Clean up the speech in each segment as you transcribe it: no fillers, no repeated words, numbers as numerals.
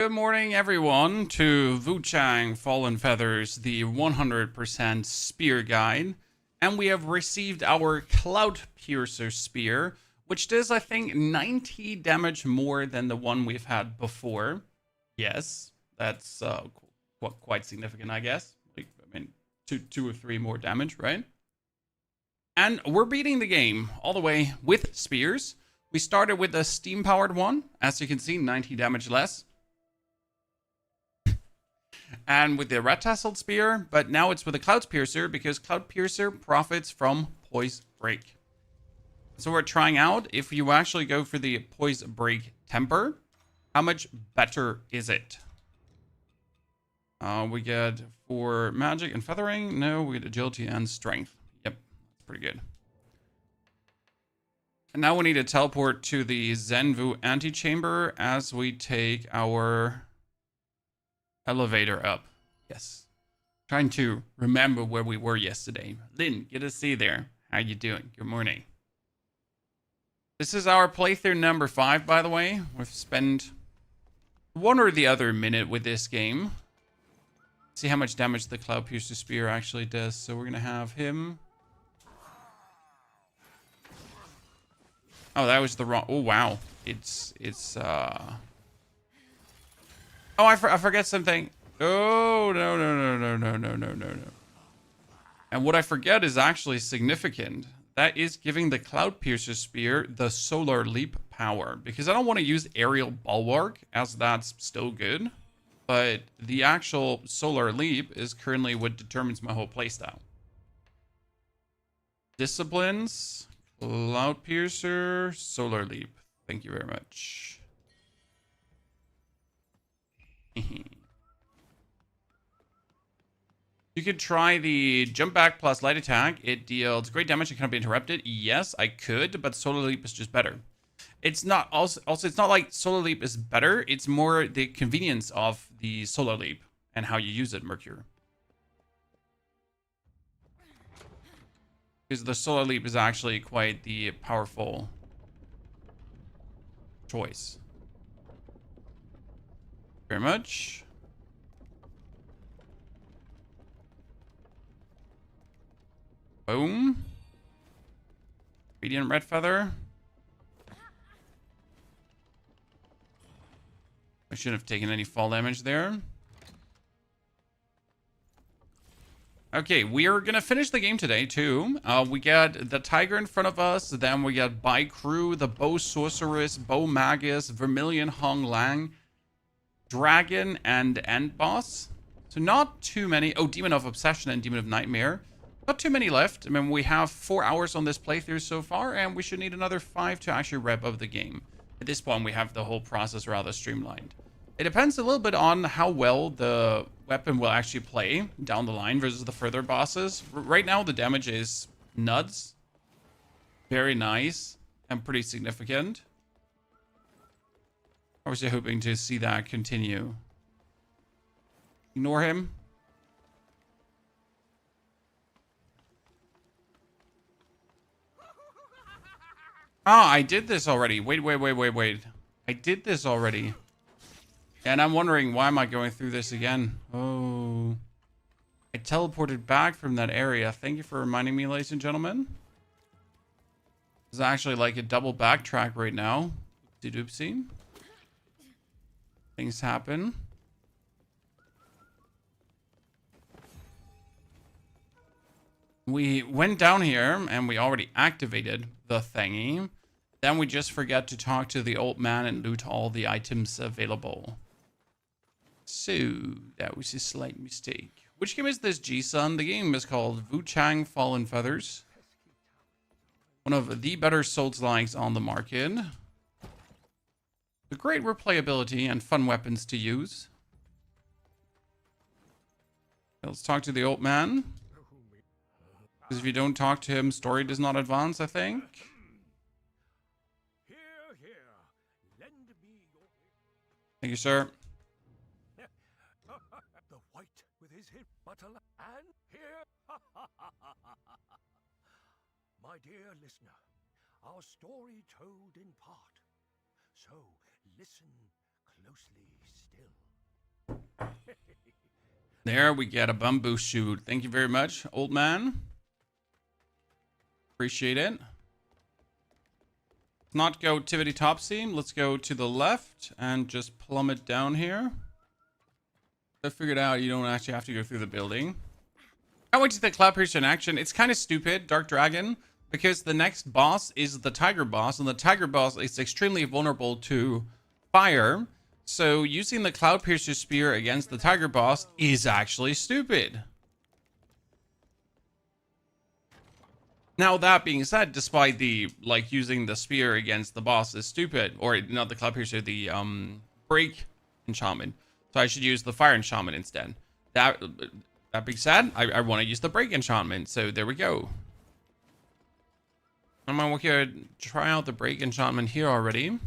Good morning, everyone, to Wuchang Fallen Feathers, the 100% spear guide. And we have received our Cloud Piercer spear, which does, I think, 90 damage more than the one we've had before. Yes, that's quite significant, I guess. Like, I mean, two or three more damage, right? And we're beating the game all the way with spears. We started with a steam-powered one. As you can see, 90 damage less. And with the red tasseled spear, but now it's with a Cloud Piercer because Cloud Piercer profits from Poise Break. So we're trying out if you actually go for the Poise Break Temper, how much better is it? We get for magic and feathering. No, we get agility and strength. Yep, that's pretty good. And now we need to teleport to the Zenvu antechamber as we take our elevator up. Yes. Trying to remember where we were yesterday. Lynn, good to see you there. How you doing? Good morning. This is our playthrough number 5, by the way. We've spent one or the other minute with this game. See how much damage the Cloud Piercer Spear actually does. So we're going to have him. Oh, that was the wrong... Oh, wow. Oh, I forget something. Oh, no. And what I forget is actually significant. That is giving the Cloud Piercer Spear the Solar Leap power. Because I don't want to use Aerial Bulwark, as that's still good. But the actual Solar Leap is currently what determines my whole playstyle. Disciplines, Cloud Piercer, Solar Leap. Thank you very much. You could try the jump back plus light attack. It deals great damage and cannot be interrupted. Yes, I could, but Solar Leap is just better. It's not also it's not like Solar Leap is better. It's more the convenience of the Solar Leap and how you use it, Mercure. Because the Solar Leap is actually quite the powerful choice. Very much. Boom. Radiant Red Feather. I shouldn't have taken any fall damage there. Okay, we are going to finish the game today, too. We got the Tiger in front of us. Then we got Bai Kru, the Bow Sorceress, Bow Magus, Vermillion Hong Lang, Dragon, and End Boss. So not too many. Oh, Demon of Obsession and Demon of Nightmare. Not too many left. I mean, we have 4 hours on this playthrough so far, and we should need another 5 to actually wrap up the game. At this point, we have the whole process rather streamlined. It depends a little bit on how well the weapon will actually play down the line versus the further bosses. Right now, the damage is nuts. Very nice and pretty significant. I was hoping to see that continue. Ignore him. Ah, I did this already. Wait. I did this already. And I'm wondering, why am I going through this again? Oh. I teleported back from that area. Thank you for reminding me, ladies and gentlemen. It's actually like a double backtrack right now. Oopsie doopsie. Things happen. We went down here and we already activated the thingy. Then we just forgot to talk to the old man and loot all the items available. So that was a slight mistake. Which game is this, G-Sun? The game is called Wuchang Fallen Feathers. One of the better Souls-likes on the market. The great replayability and fun weapons to use. Let's talk to the old man. Because if you don't talk to him, story does not advance, I think. Thank you, sir. The white with his hip butter and here. My dear listener, our story told in part. So listen closely still. There we get a bamboo shoot. Thank you very much, old man. Appreciate it. Let's not go tippity top seam. Let's go to the left and just plummet down here. I figured out you don't actually have to go through the building. I went to the Cloud Piercer in action. It's kind of stupid, Dark Dragon, because the next boss is the Tiger boss, and the Tiger boss is extremely vulnerable to fire. So using the Cloud Piercer spear against the Tiger boss is actually stupid. Now, that being said, despite the, like, using the spear against the boss is stupid, or not the Cloud Piercer, the break enchantment. So I should use the fire enchantment instead. That being said, I want to use the break enchantment, so there we go. I'm gonna try out the break enchantment here already.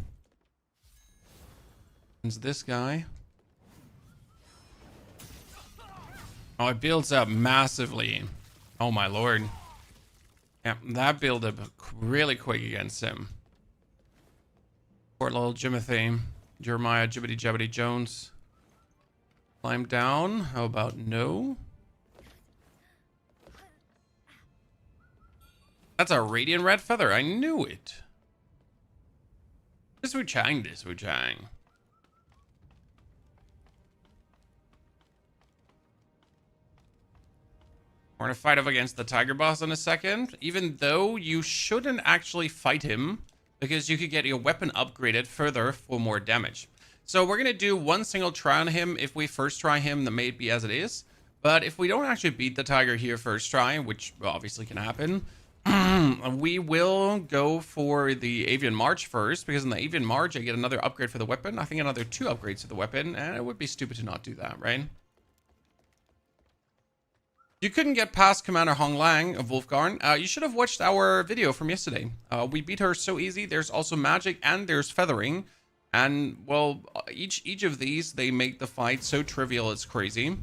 It's this guy. Oh, it builds up massively. Oh my lord. Yeah, that build up really quick against him. Poor little Jimothy. Jeremiah Jibbity Jabbity Jones. Climb down. How about no? That's a radiant red feather. I knew it. This Wuchang, this Wuchang. We're gonna fight up against the Tiger boss in a second, even though you shouldn't actually fight him because you could get your weapon upgraded further for more damage. So we're gonna do one single try on him. If we first try him, then may it be as it is. But if we don't actually beat the Tiger here first try, which obviously can happen, we will go for the Avian March first, because in the Avian March I get another upgrade for the weapon. I think another 2 upgrades to the weapon, and it would be stupid to not do that, right? You couldn't get past Commander Hong Lang of Wolfgarn. You should have watched our video from yesterday. We beat her so easy. There's also magic and there's feathering. And, well, each of these, they make the fight so trivial it's crazy.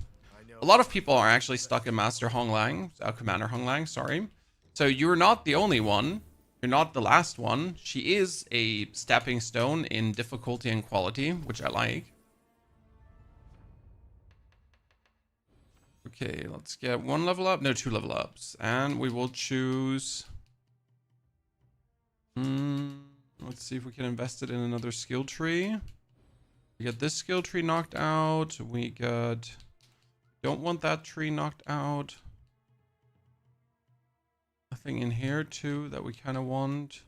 A lot of people are actually stuck in Master Hong Lang, Commander Hong Lang, sorry. So you're not the only one. You're not the last one. She is a stepping stone in difficulty and quality, which I like. Okay, let's get 1 level up. No, 2 level ups. And we will choose... let's see if we can invest it in another skill tree. We get this skill tree knocked out. We got... Don't want that tree knocked out. Nothing in here too that we kind of want.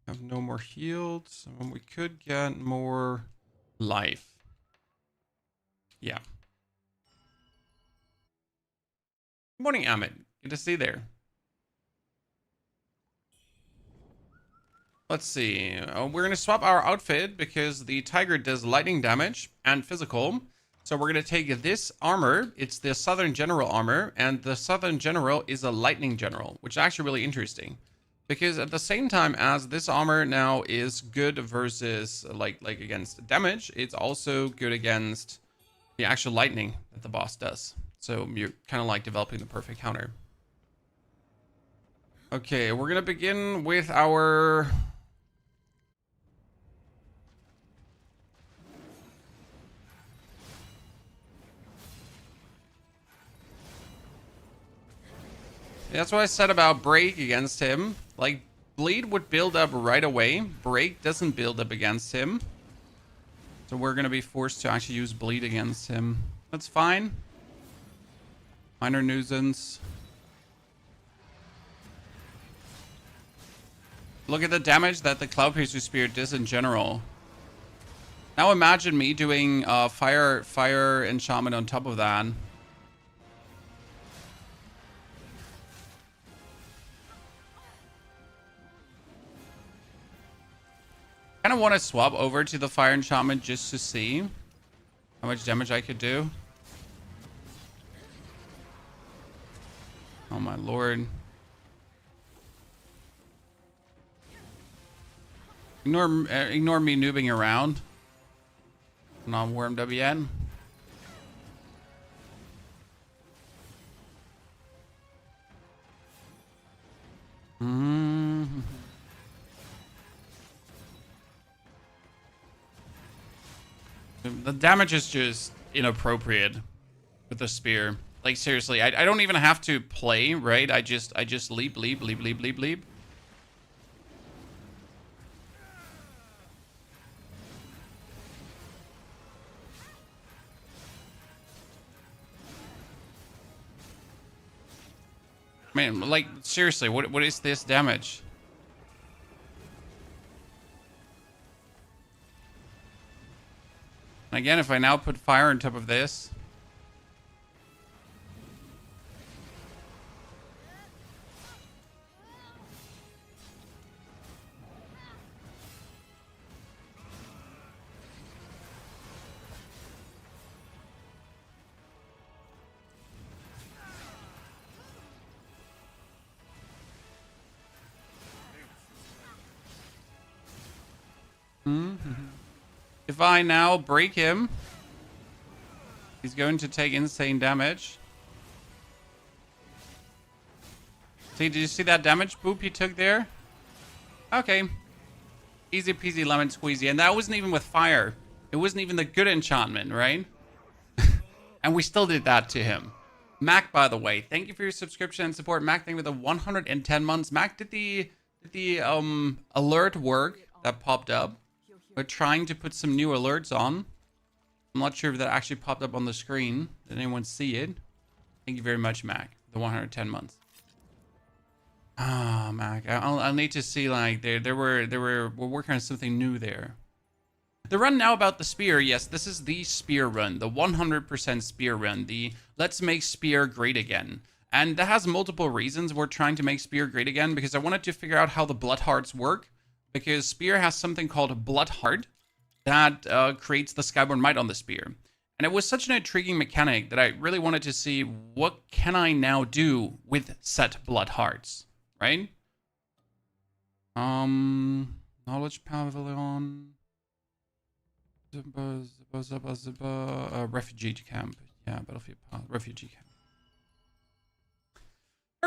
Have no more heals. And we could get more life. Yeah. Good morning, Amit. Good to see you there. Let's see. We're going to swap our outfit because the Tiger does lightning damage and physical. So we're going to take this armor. It's the Southern General armor, and the Southern General is a Lightning General, which is actually really interesting. Because at the same time as this armor now is good versus like against damage, it's also good against the actual lightning that the boss does. So you're kind of like developing the perfect counter. Okay, we're going to begin with our... That's what I said about Break against him. Like, Bleed would build up right away. Break doesn't build up against him. So we're going to be forced to actually use Bleed against him. That's fine. Minor nuisance. Look at the damage that the Cloud Piercer Spear does in general. Now imagine me doing fire enchantment on top of that. I kind of want to swap over to the fire enchantment just to see how much damage I could do. Oh my lord. Ignore me noobing around. I'm not warmed up yet. The damage is just inappropriate with the spear. Like, seriously, I don't even have to play, right? I just leap. Man, like, seriously, what is this damage? And again, if I now put fire on top of this. If I now break him, he's going to take insane damage. See, did you see that damage boop he took there? Okay. Easy peasy lemon squeezy. And that wasn't even with fire. It wasn't even the good enchantment, right? And we still did that to him. Mac, by the way, thank you for your subscription and support. Mac, thank you for the 110 months. Mac, did the alert work that popped up? We're trying to put some new alerts on. I'm not sure if that actually popped up on the screen. Did anyone see it? Thank you very much, Mac. The 110 months. Ah, Mac. I'll need to see, like, we're working on something new there. The run now about the spear. Yes, this is the spear run. The 100% spear run. The let's make spear great again. And that has multiple reasons we're trying to make spear great again, because I wanted to figure out how the blood hearts work. Because spear has something called blood heart that creates the Skyborn Might on the spear. And it was such an intriguing mechanic that I really wanted to see what can I now do with set blood hearts, right? Knowledge Pavilion. Refugee camp. Yeah, battlefield refugee camp.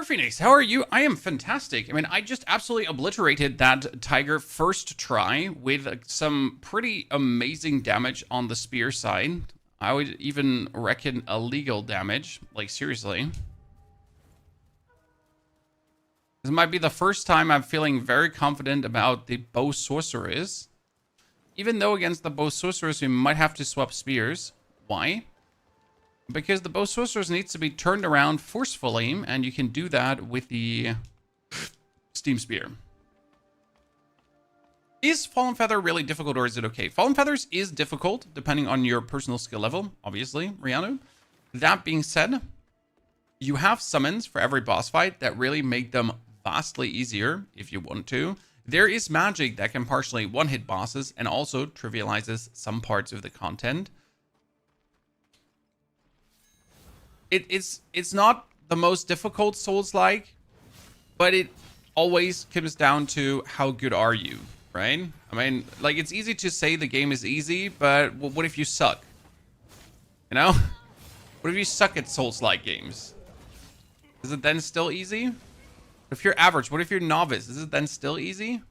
Phoenix, how are you? I am fantastic. I mean, I just absolutely obliterated that tiger first try with some pretty amazing damage on the spear side. I would even reckon illegal damage. Like, seriously. This might be the first time I'm feeling very confident about the bow sorceress. Even though against the bow sorceress, we might have to swap spears. Why? Because the bow sorceress needs to be turned around forcefully, and you can do that with the steam spear. Is Fallen Feather really difficult, or is it okay? Fallen Feathers is difficult, depending on your personal skill level, obviously, Rihanna. That being said, you have summons for every boss fight that really make them vastly easier, if you want to. There is magic that can partially one-hit bosses, and also trivializes some parts of the content. It's not the most difficult Souls-like, but it always comes down to how good are you, right? I mean, like, it's easy to say the game is easy, but what if you suck? You know? What if you suck at Souls-like games? Is it then still easy? What if you're average? What if you're novice? Is it then still easy?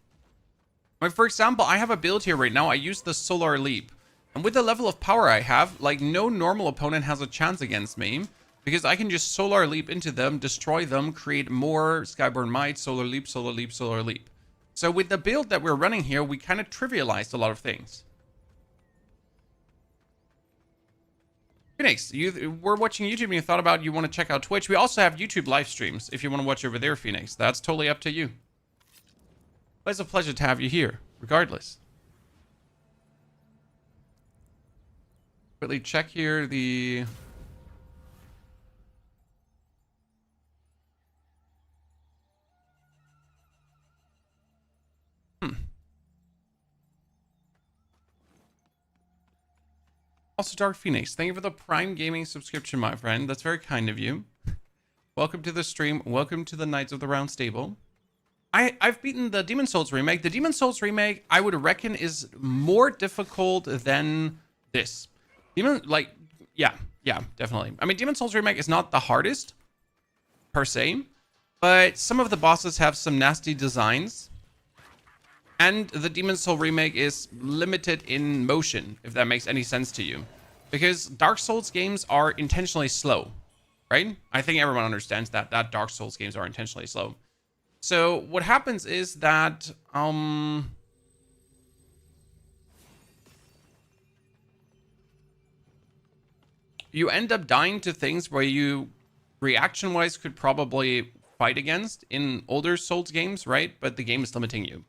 I mean, for example, I have a build here right now. I use the Solar Leap. And with the level of power I have, like, no normal opponent has a chance against me. Because I can just Solar Leap into them, destroy them, create more Skyborn Might, Solar Leap, Solar Leap, Solar Leap. So with the build that we're running here, we kind of trivialized a lot of things. Phoenix, you were watching YouTube and you thought about you want to check out Twitch. We also have YouTube live streams if you want to watch over there, Phoenix. That's totally up to you. But it's a pleasure to have you here, regardless. Quickly check here the... Also, Dark Phoenix, thank you for the Prime Gaming subscription, my friend. That's very kind of you. Welcome to the stream. Welcome to the Knights of the Round Stable. I've beaten the Demon Souls remake. The Demon Souls remake, I would reckon, is more difficult than this. Yeah, definitely. I mean, Demon Souls remake is not the hardest, per se, but some of the bosses have some nasty designs. And the Demon Soul remake is limited in motion, if that makes any sense to you. Because Dark Souls games are intentionally slow, right? I think everyone understands that Dark Souls games are intentionally slow. So what happens is that you end up dying to things where you reaction-wise could probably fight against in older Souls games, right? But the game is limiting you.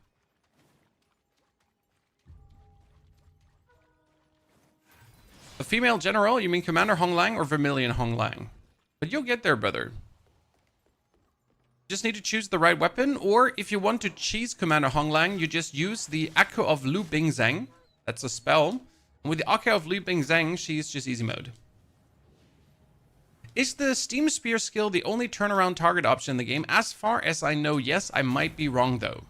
A female general? You mean Commander Hong Lang or Vermillion Hong Lang? But you'll get there, brother. You just need to choose the right weapon, or if you want to cheese Commander Hong Lang, you just use the Echo of Lu Bing Zhang. That's a spell. And with the Echo of Lu Bing Zhang, she's just easy mode. Is the Steam Spear skill the only turnaround target option in the game? As far as I know, yes. I might be wrong, though.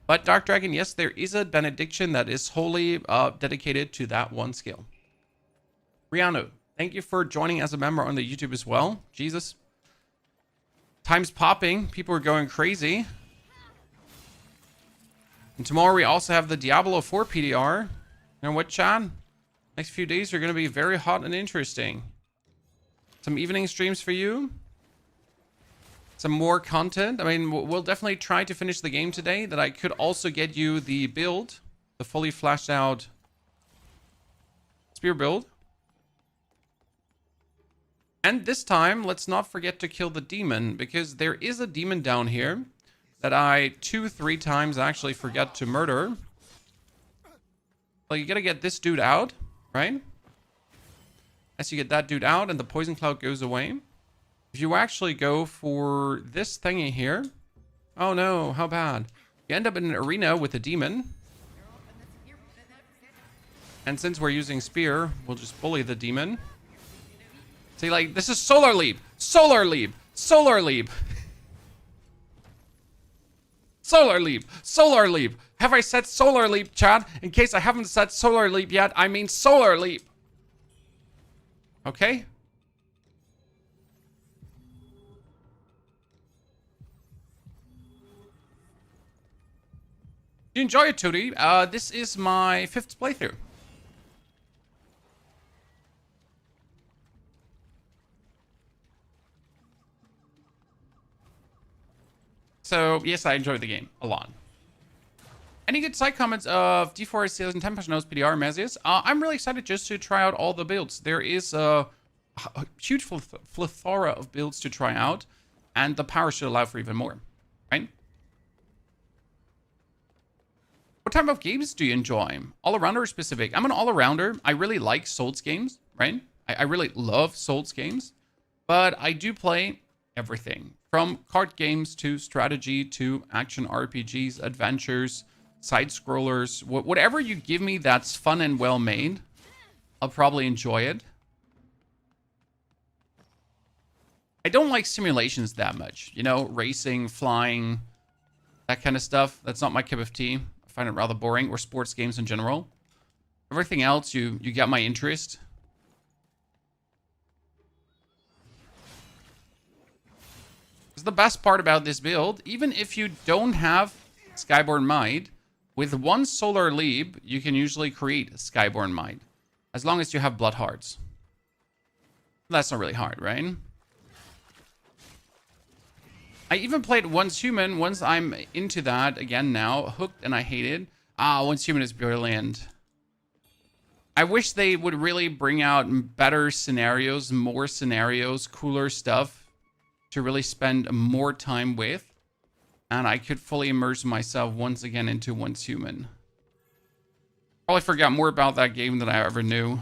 But Dark Dragon, yes, there is a benediction that is wholly dedicated to that one skill. Rihanna, thank you for joining as a member on the YouTube as well. Jesus. Time's popping. People are going crazy. And tomorrow we also have the Diablo 4 PDR. And what, Chad? Next few days are going to be very hot and interesting. Some evening streams for you. Some more content. I mean, we'll definitely try to finish the game today. That I could also get you the build. The fully flashed out spear build. And this time, let's not forget to kill the demon, because there is a demon down here that I 2-3 times actually forget to murder. Well, you gotta get this dude out, right? As you get that dude out and the poison cloud goes away. If you actually go for this thingy here, oh no, how bad. You end up in an arena with a demon. And since we're using spear, we'll just bully the demon. See, like, this is Solar Leap! Solar Leap! Solar Leap! Solar Leap! Solar Leap! Have I said Solar Leap, Chad? In case I haven't said Solar Leap yet, I mean Solar Leap! Okay? You enjoy it, Tootie? This is my 5th playthrough. So, yes, I enjoyed the game a lot. Any good side comments of D4 Sales and 10 Notes PDR, Mazius? I'm really excited just to try out all the builds. There is a huge plethora of builds to try out, and the power should allow for even more, right? What type of games do you enjoy? All-arounder or specific? I'm an all-arounder. I really like Souls games, right? I really love Souls games, but I do play everything. From card games to strategy to action RPGs, adventures, side-scrollers. Whatever you give me that's fun and well-made, I'll probably enjoy it. I don't like simulations that much. You know, racing, flying, that kind of stuff. That's not my cup of tea. I find it rather boring. Or sports games in general. Everything else, you get my interest. The best part about this build, even if you don't have Skyborn Might, with one Solar Leap, you can usually create Skyborn Might. As long as you have Blood Hearts. That's not really hard, right? I even played Once Human. Once I'm into that again now. Hooked and I hate it. Once Human is brilliant. I wish they would really bring out better scenarios, more scenarios, cooler stuff to really spend more time with, and I could fully immerse myself once again into Once Human. Probably forgot more about that game than I ever knew.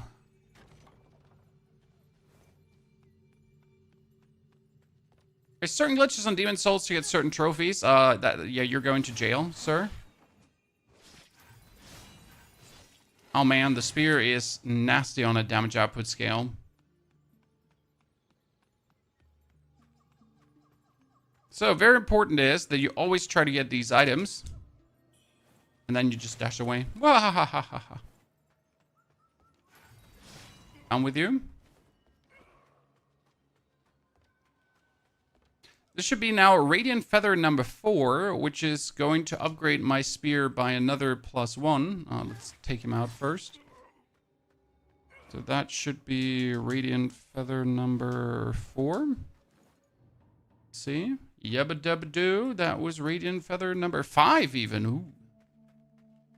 There's certain glitches on Demon Souls to get certain trophies. Yeah, you're going to jail, sir. Oh man, the spear is nasty on a damage output scale. So, very important is that you always try to get these items. And then you just dash away. Wahahaha. I'm with you. This should be now Radiant Feather number 4, which is going to upgrade my spear by another +1. Let's take him out first. So that should be Radiant Feather number 4. Let's see. Yabba dabba doo. That was Radiant Feather number 5 even. Ooh.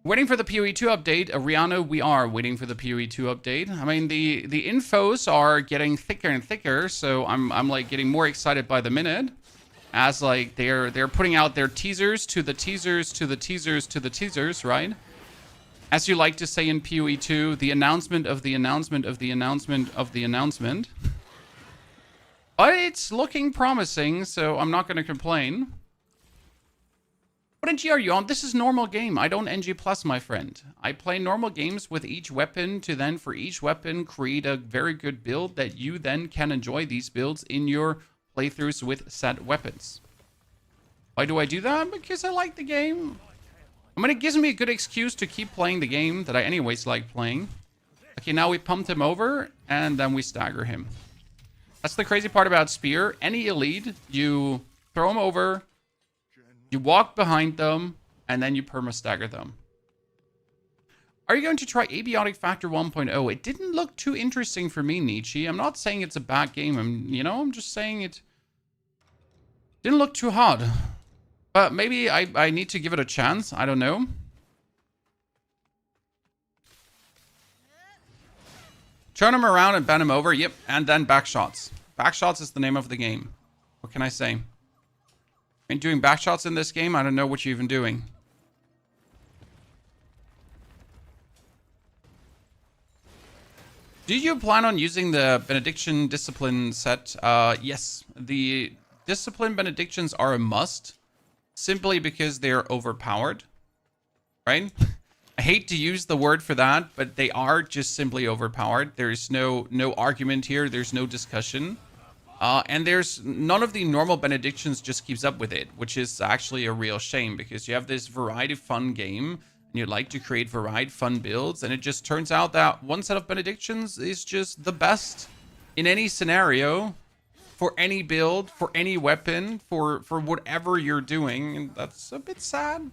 Waiting for the PoE 2 update. Rihanna, we are waiting for the PoE 2 update. I mean, the infos are getting thicker and thicker, so I'm like getting more excited by the minute. As like they're putting out their teasers to the teasers to the teasers to the teasers, right? As you like to say in PoE 2, the announcement of the announcement of the announcement of the announcement. But it's looking promising, so I'm not going to complain. What NG are you on? This is normal game. I don't NG plus, my friend. I play normal games with each weapon to then, for each weapon, create a very good build that you then can enjoy these builds in your playthroughs with said weapons. Why do I do that? Because I like the game. I mean, it gives me a good excuse to keep playing the game that I anyways like playing. Okay, now we pumped him over, and then we stagger him. That's the crazy part about Spear. Any elite, you throw him over, you walk behind them, and then you perma-stagger them. Are you going to try Abiotic Factor 1.0? It didn't look too interesting for me, Nietzsche. I'm not saying it's a bad game. I'm just saying it didn't look too hard. But maybe I need to give it a chance. I don't know. Turn him around and bend him over. Yep, and then backshots. Backshots is the name of the game. What can I say? Ain't doing backshots in this game. I don't know what you're even doing. Do you plan on using the Benediction Discipline set? Yes. The Discipline Benedictions are a must. Simply because they're overpowered. Right? I hate to use the word for that, but they are just simply overpowered. There's no argument here. There's no discussion. And there's none of the normal benedictions just keeps up with it, which is actually a real shame because you have this variety fun game and you like to create varied fun builds. And it just turns out that one set of benedictions is just the best in any scenario for any build, for any weapon, for whatever you're doing. And that's a bit sad.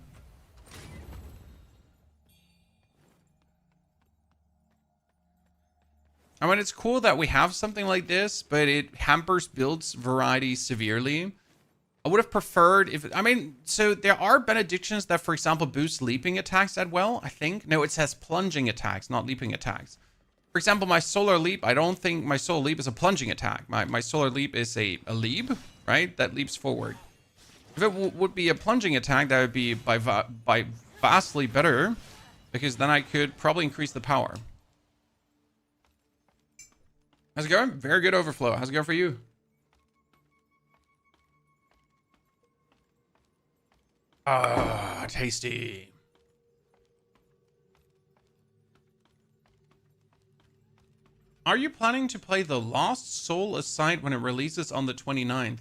I mean, it's cool that we have something like this, but it hampers builds variety severely. I would have preferred if... I mean, so there are benedictions that, for example, boost leaping attacks as well, I think. No, it says plunging attacks, not leaping attacks. For example, my solar leap, I don't think my solar leap is a plunging attack. My solar leap is a leap, right? That leaps forward. If it would be a plunging attack, that would be by vastly better, because then I could probably increase the power. How's it going? Very good overflow. How's it going for you? Ah, tasty. Are you planning to play The Lost Soul Aside when it releases on the 29th?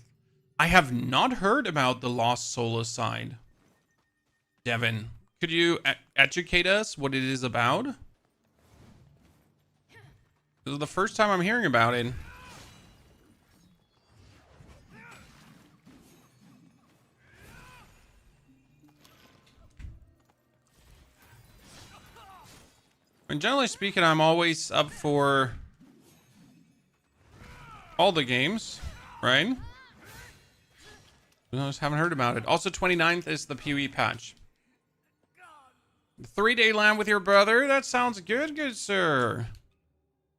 I have not heard about The Lost Soul Aside. Devin, could you educate us what it is about? This is the first time I'm hearing about it. And generally speaking, I'm always up for all the games, right? I just haven't heard about it. Also, 29th is the PoE patch. 3-day land with your brother? That sounds good, good sir.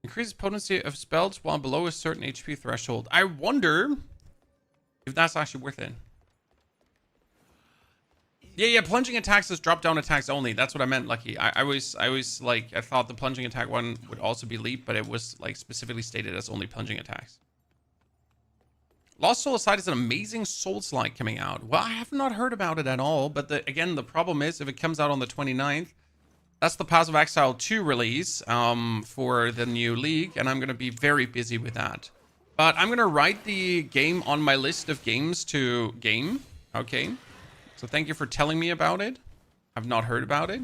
Increases potency of spells while below a certain HP threshold. I wonder if that's actually worth it. Yeah, plunging attacks is drop down attacks only. That's what I meant, Lucky. I was like, I thought the plunging attack one would also be leap, but it was like specifically stated as only plunging attacks. Lost Soul Aside is an amazing Souls-like coming out. Well, I have not heard about it at all, but again, the problem is if it comes out on the 29th, that's the Path of Exile 2 release for the new league, and I'm going to be very busy with that. But I'm going to write the game on my list of games to game. Okay. So thank you for telling me about it. I've not heard about it.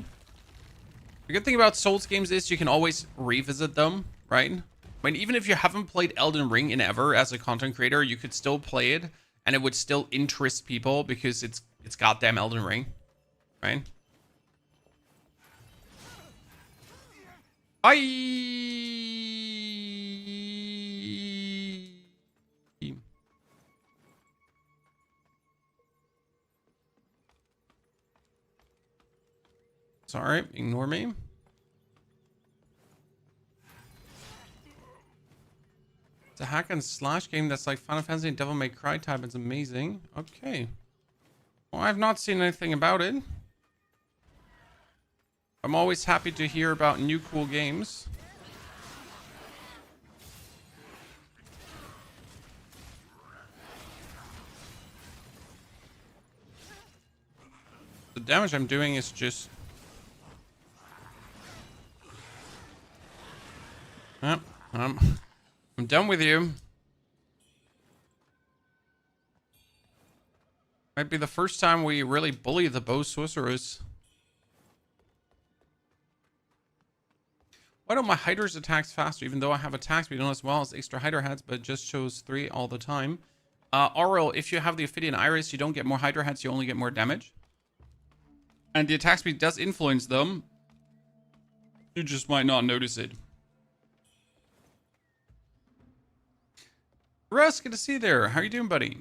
The good thing about Souls games is you can always revisit them, right? I mean, even if you haven't played Elden Ring in ever as a content creator, you could still play it and it would still interest people because it's goddamn Elden Ring, right? Sorry, ignore me. It's a hack and slash game that's like Final Fantasy and Devil May Cry type. It's amazing. Okay. Well, I've not seen anything about it. I'm always happy to hear about new cool games. The damage I'm doing is just... Yep, I'm done with you. Might be the first time we really bully the bow sorceress. Why don't my hiders attacks faster? Even though I have attack speed not as well as extra hider heads, but it just shows 3 all the time. Aurel, if you have the Ophidian Iris, you don't get more hydra heads, you only get more damage. And the attack speed does influence them. You just might not notice it. Russ, good to see you there. How are you doing, buddy?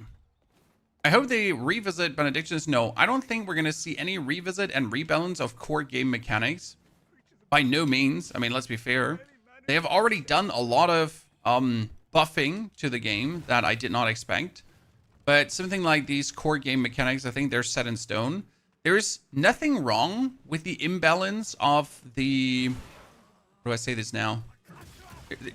I hope they revisit Benedictions. No, I don't think we're going to see any revisit and rebalance of core game mechanics. By no means. I mean, let's be fair. They have already done a lot of buffing to the game that I did not expect. But something like these core game mechanics, I think they're set in stone. There's nothing wrong with the imbalance of the... How do I say this now?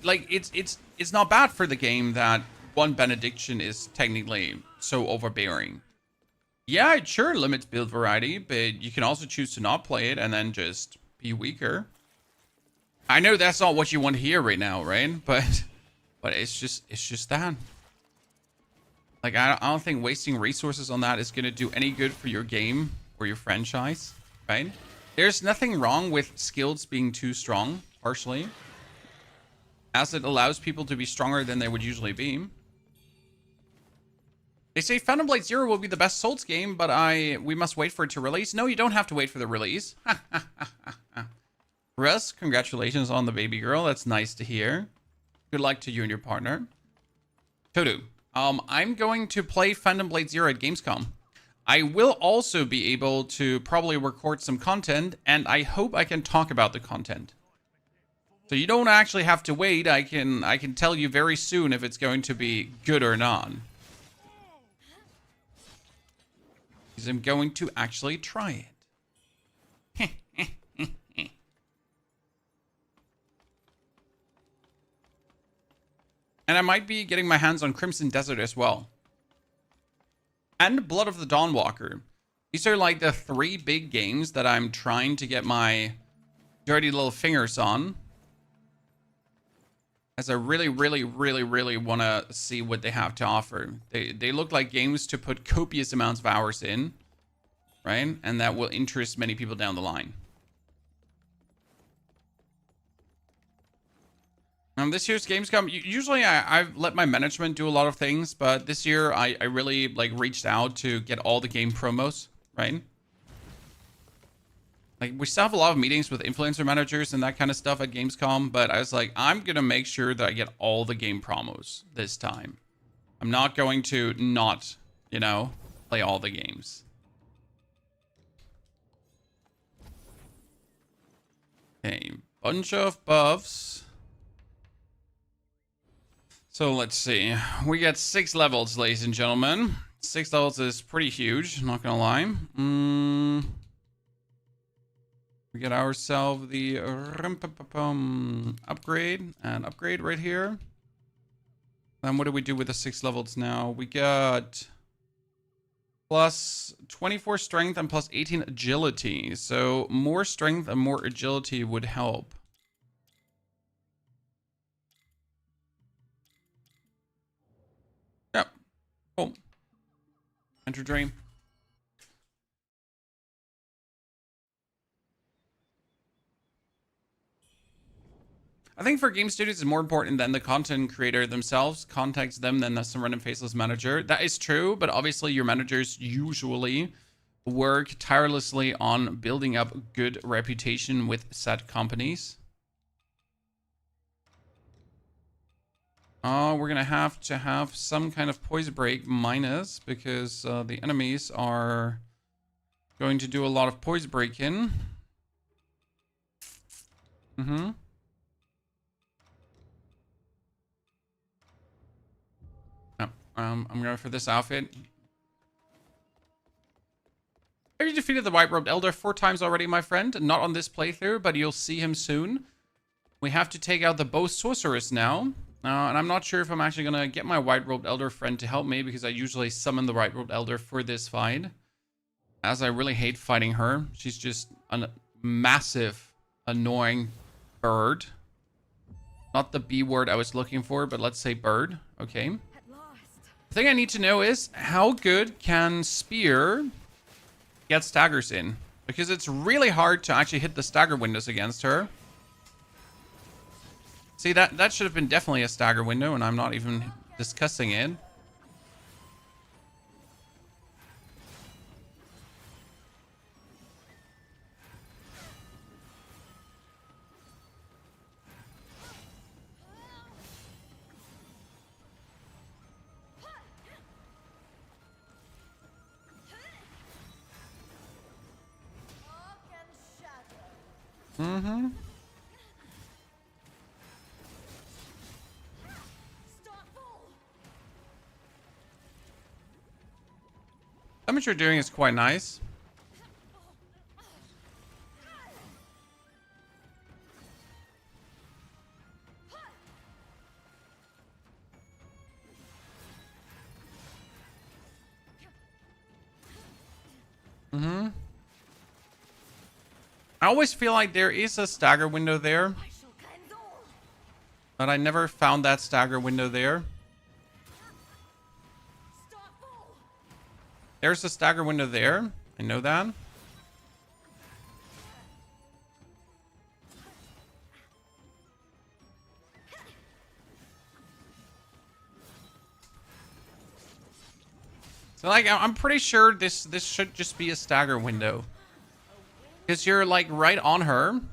Like, it's not bad for the game that one benediction is technically so overbearing. Yeah, it sure limits build variety, but you can also choose to not play it and then just be weaker. I know that's not what you want to hear right now, right? But it's just that. Like, I don't think wasting resources on that is going to do any good for your game or your franchise, right? There's nothing wrong with skills being too strong, partially, as it allows people to be stronger than they would usually be. They say Phantom Blade Zero will be the best Souls game, but we must wait for it to release. No, you don't have to wait for the release. Russ, congratulations on the baby girl. That's nice to hear. Good luck to you and your partner. Todo, I'm going to play Phantom Blade Zero at Gamescom. I will also be able to probably record some content, and I hope I can talk about the content. So you don't actually have to wait. I can tell you very soon if it's going to be good or not. Because I'm going to actually try it. And I might be getting my hands on Crimson Desert as well. And Blood of the Dawnwalker. These are like the 3 big games that I'm trying to get my dirty little fingers on. As I really want to see what they have to offer. They look like games to put copious amounts of hours in. Right? And that will interest many people down the line. This year's Gamescom, usually I've let my management do a lot of things, but this year I really like reached out to get all the game promos, right? Like, we still have a lot of meetings with influencer managers and that kind of stuff at Gamescom, but I was like, I'm going to make sure that I get all the game promos this time. I'm not going to not, you know, play all the games. Okay, bunch of buffs. So let's see. We got 6 levels, ladies and gentlemen. 6 levels is pretty huge, not gonna lie. We get ourselves the upgrade and upgrade right here. Then what do we do with the 6 levels now? We got plus 24 strength and plus 18 agility. So more strength and more agility would help. Yep. Cool. Enter dream. I think for game studios, it's more important than the content creator themselves contacts them than some random faceless manager. That is true, but obviously your managers usually work tirelessly on building up good reputation with said companies. We're gonna have to have some kind of poise break minus because the enemies are going to do a lot of poise breaking. I'm going for this outfit. Have you defeated the White-Robed Elder 4 times already, my friend? Not on this playthrough, but you'll see him soon. We have to take out the Bow Sorceress now. And I'm not sure if I'm actually going to get my White-Robed Elder friend to help me, because I usually summon the White-Robed Elder for this fight. As I really hate fighting her. She's just a massive, annoying bird. Not the B word I was looking for, but let's say bird. Okay. The thing I need to know is, how good can Spear get staggers in? Because it's really hard to actually hit the stagger windows against her. See, that should have been definitely a stagger window, and I'm not even discussing it. Damage you're doing is quite nice. I always feel like there is a stagger window there, but I never found that stagger window there. There's a stagger window there. I know that. So like, I'm pretty sure this should just be a stagger window. Because you're like right on her. And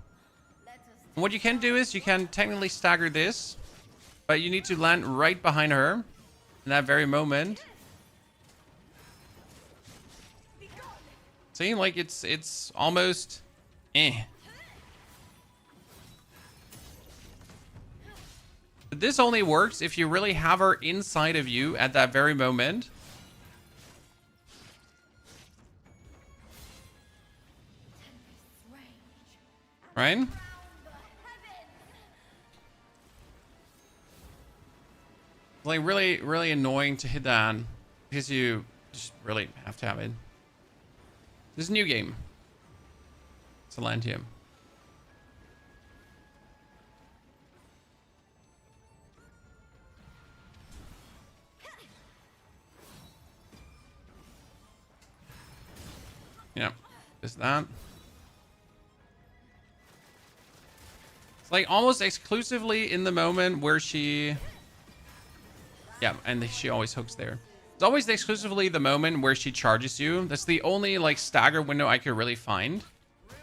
what you can do is you can technically stagger this, but you need to land right behind her in that very moment. See, like it's almost eh. But this only works if you really have her inside of you at that very moment. Right? Like really annoying to hit that because you just really have to have it. This is a new game. It's Atlantium. Yeah, just that. It's like almost exclusively in the moment where she... Yeah, and she always hooks there. It's always exclusively the moment where she charges you. That's the only like stagger window I could really find.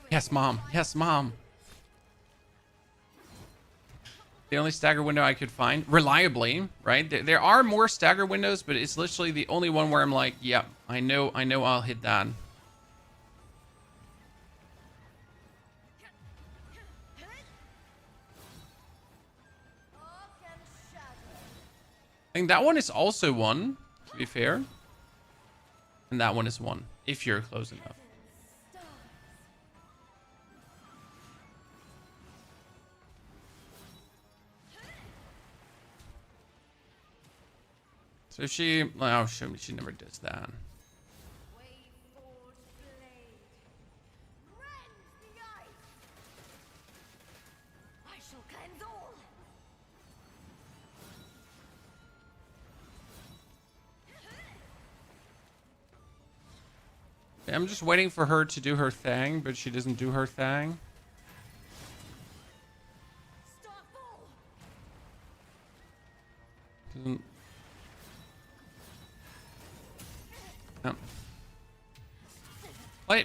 Yes, mom. Yes, mom. The only stagger window I could find reliably, right? There are more stagger windows, but it's literally the only one where I'm like, yeah, I know I'll hit that. I think that one is also one, to be fair. And that one is one, if you're close enough. So she... Oh, she never does that. I'm just waiting for her to do her thing, but she doesn't do her thing. Doesn't... No.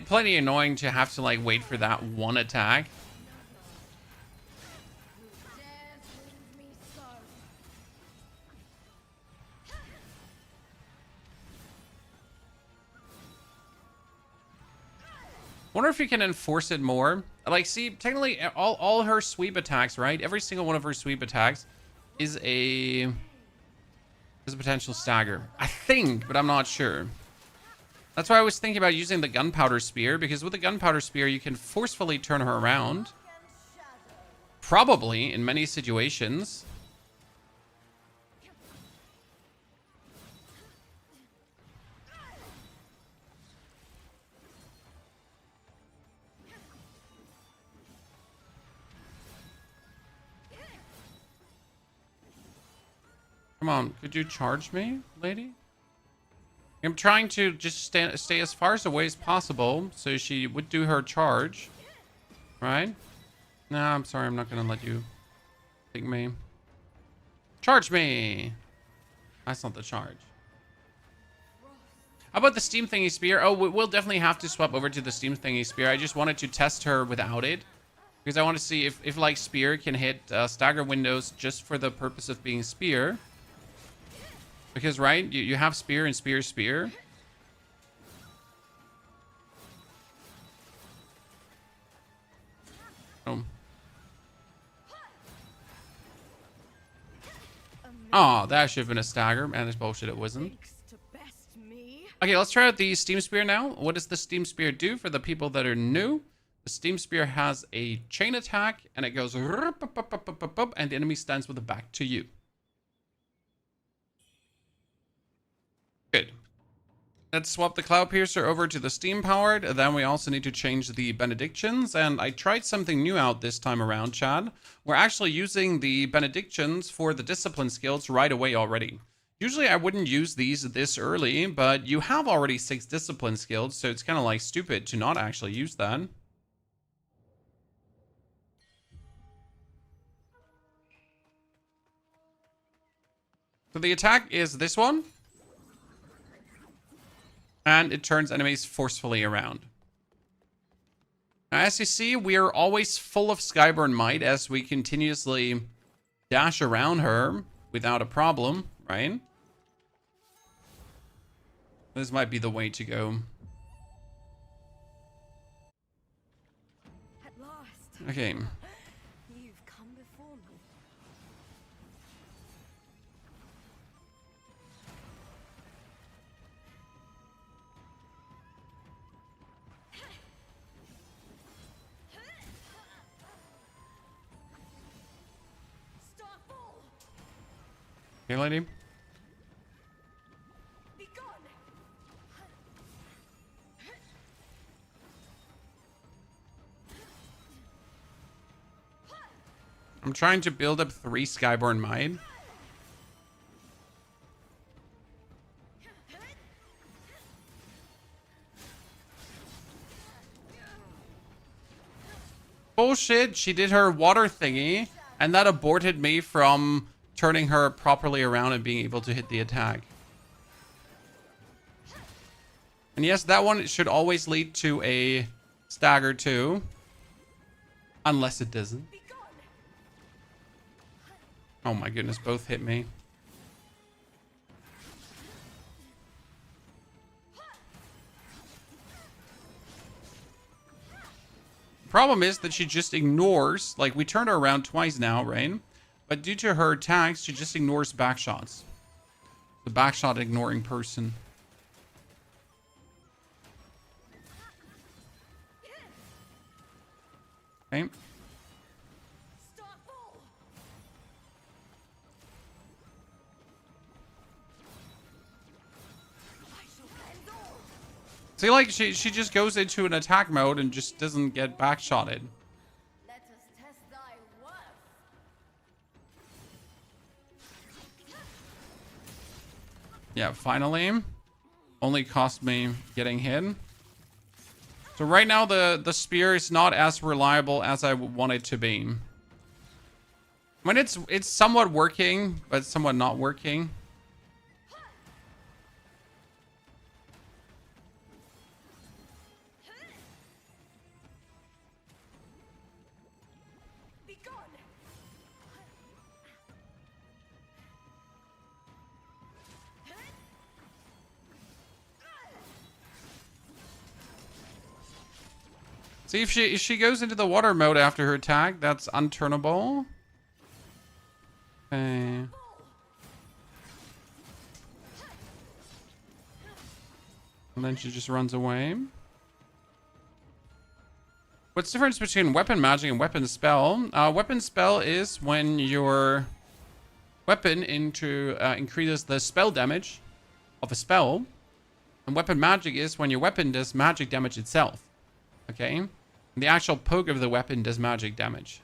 Plenty annoying to have to like wait for that one attack. Wonder if you can enforce it more. Like, see, technically, all her sweep attacks, right? Every single one of her sweep attacks is a potential stagger. I think, but I'm not sure. That's why I was thinking about using the gunpowder spear, because with the gunpowder spear, you can forcefully turn her around. Probably in many situations. Come on, could you charge me, lady? I'm trying to just stay as far away as possible, so she would do her charge. Right? No, I'm sorry, I'm not gonna let you take me. Charge me! That's not the charge. How about the steam thingy spear? Oh, we'll definitely have to swap over to the steam thingy spear. I just wanted to test her without it, because I want to see if like spear can hit stagger windows just for the purpose of being spear. Because, right, you have spear and spear. Oh, that should have been a stagger. Man, it's bullshit, it wasn't. Okay, let's try out the steam spear now. What does the steam spear do for the people that are new? The steam spear has a chain attack, and it goes... and the enemy stands with the back to you. Good. Let's swap the Cloud Piercer over to the Steam Powered. Then we also need to change the Benedictions. And I tried something new out this time around, Chad. We're actually using the Benedictions for the Discipline skills right away already. Usually I wouldn't use these this early, but you have already 6 Discipline skills, so it's kind of like stupid to not actually use that. So the attack is this one. And it turns enemies forcefully around. Now, as you see, we are always full of Skyburn Might as we continuously dash around her without a problem, right? This might be the way to go. At last. Okay. You've come before me. Okay, lady. Be gone. I'm trying to build up 3 Skyborn Might. Bullshit, she did her water thingy, and that aborted me from turning her properly around and being able to hit the attack. And yes, that one should always lead to a stagger too. Unless it doesn't. Oh my goodness, both hit me. Problem is that she just ignores, like we turned her around twice now, right? But due to her attacks, she just ignores back shots. The back shot ignoring person. Okay. See, like, she just goes into an attack mode and just doesn't get back shotted. Let us test thy worth. Yeah, finally. Only cost me getting hit. So right now, the spear is not as reliable as I want it to be. I mean, it's somewhat working, but somewhat not working. Be gone. See, if she goes into the water mode after her attack, that's unturnable. Okay. And then she just runs away. What's the difference between weapon magic and weapon spell? Weapon spell is when your weapon increases the spell damage of a spell. And weapon magic is when your weapon does magic damage itself. Okay? And the actual poke of the weapon does magic damage.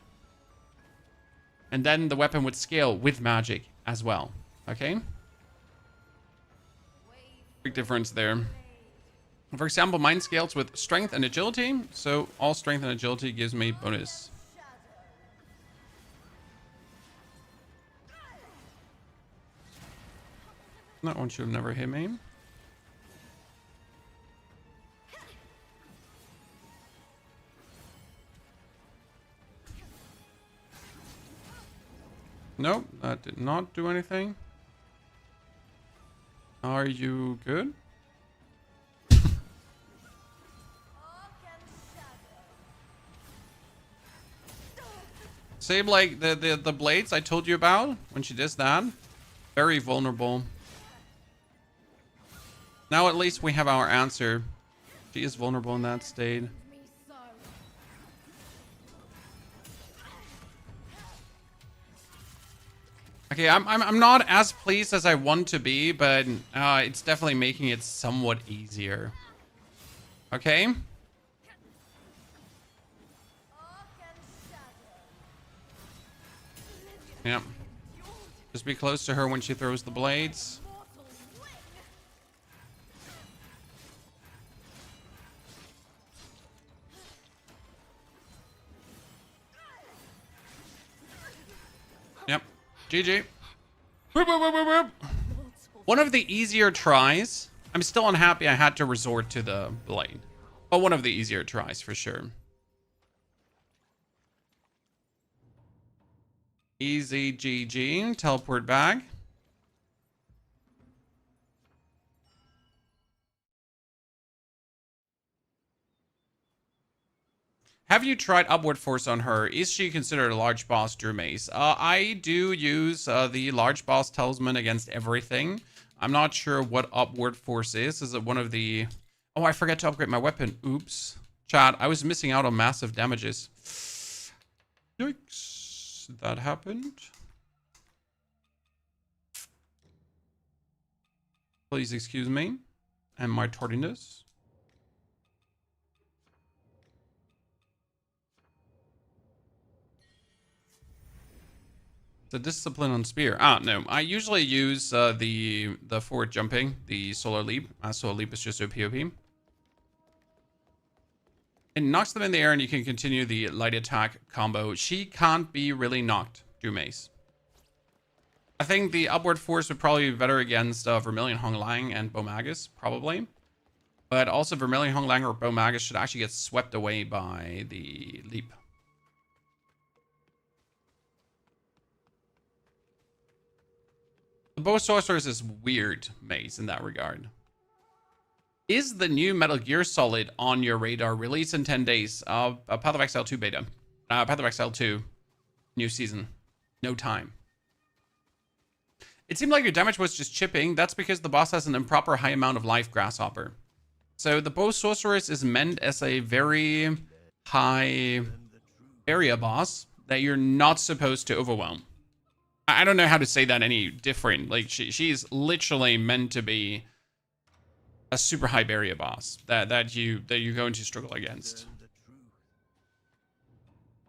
And then the weapon would scale with magic as well. Okay? Big difference there. For example, mine scales with strength and agility. So all strength and agility gives me bonus. That one should have never hit me. Nope, that did not do anything. Are you good? Same like the blades I told you about when she does that. Very vulnerable. Now at least we have our answer. She is vulnerable in that state. Me so. Okay, I'm not as pleased as I want to be, but it's definitely making it somewhat easier. Okay. Yeah. Just be close to her when she throws the blades. Yep. GG. Whoop, whoop, whoop, whoop, whoop. One of the easier tries. I'm still unhappy I had to resort to the blade. But one of the easier tries for sure. Easy GG. Teleport back. Have you tried Upward Force on her? Is she considered a large boss, Drew Mace? I do use the large boss talisman against everything. I'm not sure what Upward Force is. Is it one of the... Oh, I forgot to upgrade my weapon. Oops. Chat, I was missing out on massive damages. Yikes. That happened. Please excuse me and my tardiness. The discipline on spear. No. I usually use the forward jumping, the solar leap. Solar leap is just OP. It knocks them in the air and you can continue the light attack combo. She can't be really knocked, Drew Mace. I think the upward force would probably be better against Vermillion Hong Lang and Bo Magus, probably. But also Vermillion Hong Lang or Bo Magus should actually get swept away by the leap. The Bow Sorceress is weird, Maze, in that regard. Is the new Metal Gear Solid on your radar? Release in 10 days. Path of Exile 2 beta. Path of Exile 2. New season. No time. It seemed like your damage was just chipping. That's because the boss has an improper high amount of life, Grasshopper. So the Bow Sorceress is meant as a very high area boss that you're not supposed to overwhelm. I don't know how to say that any different. Like she's literally meant to be a super high barrier boss that you're going to struggle against.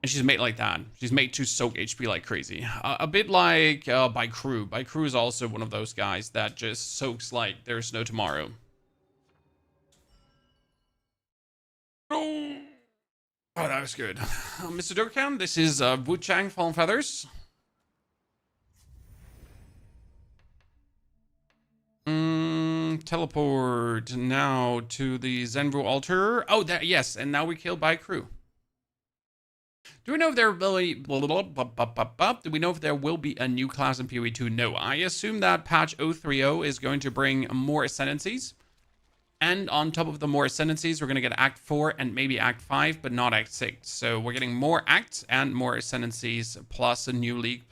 And she's made like that. She's made to soak HP like crazy. A bit like Bai Kru. Bai Kru is also one of those guys that just soaks like there's no tomorrow. Oh, that was good. Mr. Dokkan, this is Wuchang Fallen Feathers. teleport now to the Zenvu altar. Oh, that, yes, and now we kill Bai Kru. Do we know if there will be, do we know if there will be a new class in PoE 2? No, I assume that patch 030 is going to bring more ascendancies. And on top of the more ascendancies, we're going to get Act 4 and maybe Act 5, but not Act 6. So we're getting more acts and more ascendancies, plus a new league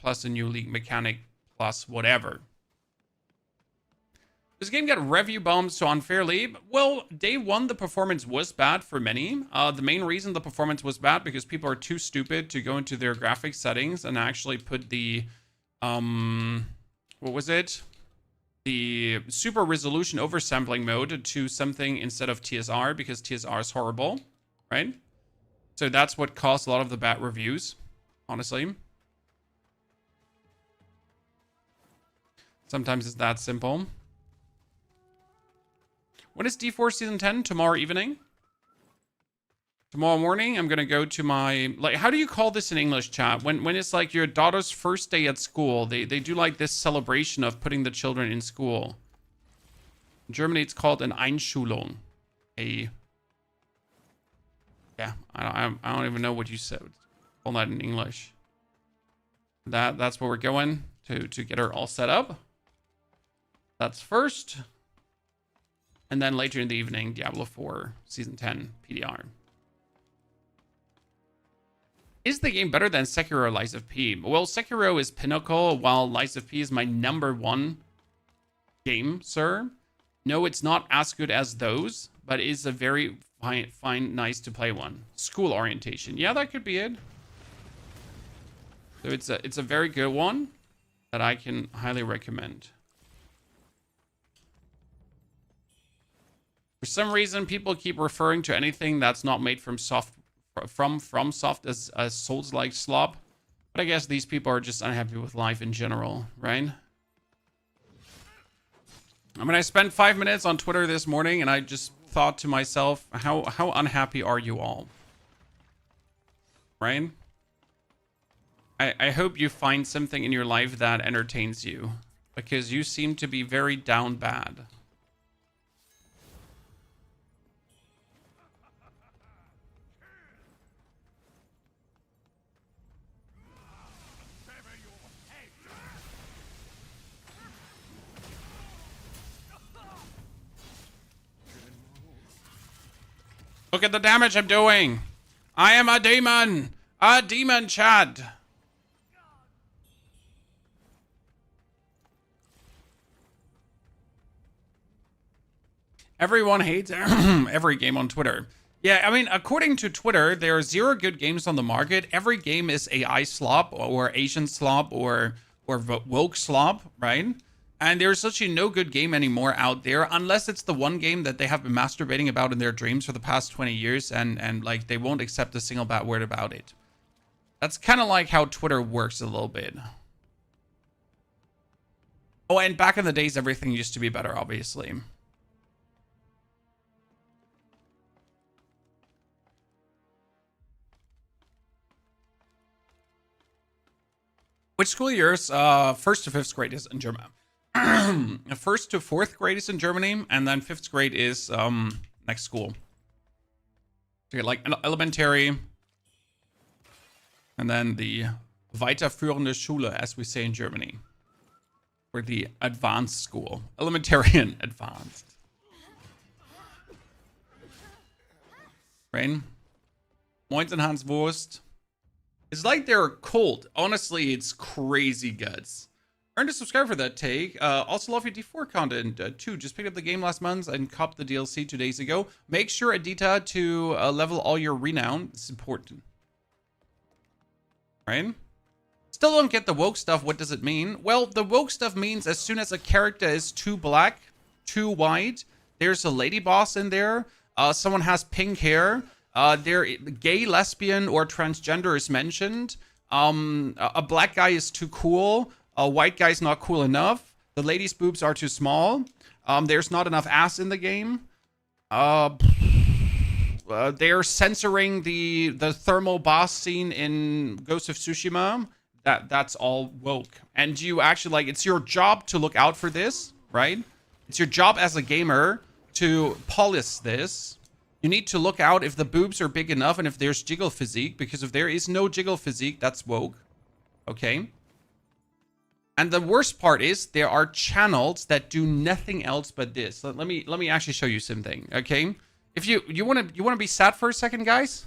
mechanic, plus whatever. This game got review bombed so unfairly. Well, day one, the performance was bad for many. The main reason the performance was bad because people are too stupid to go into their graphics settings and actually put the, what was it? The super resolution oversampling mode to something instead of TSR because TSR is horrible, right? So that's what caused a lot of the bad reviews, honestly. Sometimes it's that simple. When is D4 Season 10? Tomorrow evening? Tomorrow morning, I'm going to go to my... Like, how do you call this in English, chat? When it's like your daughter's first day at school, they do like this celebration of putting the children in school. In Germany, it's called an Einschulung. Yeah, I don't even know what you said. Call that in English. That's where we're going to get her all set up. That's first. And then later in the evening, Diablo 4 Season 10 PDR. Is the game better than Sekiro or Lies of P? Well, Sekiro is pinnacle, while Lies of P is my #1 game, sir. No, it's not as good as those, but it's a very fine, nice to play one. School orientation. Yeah, that could be it. So it's a very good one that I can highly recommend. For some reason, people keep referring to anything that's not made from soft as Souls-like slop. But I guess these people are just unhappy with life in general, right? I mean, I spent 5 minutes on Twitter this morning, and I just thought to myself, how unhappy are you all? Right? I hope you find something in your life that entertains you, because you seem to be very down bad. Look at the damage I'm doing. I am a demon. A demon, Chad. Everyone hates every game on Twitter. Yeah, I mean, according to Twitter, there are 0 good games on the market. Every game is AI slop or Asian slop or woke slop, right? And there's actually no good game anymore out there, unless it's the one game that they have been masturbating about in their dreams for the past 20 years, and like they won't accept a single bad word about it. That's kind of like how Twitter works a little bit. Oh, and back in the days, everything used to be better, obviously. Which school years? First to 5th grade is in German. First to 4th grade is in Germany, and then 5th grade is next school. So you get like elementary, and then the weiterführende Schule, as we say in Germany, or the advanced school, elementary and advanced. Rain, Moins and Hans Wurst. It's like they're cold. Honestly, it's crazy guts. Earned a subscribe for that take. Also love your D4 content too. Just picked up the game last month and copped the DLC 2 days ago. Make sure, Adita, to level all your renown. It's important. Right? Still don't get the woke stuff. What does it mean? Well, the woke stuff means as soon as a character is too black, too white, there's a lady boss in there. Someone has pink hair. They're gay, lesbian, or transgender is mentioned. A black guy is too cool. A white guy's not cool enough. The lady's boobs are too small. There's not enough ass in the game. They're censoring the thermal boss scene in Ghost of Tsushima. That's all woke. And you actually, like, it's your job to look out for this, right? It's your job as a gamer to polish this. You need to look out if the boobs are big enough and if there's jiggle physique, because if there is no jiggle physique, that's woke. Okay? And the worst part is there are channels that do nothing else but this. Let me actually show you something, okay? If you want to be sad for a second, guys?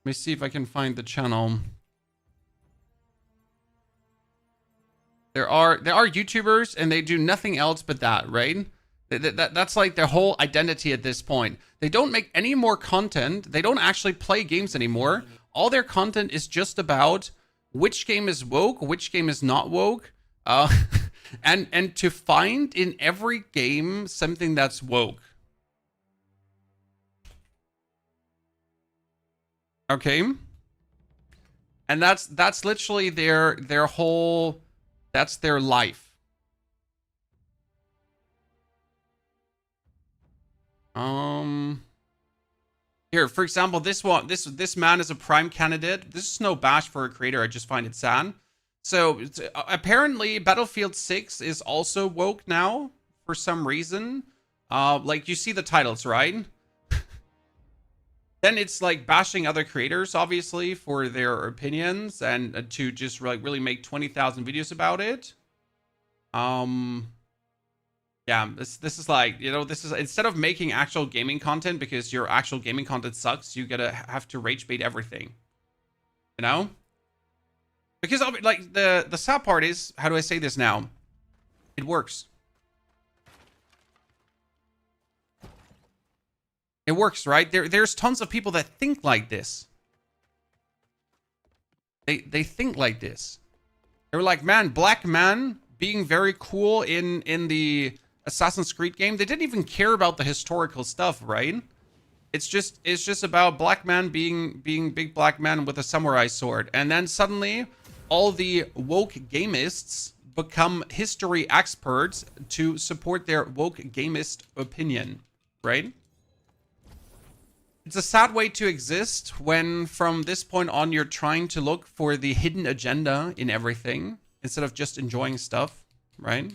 Let me see if I can find the channel. There are YouTubers and they do nothing else but that, right? That's like their whole identity at this point. They don't make any more content. They don't actually play games anymore. All their content is just about which game is woke, which game is not woke, and to find in every game something that's woke. Okay, and that's literally their whole. That's their life. Here, for example, this man is a prime candidate. This is no bash for a creator. I just find it sad. So apparently, Battlefield 6 is also woke now for some reason. Like you see the titles, right? Then it's like bashing other creators, obviously, for their opinions and to just like really make 20,000 videos about it. Yeah, this is like, you know, this is instead of making actual gaming content because your actual gaming content sucks, you gotta have to rage bait everything. You know? Because like the sad part is, how do I say this now? It works. It works, right? There's tons of people that think like this. They think like this. They're like, man, black man being very cool in the Assassin's Creed game. They didn't even care about the historical stuff, right? It's just about black man being big black man with a samurai sword. And then suddenly all the woke gamists become history experts to support their woke gamist opinion, right? It's a sad way to exist when from this point on you're trying to look for the hidden agenda in everything instead of just enjoying stuff, right?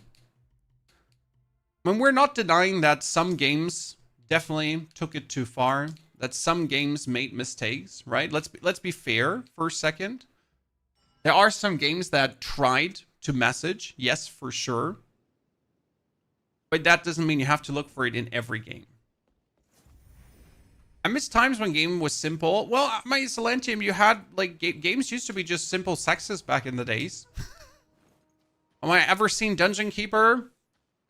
When we're not denying that some games definitely took it too far, that some games made mistakes, right? Let's be fair for a second. There are some games that tried to message, yes, for sure. But that doesn't mean you have to look for it in every game. I miss times when game was simple. Well, my Silentium, you had like games used to be just simple sexes back in the days. Have I ever seen Dungeon Keeper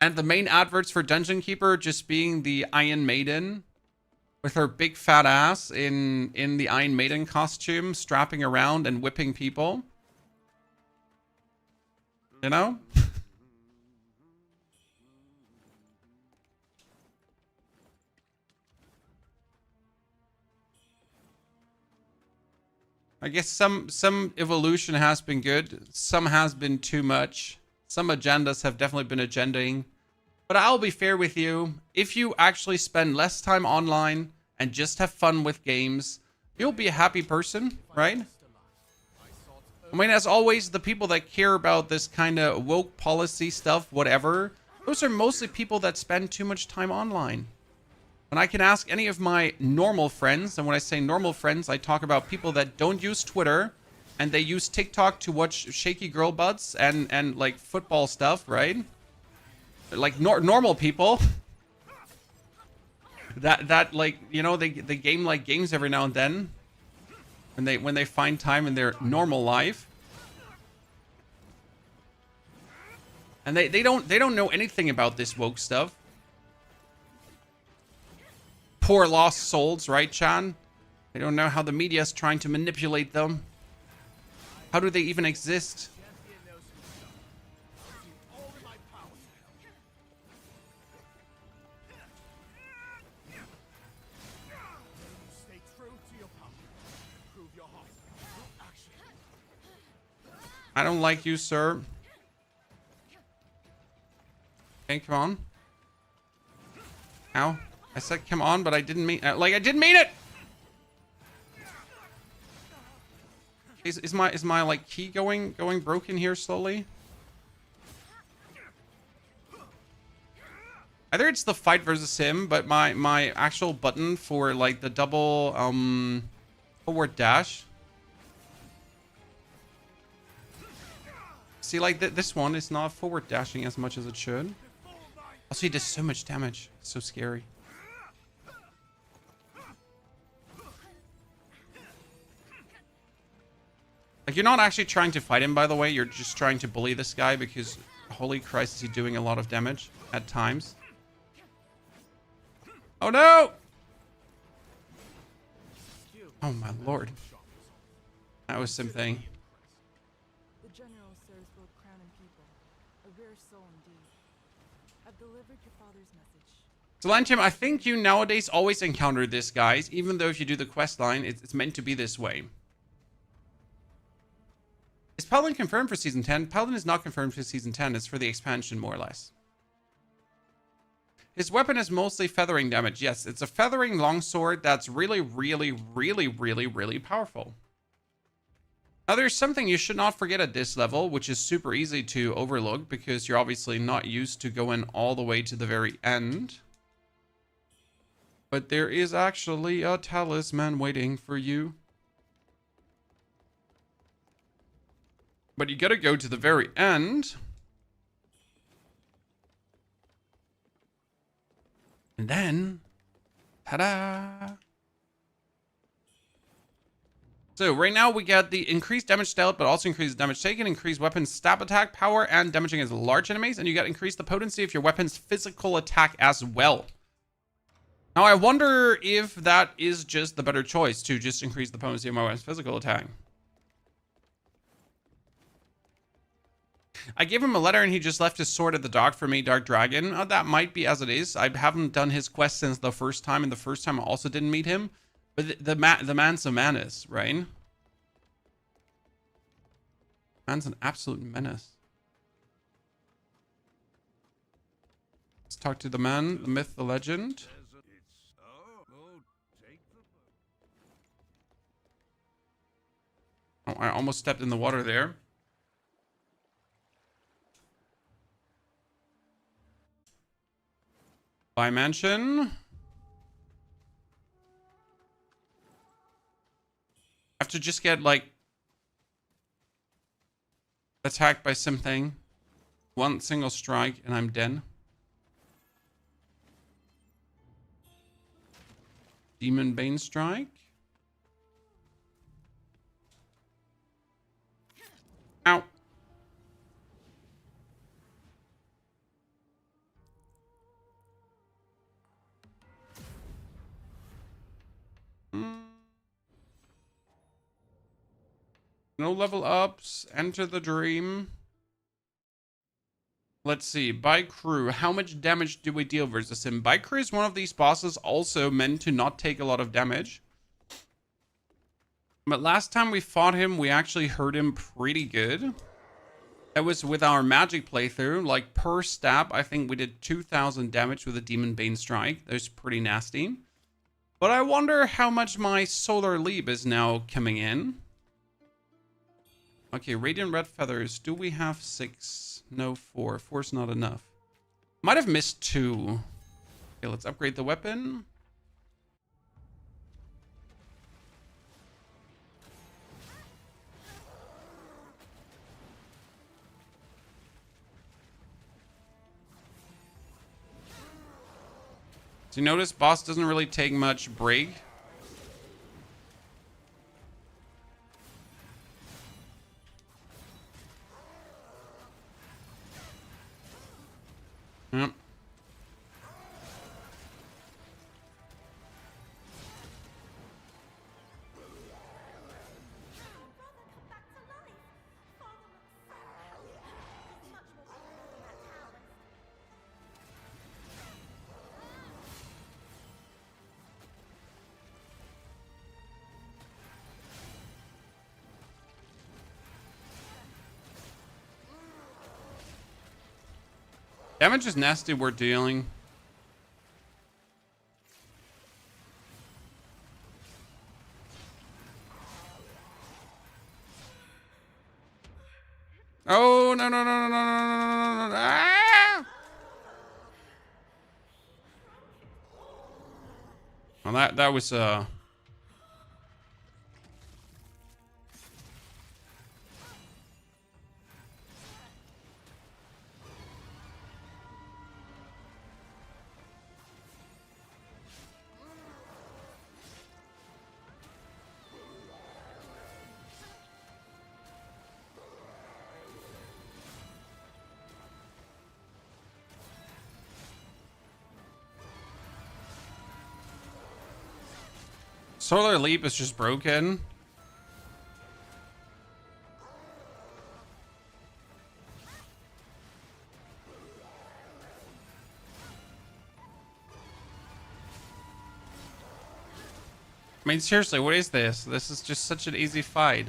and the main adverts for Dungeon Keeper just being the Iron Maiden with her big fat ass in the Iron Maiden costume, strapping around and whipping people? You know? I guess some evolution has been good. Some has been too much. Some agendas have definitely been agendaing. But I'll be fair with you. If you actually spend less time online and just have fun with games, you'll be a happy person, right? I mean, as always, the people that care about this kind of woke policy stuff, whatever, those are mostly people that spend too much time online. When I can ask any of my normal friends, and when I say normal friends, I talk about people that don't use Twitter and they use TikTok to watch shaky girl butts and like football stuff, right? Like normal people that like, you know, they game like games every now and then when they find time in their normal life. And they don't know anything about this woke stuff. Poor lost souls, right, Chan? They don't know how the media is trying to manipulate them. How do they even exist? I don't like you, sir. Okay, come on. Ow. I said come on, but I didn't mean... like, I didn't mean it! Is my like key going broken here slowly? Either it's the fight versus him, but my actual button for like the double forward dash. See, like this one is not forward dashing as much as it should. Also, he does so much damage. It's so scary. Like, you're not actually trying to fight him, by the way. You're just trying to bully this guy because, holy Christ, is he doing a lot of damage at times. Oh, no! Oh, my lord. That was something. The general serves both crown and people. A rare soul indeed. I've delivered your father's message. So, Lantim, I think you nowadays always encounter this, guys. Even though if you do the quest line, it's meant to be this way. Is Paladin confirmed for Season 10? Paladin is not confirmed for Season 10. It's for the expansion, more or less. His weapon is mostly feathering damage. Yes, it's a feathering longsword that's really, really, really, really, really powerful. Now, there's something you should not forget at this level, which is super easy to overlook because you're obviously not used to going all the way to the very end. But there is actually a talisman waiting for you. But you gotta go to the very end. And then, ta-da! So right now we get the increased damage dealt, but also increased damage taken, increased weapon stab attack power, and damaging against large enemies. And you get increased the potency of your weapon's physical attack as well. Now I wonder if that is just the better choice to just increase the potency of my weapon's physical attack. I gave him a letter and he just left his sword at the dock for me, Dark Dragon. That might be as it is. I haven't done his quest since the first time, and the first time I also didn't meet him. But the man's a menace, right? Man's an absolute menace. Let's talk to the man, the myth, the legend. Oh, I almost stepped in the water there. By mansion. I have to just get like attacked by something. One single strike and I'm dead. Demon Bane strike. Ow. No level ups. Enter the dream. Let's see. Bai Kru. How much damage do we deal versus him? Bai Kru is one of these bosses also meant to not take a lot of damage. But last time we fought him, we actually hurt him pretty good. That was with our magic playthrough. Like per stab, I think we did 2,000 damage with a Demon Bane strike. That was pretty nasty. But I wonder how much my Solar Leap is now coming in. Okay, Radiant Red Feathers. Do we have 6? No, 4. 4's not enough. Might have missed 2. Okay, let's upgrade the weapon. So you notice boss doesn't really take much break. Yep. Damage is nasty, we're dealing. No, no, no, no, no, no, no, no, no. Ah! Well, that was Solar Leap is just broken. I mean, seriously, what is this? This is just such an easy fight.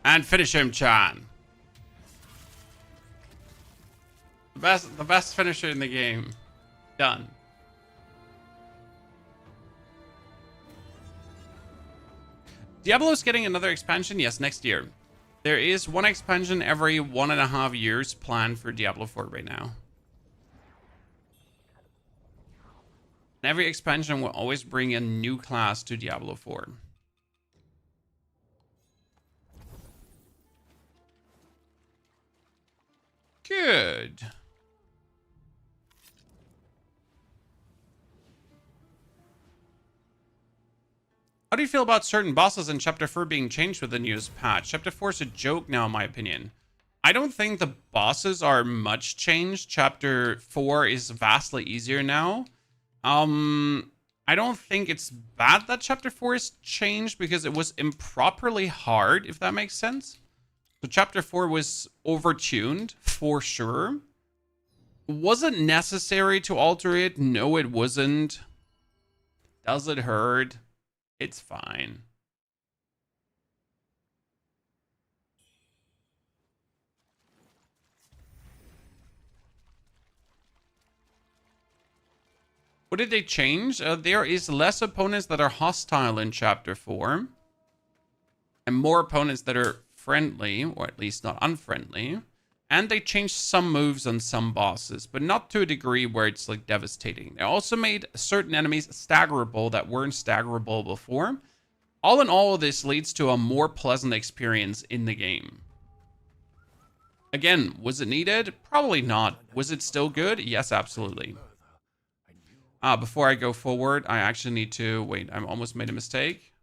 And finish him, Chan. The best finisher in the game. Done. Diablo's getting another expansion? Yes, next year. There is one expansion every 1.5 years planned for Diablo 4 right now. And every expansion will always bring a new class to Diablo 4. Good. How do you feel about certain bosses in Chapter 4 being changed with the newest patch? Chapter 4 is a joke now, in my opinion. I don't think the bosses are much changed. Chapter 4 is vastly easier now. I don't think it's bad that Chapter 4 is changed because it was improperly hard, if that makes sense. So Chapter 4 was overtuned, for sure. Was it necessary to alter it? No, it wasn't. Does it hurt? It's fine. What did they change? There is less opponents that are hostile in Chapter 4. And more opponents that are friendly, or at least not unfriendly. And they changed some moves on some bosses, but not to a degree where it's like devastating. They also made certain enemies staggerable that weren't staggerable before. All in all, this leads to a more pleasant experience in the game. Again, was it needed? Probably not. Was it still good? Yes, absolutely. Before I go forward, I actually need to... Wait, I almost made a mistake.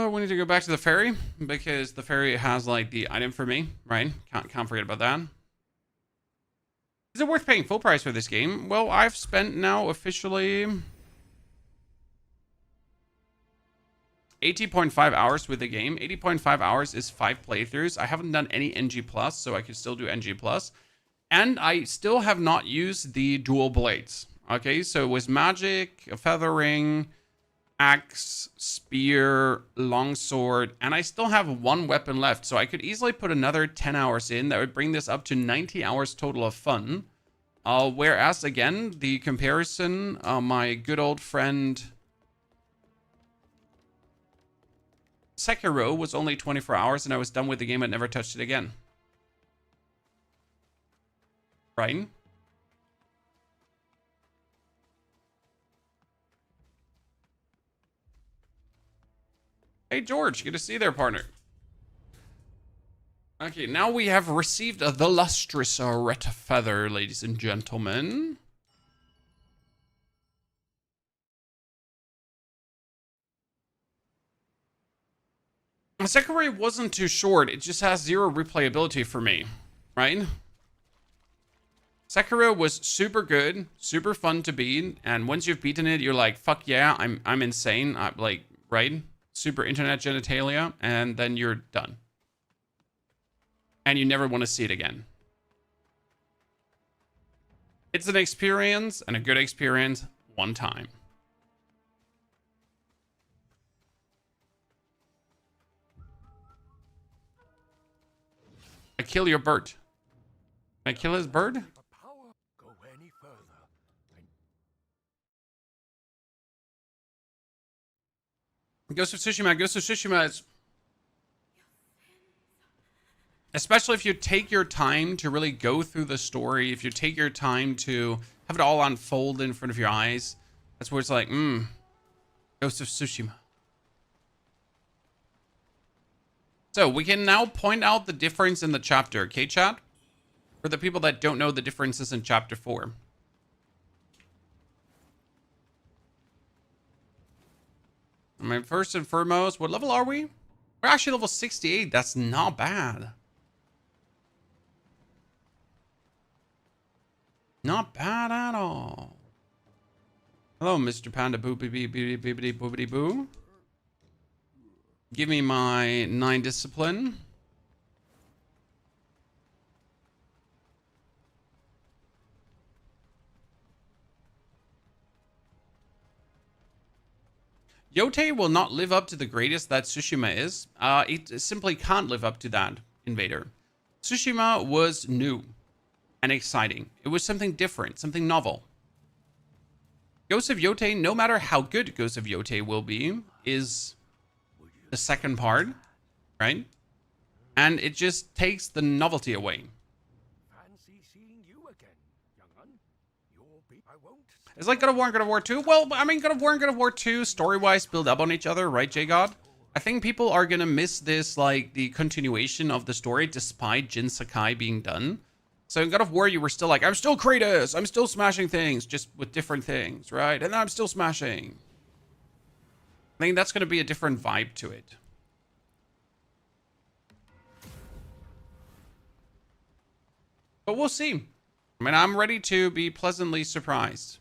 We need to go back to the ferry because the ferry has like the item for me, right? Can't forget about that. Is it worth paying full price for this game? Well, I've spent now officially 80.5 hours with the game. 80.5 hours is 5 playthroughs. I haven't done any NG+, so I could still do NG+. And I still have not used the dual blades. Okay, so it was magic, feathering, axe, spear, longsword, and I still have one weapon left, so I could easily put another 10 hours in. That would bring this up to 90 hours total of fun. Whereas, again, the comparison, my good old friend Sekiro was only 24 hours, and I was done with the game and never touched it again. Right? Hey, George, good to see you there, partner. Okay, now we have received the lustrous red feather, ladies and gentlemen. Sekiro wasn't too short. It just has 0 replayability for me, right? Sekiro was super good, super fun to beat, and once you've beaten it, you're like, fuck yeah, I'm insane. Like, right? Super internet genitalia, and then you're done. And you never want to see it again. It's an experience, and a good experience, one time. I kill your bird. Can I kill his bird? For power, go any further. And Ghost of Tsushima. Ghost of Tsushima is... Especially if you take your time to really go through the story, if you take your time to have it all unfold in front of your eyes, that's where it's like, Ghost of Tsushima. So we can now point out the difference in the chapter, okay, chat? For the people that don't know the differences in chapter 4. I mean, first and foremost, what level are we? We're actually level 68. That's not bad. Not bad at all. Hello, Mr. Panda Boopity Boopity Boopity Boo. Give me my 9 discipline. Yote will not live up to the greatest that Tsushima is. It simply can't live up to that, Invader. Tsushima was new and exciting. It was something different, something novel. Ghost of Yote, no matter how good Ghost of Yote will be, is the second part, right? And it just takes the novelty away. fancy seeing you again, young un. I won't. It's like God of War and God of War 2. Well, I mean, God of War and God of War 2, story-wise, build up on each other, right, J-God? I think people are gonna miss this, like, the continuation of the story, despite Jin Sakai being done. So in God of War, you were still like, I'm still Kratos, I'm still smashing things, just with different things, right? And I'm still smashing. I think that's gonna be a different vibe to it. But we'll see. I mean, I'm ready to be pleasantly surprised.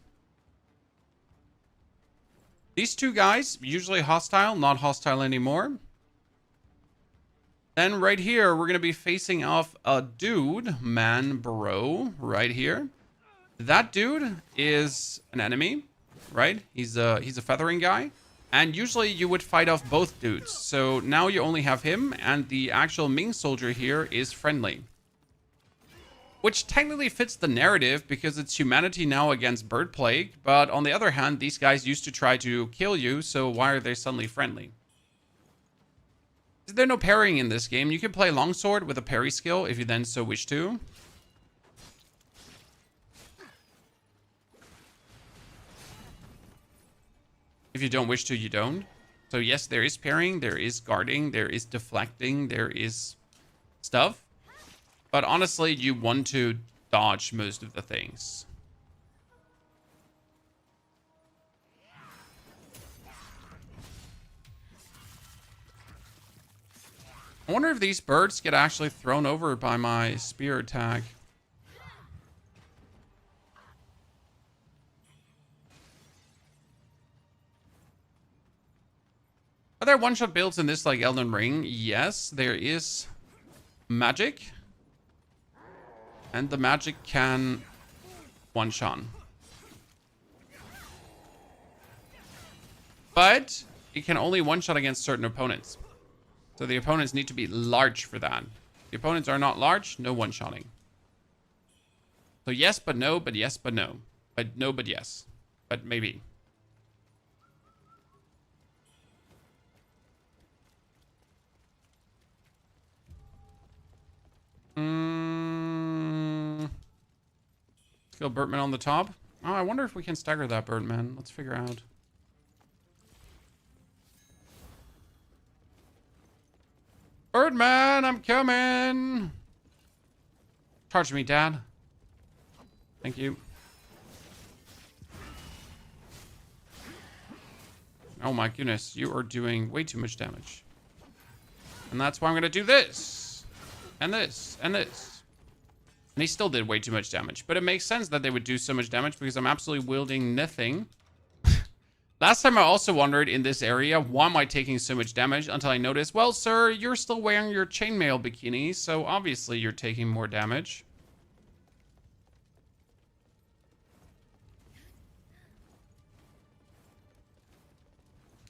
These two guys, usually hostile, not hostile anymore. Then right here, we're going to be facing off a dude, man, bro, right here. That dude is an enemy, right? He's a feathering guy. And usually you would fight off both dudes. So now you only have him, and the actual Ming soldier here is friendly. Which technically fits the narrative because it's humanity now against bird plague. But on the other hand, these guys used to try to kill you, so why are they suddenly friendly? There's no parrying in this game. You can play longsword with a parry skill if you then so wish to. If you don't wish to, you don't. So yes, there is parrying, there is guarding, there is deflecting, there is stuff. But honestly, you want to dodge most of the things. I wonder if these birds get actually thrown over by my spear attack. Are there one-shot builds in this like Elden Ring? Yes, there is magic. And the magic can one-shot. But it can only one-shot against certain opponents. So the opponents need to be large for that. If the opponents are not large, no one-shotting. So yes, but no, but yes, but no. But no, but yes. But maybe. Let's go Birdman on the top. Oh, I wonder if we can stagger that Birdman. Let's figure out. Birdman, I'm coming. Charge me, Dad. Thank you. Oh my goodness, you are doing way too much damage. And that's why I'm going to do this. And this. And this. And he still did way too much damage. But it makes sense that they would do so much damage because I'm absolutely wielding nothing. Last time I also wondered in this area, why am I taking so much damage? Until I noticed, well, sir, you're still wearing your chainmail bikini, so obviously you're taking more damage.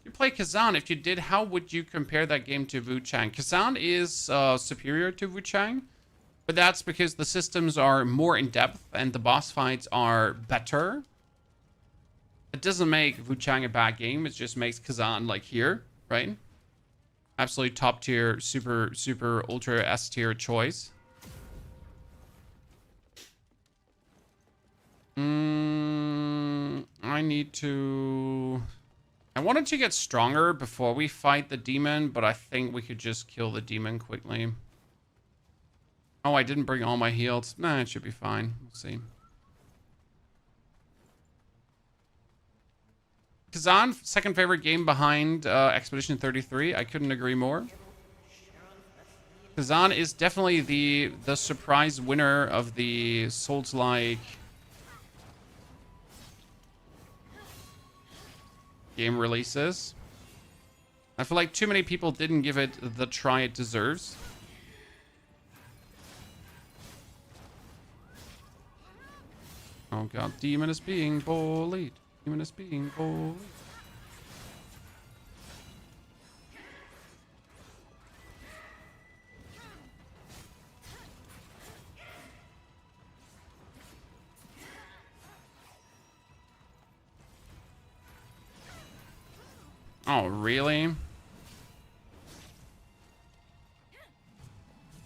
You play Kazan. If you did, how would you compare that game to Wuchang? Kazan is superior to Wuchang, but that's because the systems are more in-depth and the boss fights are better. It doesn't make Wuchang a bad game. It just makes Kazan like here, right? Absolutely top tier, super, super ultra S tier choice. I need to... I wanted to get stronger before we fight the demon, but I think we could just kill the demon quickly. Oh, I didn't bring all my heals. Nah, it should be fine. We'll see. Kazan, second favorite game behind Expedition 33. I couldn't agree more. Kazan is definitely the surprise winner of the Souls-like game releases. I feel like too many people didn't give it the try it deserves. Oh god, demon is being bullied. Demon is being bullied. Oh, really?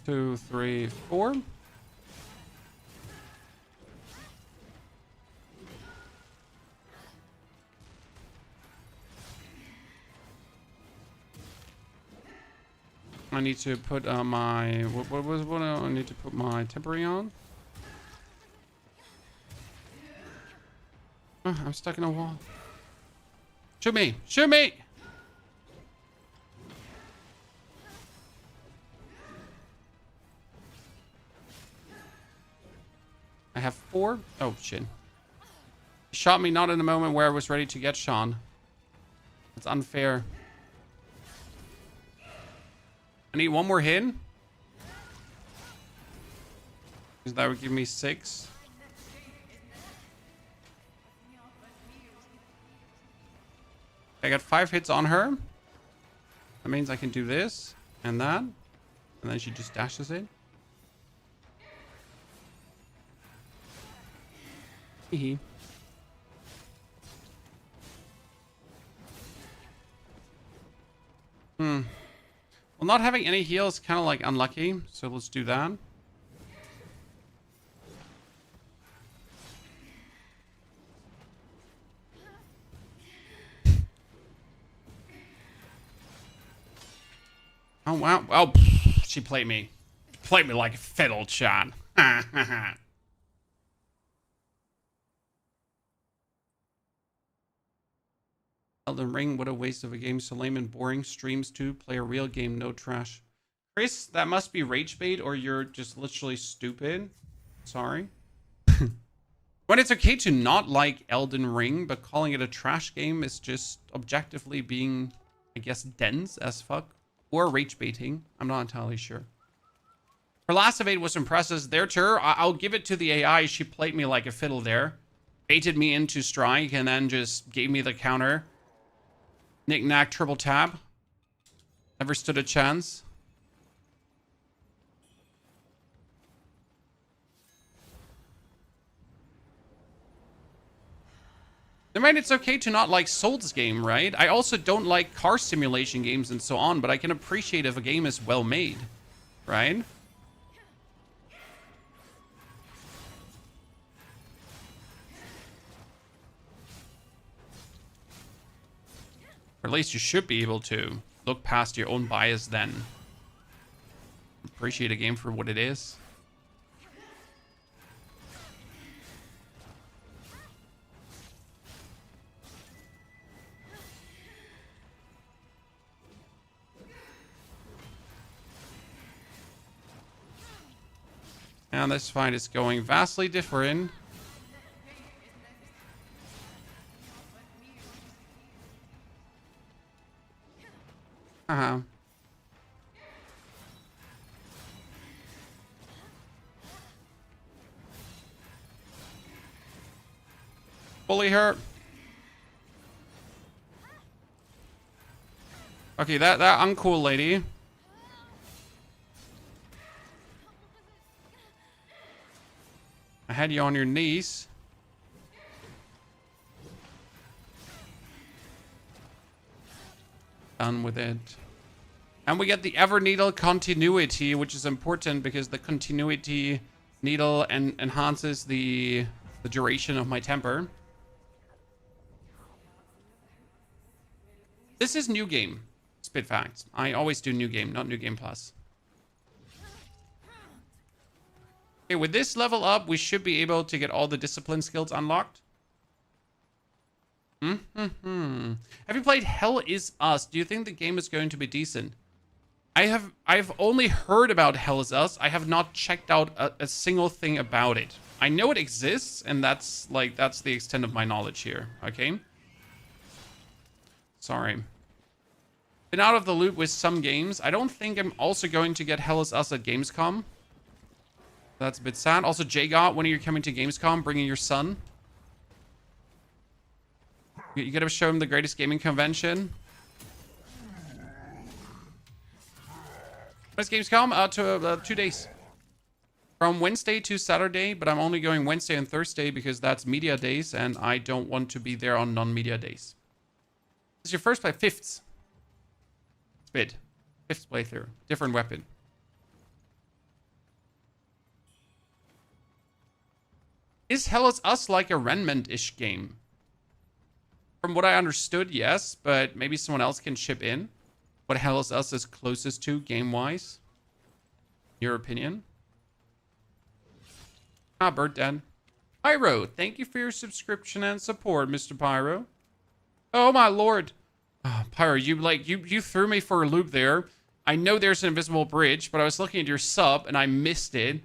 2, 3, 4. I need to put my what I need to put my temporary on. I'm stuck in a wall. Shoot me! Shoot me! I have 4. Oh shit! He shot me not in the moment where I was ready to get Sean. That's unfair. I need one more hit. Because that would give me 6. I got 5 hits on her. That means I can do this and that. And then she just dashes it. Hee. Well, not having any heal is kind of like unlucky, so let's do that. Oh, wow. Oh, she played me. Played me like a fiddle, Sean. Elden Ring, what a waste of a game. So lame and boring. Streams too. Play a real game, no trash. Chris, that must be rage bait or you're just literally stupid. Sorry. When it's okay to not like Elden Ring, but calling it a trash game is just objectively being, I guess, dense as fuck. Or rage baiting. I'm not entirely sure. Her last evade was impressive. There, too. I'll give it to the AI. She played me like a fiddle there. Baited me into strike and then just gave me the counter. Knick-knack, triple tab. Never stood a chance. I mean, it's okay to not like Souls game, right? I also don't like car simulation games and so on, but I can appreciate if a game is well made, right? Or at least you should be able to look past your own bias then. Appreciate a game for what it is. And this fight is going vastly different. Uh-huh. Bully her. Okay, that uncool lady. I had you on your knees. Done with it. And we get the Ever Needle continuity, which is important because the continuity needle enhances the duration of my temper. This is new game. Spit facts. I always do new game, not new game plus. Okay, with this level up, we should be able to get all the discipline skills unlocked. Have you played Hell Is Us? Do you think the game is going to be decent? I've only heard about Hell Is Us. I have not checked out a single thing about it. I know it exists, and that's the extent of my knowledge here. Okay. Sorry. Been out of the loop with some games. I don't think I'm also going to get Hell Is Us at Gamescom. That's a bit sad. Also, Jagot, when are you coming to Gamescom? Bringing your son? You gotta show him the greatest gaming convention. When's Gamescom? 2 days. From Wednesday to Saturday, but I'm only going Wednesday and Thursday because that's media days, and I don't want to be there on non-media days. This is your first play? Fifth. Spit. Fifth playthrough. Different weapon. Is Hell Is Us like a Remnant-ish game? From what I understood, yes, but maybe someone else can chip in. What Hell Is Us is closest to game-wise? Your opinion? Ah, Bird Den. Pyro, thank you for your subscription and support, Mr. Pyro. Oh my lord. Oh, Pyro, you threw me for a loop there. I know there's an invisible bridge, but I was looking at your sub and I missed it.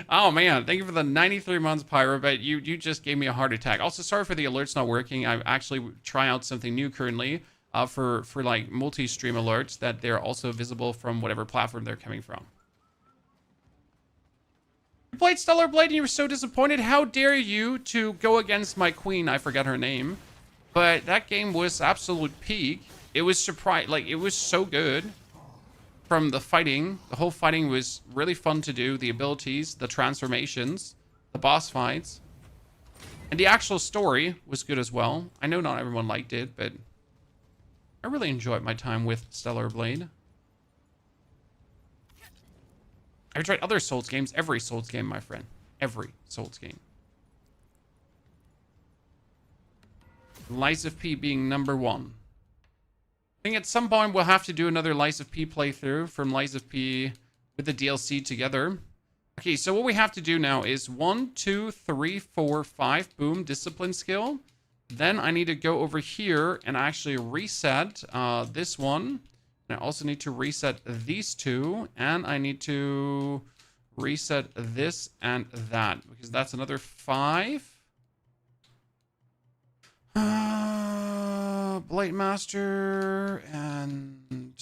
Oh man, thank you for the 93 months, Pyro, but you just gave me a heart attack. Also, sorry for the alerts not working. I'm actually trying out something new currently for like multi-stream alerts that they're also visible from whatever platform they're coming from. You played Stellar Blade and you were so disappointed. How dare you to go against my queen? I forgot her name. But that game was absolute peak. It was it was so good. From the fighting, the whole fighting was really fun to do. The abilities, the transformations, the boss fights. And the actual story was good as well. I know not everyone liked it, but I really enjoyed my time with Stellar Blade. I've tried other Souls games. Every Souls game, my friend. Every Souls game. Lies of P being number one. I think at some point we'll have to do another Lies of P playthrough from Lies of P with the DLC together. Okay, so what we have to do now is 1, 2, 3, 4, 5. Boom, discipline skill. Then I need to go over here and actually reset this one. And I also need to reset these two. And I need to reset this and that. Because that's another 5. Blade Master. And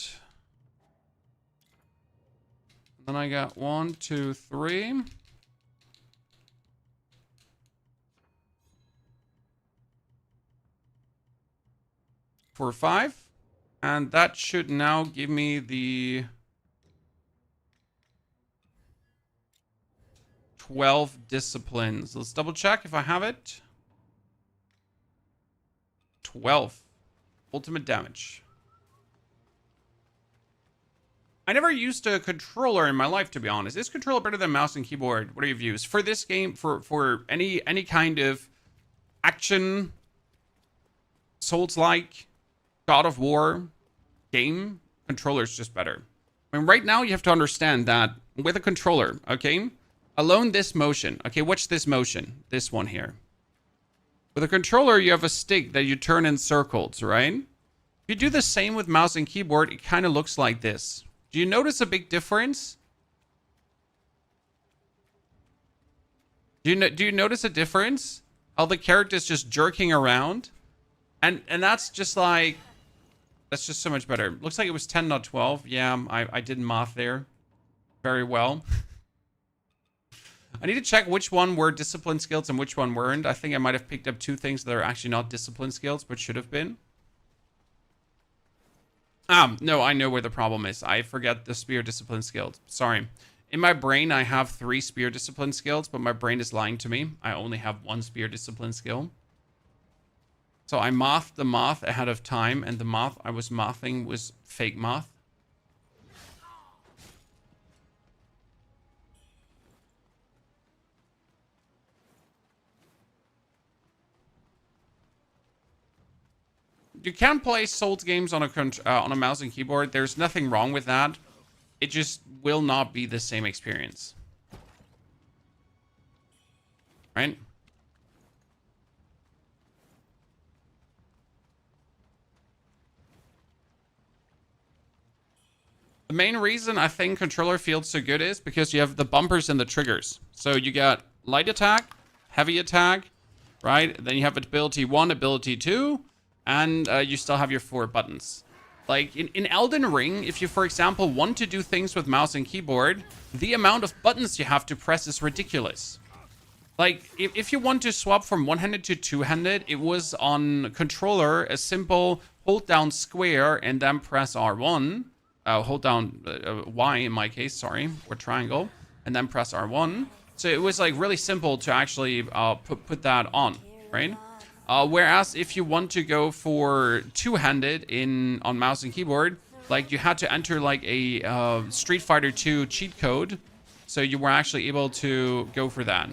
then I got 1, 2, 3. 4, 5. And that should now give me the 12 disciplines. Let's double check if I have it. 12. Ultimate damage. I never used a controller in my life, to be honest. Is controller better than mouse and keyboard? What are your views? For this game, for any kind of action, Souls-like, God of War game, controller's just better. I mean, right now you have to understand that with a controller, okay? Alone this motion. Okay, watch this motion. This one here. With a controller, you have a stick that you turn in circles, right? If you do the same with mouse and keyboard, it kind of looks like this. Do you notice a big difference? Do you notice a difference? How the character's just jerking around? And that's just like... That's just so much better. Looks like it was 10, not 12. Yeah, I did math there. Very well. I need to check which one were discipline skills and which one weren't. I think I might have picked up 2 things that are actually not discipline skills, but should have been. No, I know where the problem is. I forget the spear discipline skills. Sorry. In my brain, I have 3 spear discipline skills, but my brain is lying to me. I only have 1 spear discipline skill. So I mathed the math ahead of time, and the math I was mathing was fake math. You can play Souls games on a mouse and keyboard. There's nothing wrong with that. It just will not be the same experience. Right? The main reason I think controller feels so good is because you have the bumpers and the triggers. So you got light attack, heavy attack, right? Then you have ability 1, ability 2, and you still have your 4 buttons. Like in Elden Ring, if you, for example, want to do things with mouse and keyboard, the amount of buttons you have to press is ridiculous. Like, if you want to swap from one-handed to two-handed, it was on controller a simple hold down square and then press R1. Hold down Y in my case, sorry, or triangle, and then press R1. So it was like really simple to actually put that on, right? Whereas if you want to go for two-handed on mouse and keyboard, like you had to enter like a Street Fighter 2 cheat code, so you were actually able to go for that.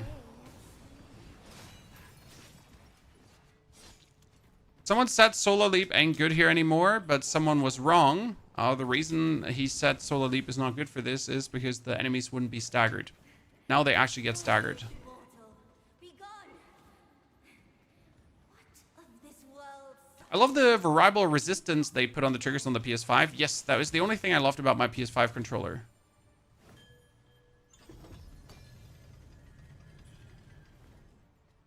Someone said Solar Leap ain't good here anymore, but someone was wrong. The reason he said Solar Leap is not good for this is because the enemies wouldn't be staggered. Now they actually get staggered. I love the variable resistance they put on the triggers on the PS5. Yes, that was the only thing I loved about my PS5 controller.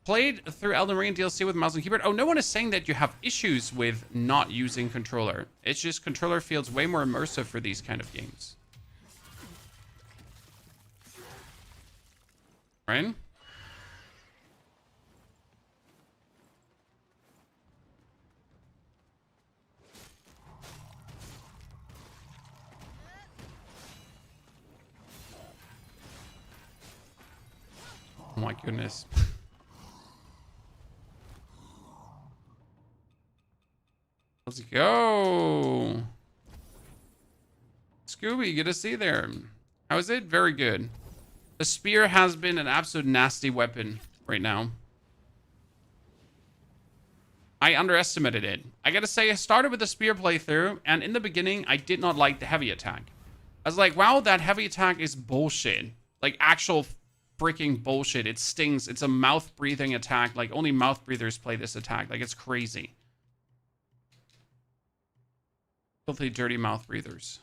Played through Elden Ring DLC with mouse and keyboard. Oh, no one is saying that you have issues with not using controller. It's just controller feels way more immersive for these kind of games. Right? Oh my goodness. Let's go. Scooby, good to see you there. How is it? Very good. The spear has been an absolute nasty weapon right now. I underestimated it. I gotta say, I started with the spear playthrough, and in the beginning, I did not like the heavy attack. I was like, wow, that heavy attack is bullshit. Like, actual freaking bullshit. It stings. It's a mouth-breathing attack. Like, only mouth breathers play this attack. Like, it's crazy. Filthy, dirty mouth breathers.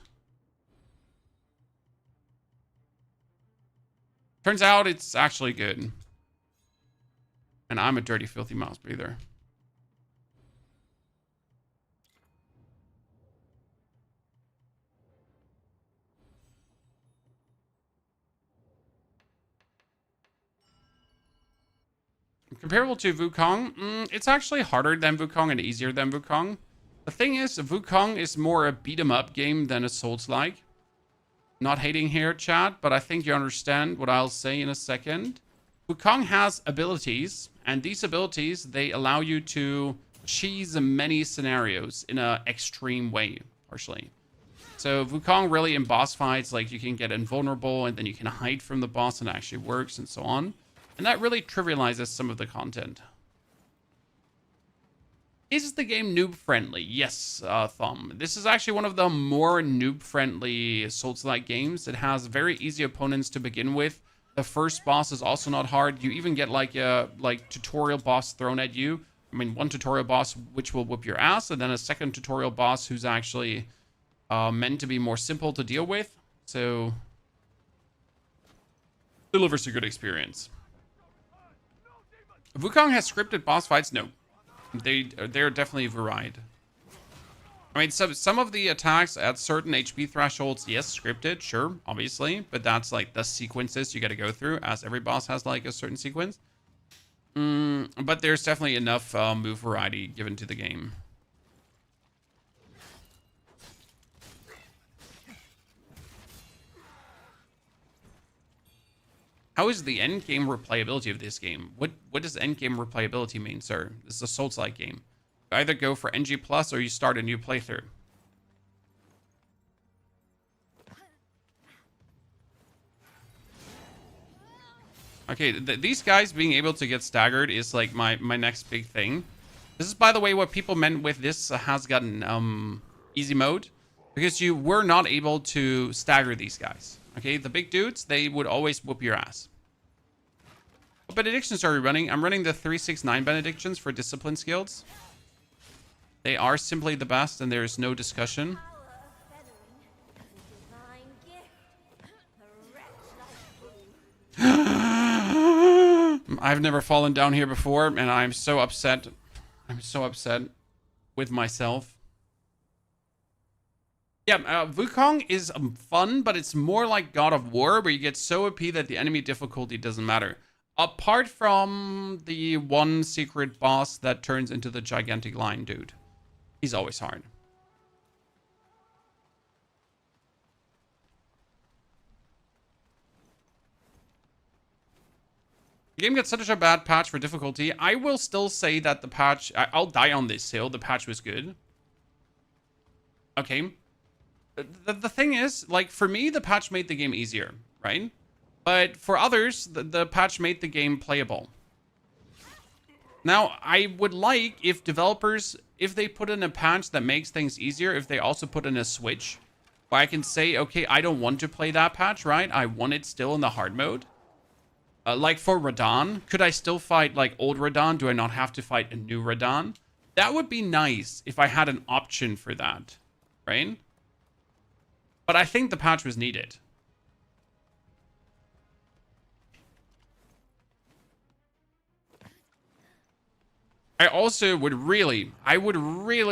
Turns out it's actually good. And I'm a dirty, filthy mouth breather. Comparable to Wuchang, it's actually harder than Wuchang and easier than Wuchang. The thing is, Wuchang is more a beat-em-up game than a Souls-like. Not hating here, chat, but I think you understand what I'll say in a second. Wuchang has abilities, and these abilities, they allow you to cheese many scenarios in an extreme way, partially. So Wuchang really in boss fights, like you can get invulnerable, and then you can hide from the boss, and it actually works, and so on. And that really trivializes some of the content. Is the game noob-friendly? Yes, Thumb. This is actually one of the more noob-friendly Souls-like games. It has very easy opponents to begin with. The first boss is also not hard. You even get like a tutorial boss thrown at you. I mean, one tutorial boss which will whoop your ass, and then a second tutorial boss who's actually meant to be more simple to deal with. So, delivers a good experience. Wukong has scripted boss fights? No. They're definitely varied. I mean, some of the attacks at certain HP thresholds, yes, scripted, sure, obviously. But that's like the sequences you got to go through, as every boss has like a certain sequence. But there's definitely enough move variety given to the game. How is the endgame replayability of this game? What does endgame replayability mean, sir? This is a Souls-like game. You either go for NG Plus or you start a new playthrough. Okay, these guys being able to get staggered is like my next big thing. This is, by the way, what people meant with this has gotten easy mode. Because you were not able to stagger these guys. Okay, the big dudes, they would always whoop your ass. What benedictions are we running? I'm running the 369 benedictions for discipline skills. They are simply the best, and there is no discussion. I've never fallen down here before, and I'm so upset. I'm so upset with myself. Yeah, Wukong is fun, but it's more like God of War, where you get so OP that the enemy difficulty doesn't matter. Apart from the one secret boss that turns into the gigantic lion dude. He's always hard. The game got such a bad patch for difficulty. I will still say that the patch... I'll die on this hill. The patch was good. Okay. The thing is, like, for me, the patch made the game easier, right? But for others, the patch made the game playable. Now, I would like if developers, if they put in a patch that makes things easier, if they also put in a switch, where I can say, okay, I don't want to play that patch, right? I want it still in the hard mode. Like for Radahn, could I still fight like old Radahn? Do I not have to fight a new Radahn? That would be nice if I had an option for that, right? But I think the patch was needed. I also would really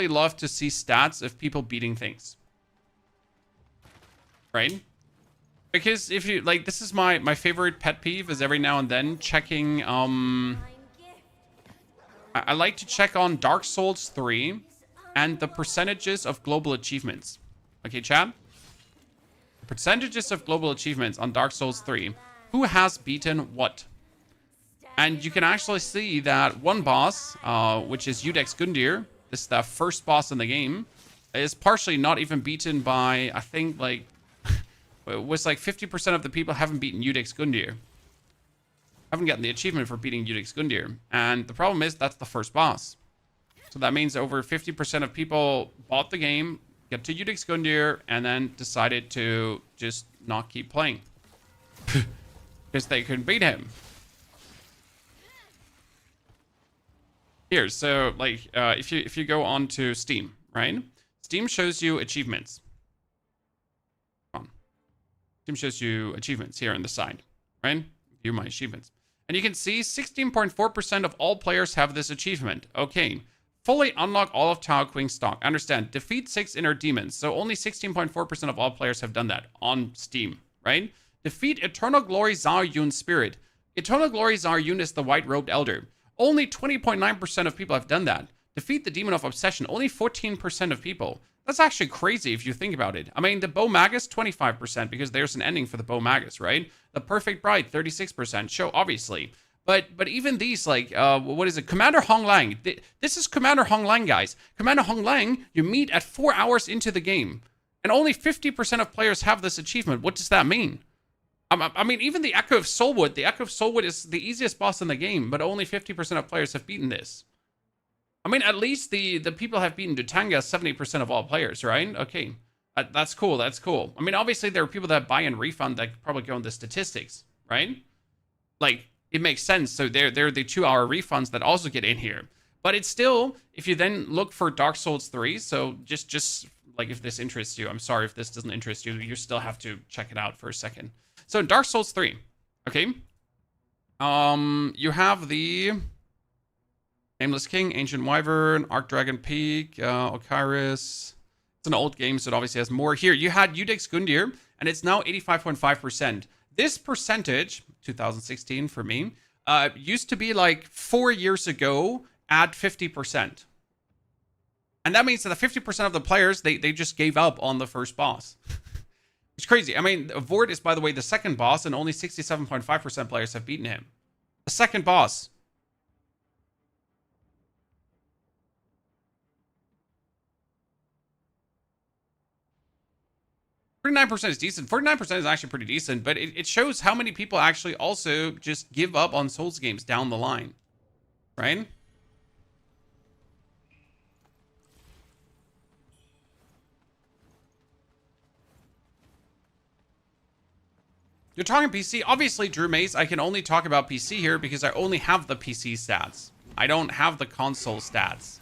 love to see stats of people beating things. Right? Because if you, like, this is my favorite pet peeve is every now and then checking, I like to check on Dark Souls 3 and the percentages of global achievements. Okay, chat? Percentages of global achievements on Dark Souls 3. Who has beaten what? And you can actually see that one boss, which is Udex Gundyr, this is the first boss in the game, is partially not even beaten by, I think, like, it was like 50% of the people haven't beaten Udex Gundyr. Haven't gotten the achievement for beating Udex Gundyr. And the problem is that's the first boss. So that means over 50% of people bought the game, get to Udex Gundyr, and then decided to just not keep playing. Because they couldn't beat him. Here, so like if you go on to Steam, right? Steam shows you achievements. Steam shows you achievements here on the side, right? View my achievements. And you can see 16.4% of all players have this achievement. Okay. Fully unlock all of Tao Qing's stock. Understand. Defeat 6 inner demons. So only 16.4% of all players have done that on Steam, right? Defeat Eternal Glory Zhao Yun's spirit. Eternal Glory Zhao Yun is the white-robed elder. Only 20.9% of people have done that. Defeat the Demon of Obsession. Only 14% of people. That's actually crazy if you think about it. I mean, the Bow Magus, 25%, because there's an ending for the Bow Magus, right? The Perfect Bride, 36%. Show, obviously. But even these, like, what is it? Commander Hong Lang. This is Commander Hong Lang, guys. Commander Hong Lang, you meet at 4 hours into the game. And only 50% of players have this achievement. What does that mean? I mean, even the Echo of Soulwood. The Echo of Soulwood is the easiest boss in the game, but only 50% of players have beaten this. I mean, at least the people have beaten Dutanga 70% of all players, right? Okay. That's cool. That's cool. I mean, obviously, there are people that buy and refund that probably go in the statistics, right? Like, it makes sense. So they're the 2-hour refunds that also get in here. But it's still, if you then look for Dark Souls 3, so just like if this interests you, I'm sorry if this doesn't interest you, you still have to check it out for a second. So in Dark Souls 3, okay, you have the Nameless King, Ancient Wyvern, Arc Dragon Peak, Osiris. It's an old game, so it obviously has more. Here, you had Udex Gundyr, and it's now 85.5%. This percentage, 2016 for me, used to be like 4 years ago at 50%. And that means that the 50% of the players, they just gave up on the first boss. It's crazy. I mean, Vord is, by the way, the second boss, and only 67.5% players have beaten him. The second boss. 49% is decent. 49% is actually pretty decent, but it shows how many people actually also just give up on Souls games down the line. Right? You're talking PC? Obviously, Drew Mace, I can only talk about PC here because I only have the PC stats. I don't have the console stats.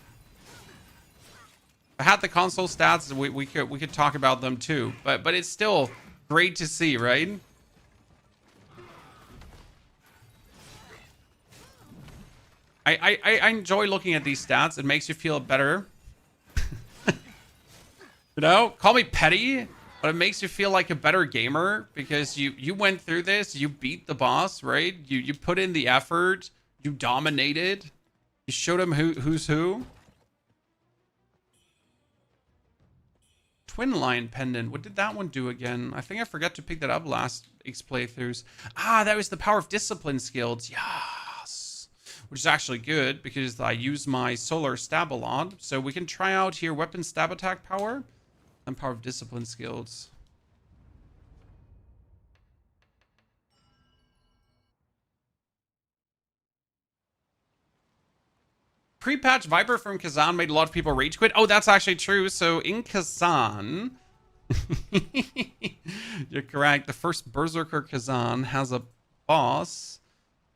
If I had the console stats, we could talk about them too. But it's still great to see, right? I enjoy looking at these stats. It makes you feel better. You know, call me petty, but it makes you feel like a better gamer because you went through this, you beat the boss, right? You put in the effort, you dominated, you showed him who's who. Twin Line Pendant. What did that one do again? I think I forgot to pick that up last X playthroughs. Ah, that was the Power of Discipline skills. Yes. Which is actually good because I use my Solar Stab a lot. So we can try out here Weapon Stab Attack Power and Power of Discipline skills. Pre-patch Viper from Kazan made a lot of people rage quit. Oh, that's actually true. So in Kazan, you're correct. The first Berserker Kazan has a boss.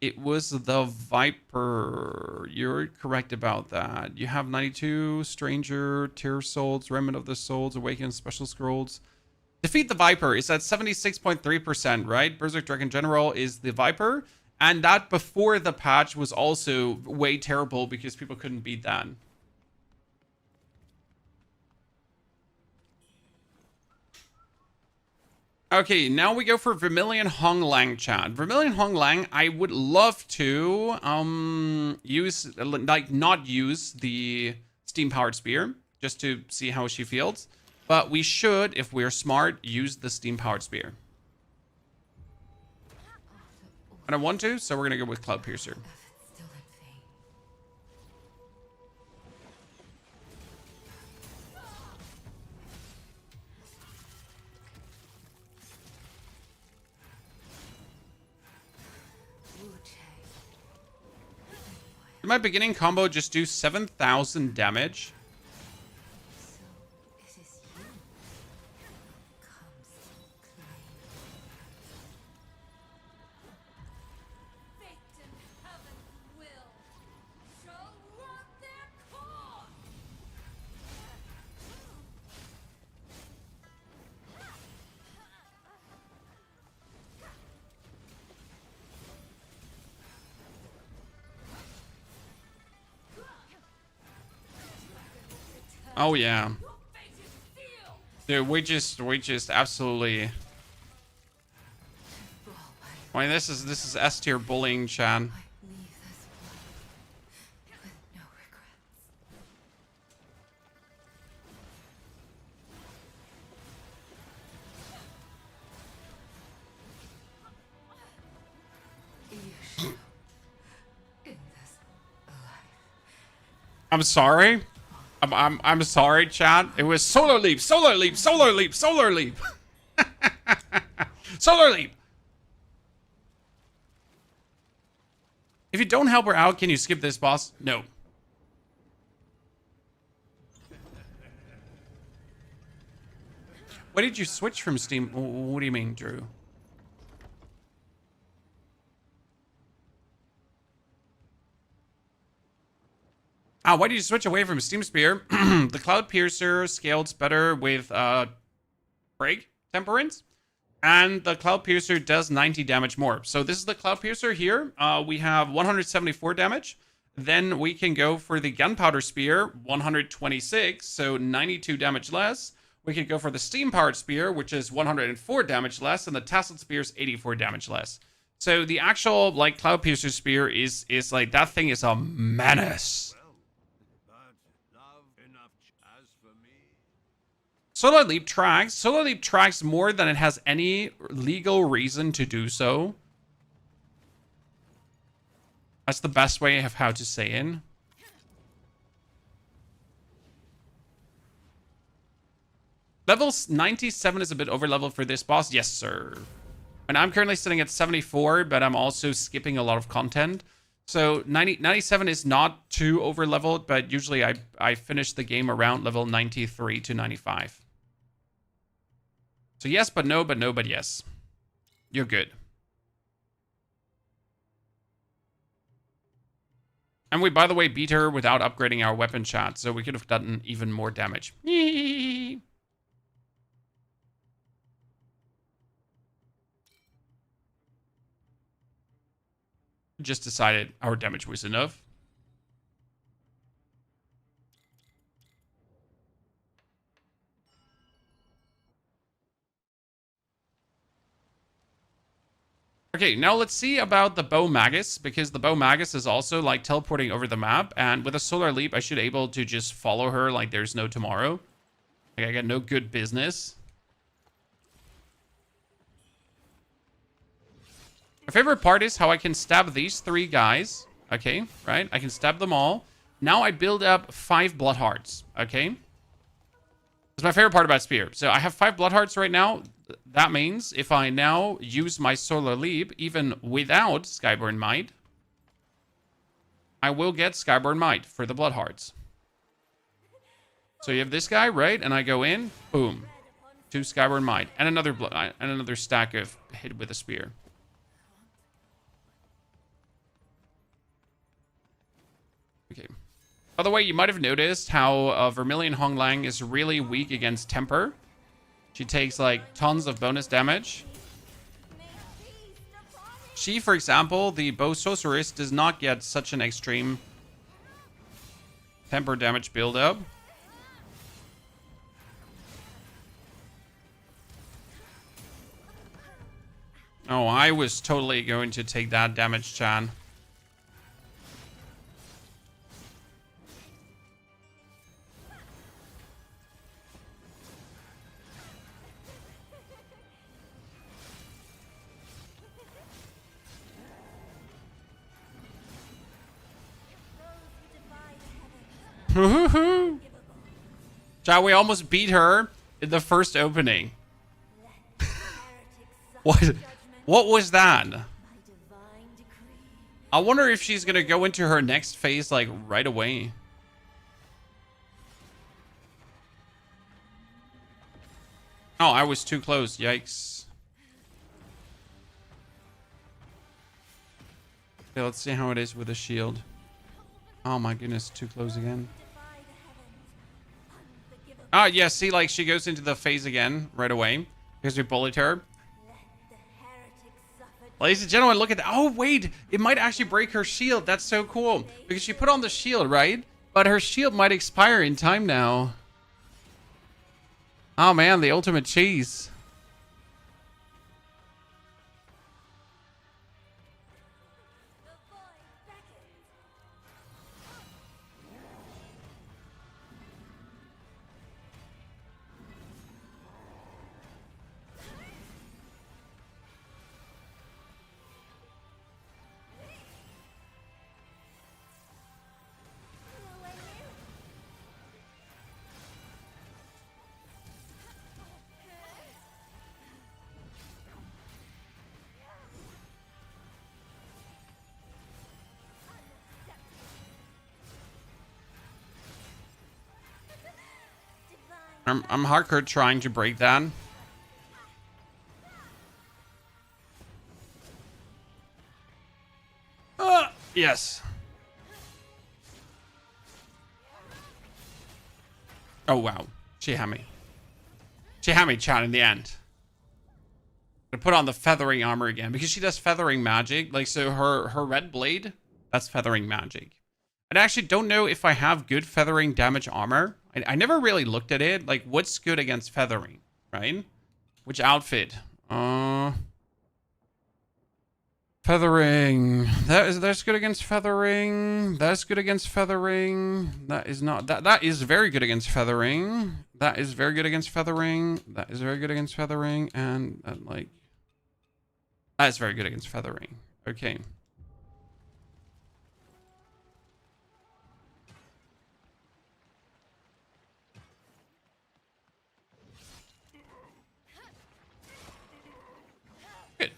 It was the Viper. You're correct about that. You have 92, Stranger, Tear Souls, Remnant of the Souls, Awaken, Special Scrolls. Defeat the Viper is at 76.3%, right? Berserk Dragon General is the Viper. And that before the patch was also way terrible because people couldn't beat that. Okay, now we go for Vermillion Hong Lang chat. Vermillion Hong Lang, I would love to use, like, not use the steam-powered spear just to see how she feels. But we should, if we're smart, use the steam-powered spear. I don't want to, so we're gonna go with Cloud Piercer. In my beginning combo, just do 7,000 damage. Oh yeah. Dude, we just absolutely. I mean, this is S tier bullying, Chan. I'm sorry. I'm sorry, chat. It was solar leap, solar leap, solar leap, solar leap. Solar leap. If you don't help her out, can you skip this boss? No. Why did you switch from Steam? What do you mean, Drew? Why did you switch away from Steam Spear? The Cloud Piercer scales better with Break Temperance. And the Cloud Piercer does 90 damage more. So this is the Cloud Piercer here. We have 174 damage. Then we can go for the gunpowder spear, 126, so 92 damage less. We could go for the steam-powered spear, which is 104 damage less, and the tasseled spear is 84 damage less. So the actual, like, Cloud Piercer spear is like, that thing is a menace. Solar Leap tracks. Solar Leap tracks more than it has any legal reason to do so. That's the best way of how to say it. Level 97 is a bit over-leveled for this boss. Yes, sir. And I'm currently sitting at 74, but I'm also skipping a lot of content. So 97 is not too over-leveled, but usually I finish the game around level 93 to 95. So yes, but no, but no, but yes. You're good. And we, by the way, beat her without upgrading our weapon chat, so we could have done even more damage. Just decided our damage was enough. Okay, now let's see about the Bow Magus, because the Bow Magus is also like teleporting over the map, and with a Solar Leap, I should be able to just follow her like there's no tomorrow. Like I got no good business. My favorite part is how I can stab these 3 guys. Okay, right? I can stab them all. Now I build up 5 blood hearts. Okay? That's my favorite part about Spear. So I have 5 blood hearts right now. That means if I now use my Solar Leap, even without Skyborn Might, I will get Skyborn Might for the blood hearts. So you have this guy, right? And I go in, boom. 2 Skyborn Might. And another stack of hit with a spear. Okay. By the way, you might have noticed how Vermillion Honglang is really weak against Temper. She takes, like, tons of bonus damage. She, for example, the Bow Sorceress, does not get such an extreme Temper damage build-up. Oh, I was totally going to take that damage, Chan. Chan, we almost beat her in the first opening. What was that? I wonder if she's gonna go into her next phase like right away. Oh, I was too close. Yikes. Okay, let's see how it is with a shield. Oh my goodness, too close again. Ah, yeah, see, like, she goes into the phase again right away because we bullied her. Ladies and gentlemen, look at that. Oh, wait, it might actually break her shield. That's so cool because she put on the shield, right? But her shield might expire in time now. Oh, man, the ultimate cheese. I'm hardcore trying to break that. Yes. Oh, wow. She had me. She had me, chat, in the end. I put on the feathering armor again because she does feathering magic. Like, so her red blade, that's feathering magic. I actually don't know if I have good feathering damage armor. I never really looked at it. Like, what's good against feathering, right? Which outfit? Feathering. That's good against feathering. That's good against feathering. That is not that is very good against feathering. That is very good against feathering. That is very good against feathering. And like that is very good against feathering. Okay. Good.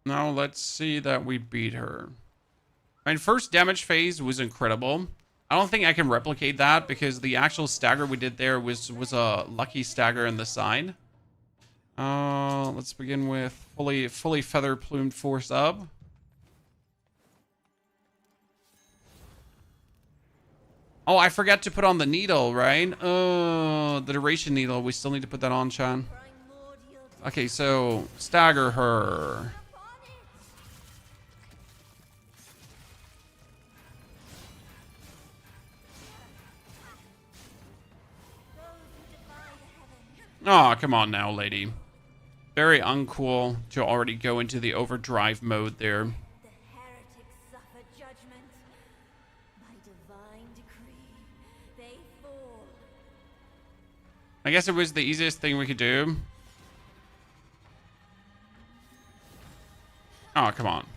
Now let's see that we beat her. I mean, first damage phase was incredible. I don't think I can replicate that because the actual stagger we did there was a lucky stagger in the side. Let's begin with fully feather plumed force up. Oh, I forgot to put on the needle, right? Oh, the duration needle. We still need to put that on, Chan. Okay, so stagger her. Oh, come on now, lady. Very uncool to already go into the overdrive mode there. The heretics suffer judgment. By divine decree, they fall. I guess it was the easiest thing we could do. Oh, come on.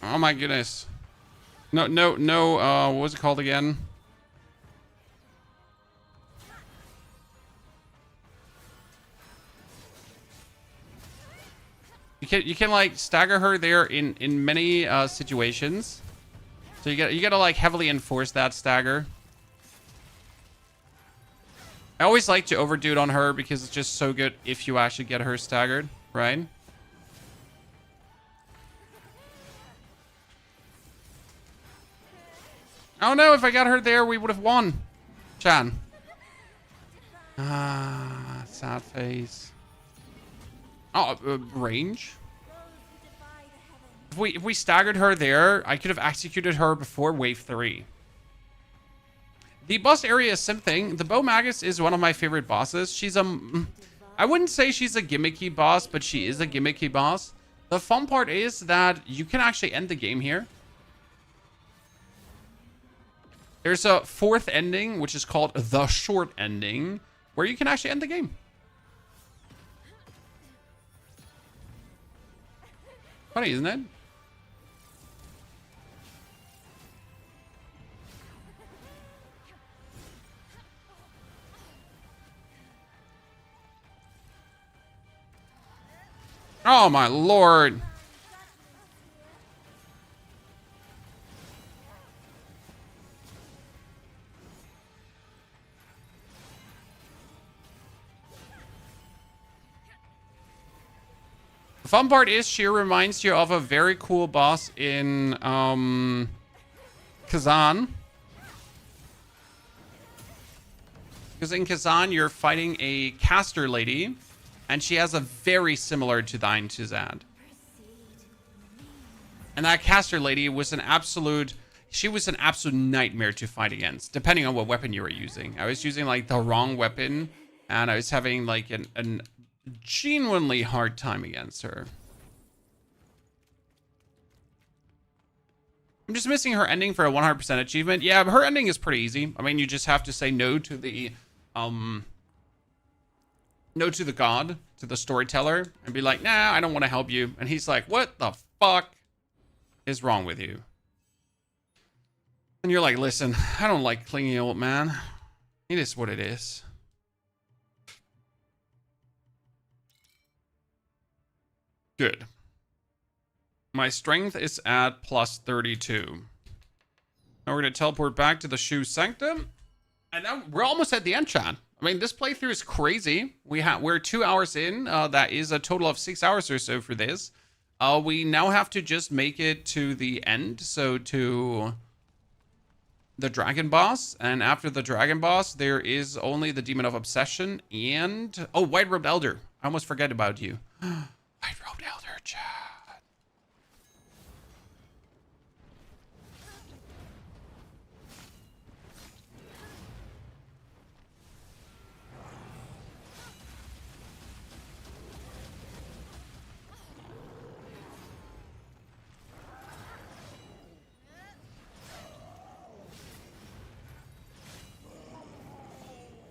Oh my goodness. No, what was it called again? You can like stagger her there in many situations. So you gotta like heavily enforce that stagger. I always like to overdo it on her because it's just so good if you actually get her staggered, right? Oh no, if I got her there, we would have won. Chan. Ah, sad face. Oh, range? If we staggered her there, I could have executed her before wave 3. The boss area is something. The Bow Magus is one of my favorite bosses. She's I wouldn't say she's a gimmicky boss, but she is a gimmicky boss. The fun part is that you can actually end the game here. There's a 4th ending, which is called the short ending, where you can actually end the game. Funny, isn't it? Oh my lord. The fun part is she reminds you of a very cool boss in Kazan. Because in Kazan, you're fighting a caster lady, and she has a very similar to thine Tizad. And that caster lady was an absolute nightmare to fight against, depending on what weapon you were using. I was using like the wrong weapon, and I was having like an genuinely hard time against her. I'm just missing her ending for a 100% achievement. Yeah, but her ending is pretty easy. I mean, you just have to say no to the god, to the storyteller, and be like, nah, I don't want to help you. And he's like, what the fuck is wrong with you? And you're like, listen, I don't like clingy old man. It is what it is. Good. My strength is at plus 32. Now we're going to teleport back to the Shoe Sanctum. And now we're almost at the end, chat. I mean, this playthrough is crazy. We're 2 hours in. That is a total of 6 hours or so for this. We now have to just make it to the end. So to the dragon boss. And after the dragon boss, there is only the Demon of Obsession and... Oh, White-Robed Elder. I almost forget about you. White-Robed Elder, chat.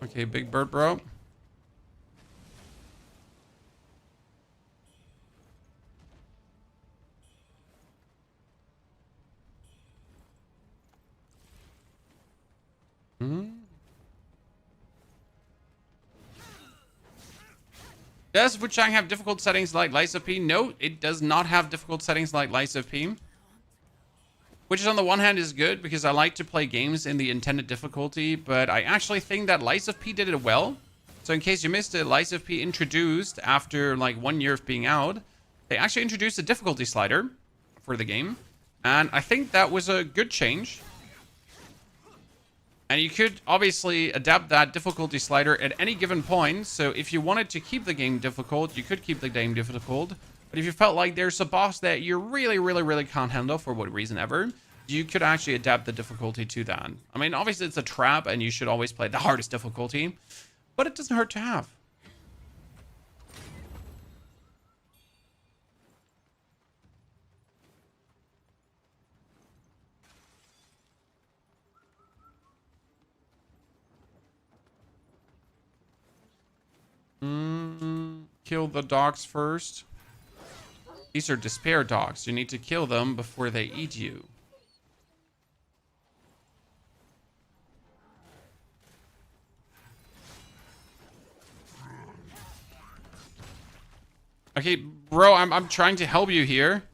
Okay, big bird bro. Does Wuchang have difficult settings like Lies of P? No, it does not have difficult settings like Lies of P. Which is on the one hand is good because I like to play games in the intended difficulty, but I actually think that Lies of P did it well. So in case you missed it, Lies of P introduced, after like 1 year of being out, they actually introduced a difficulty slider for the game. And I think that was a good change. And you could obviously adapt that difficulty slider at any given point. So if you wanted to keep the game difficult, you could keep the game difficult. But if you felt like there's a boss that you really can't handle for what reason ever, you could actually adapt the difficulty to that. I mean, obviously it's a trap and you should always play the hardest difficulty, but it doesn't hurt to have. Kill the dogs first. These are despair dogs. You need to kill them before they eat you. Okay, bro, I'm trying to help you here.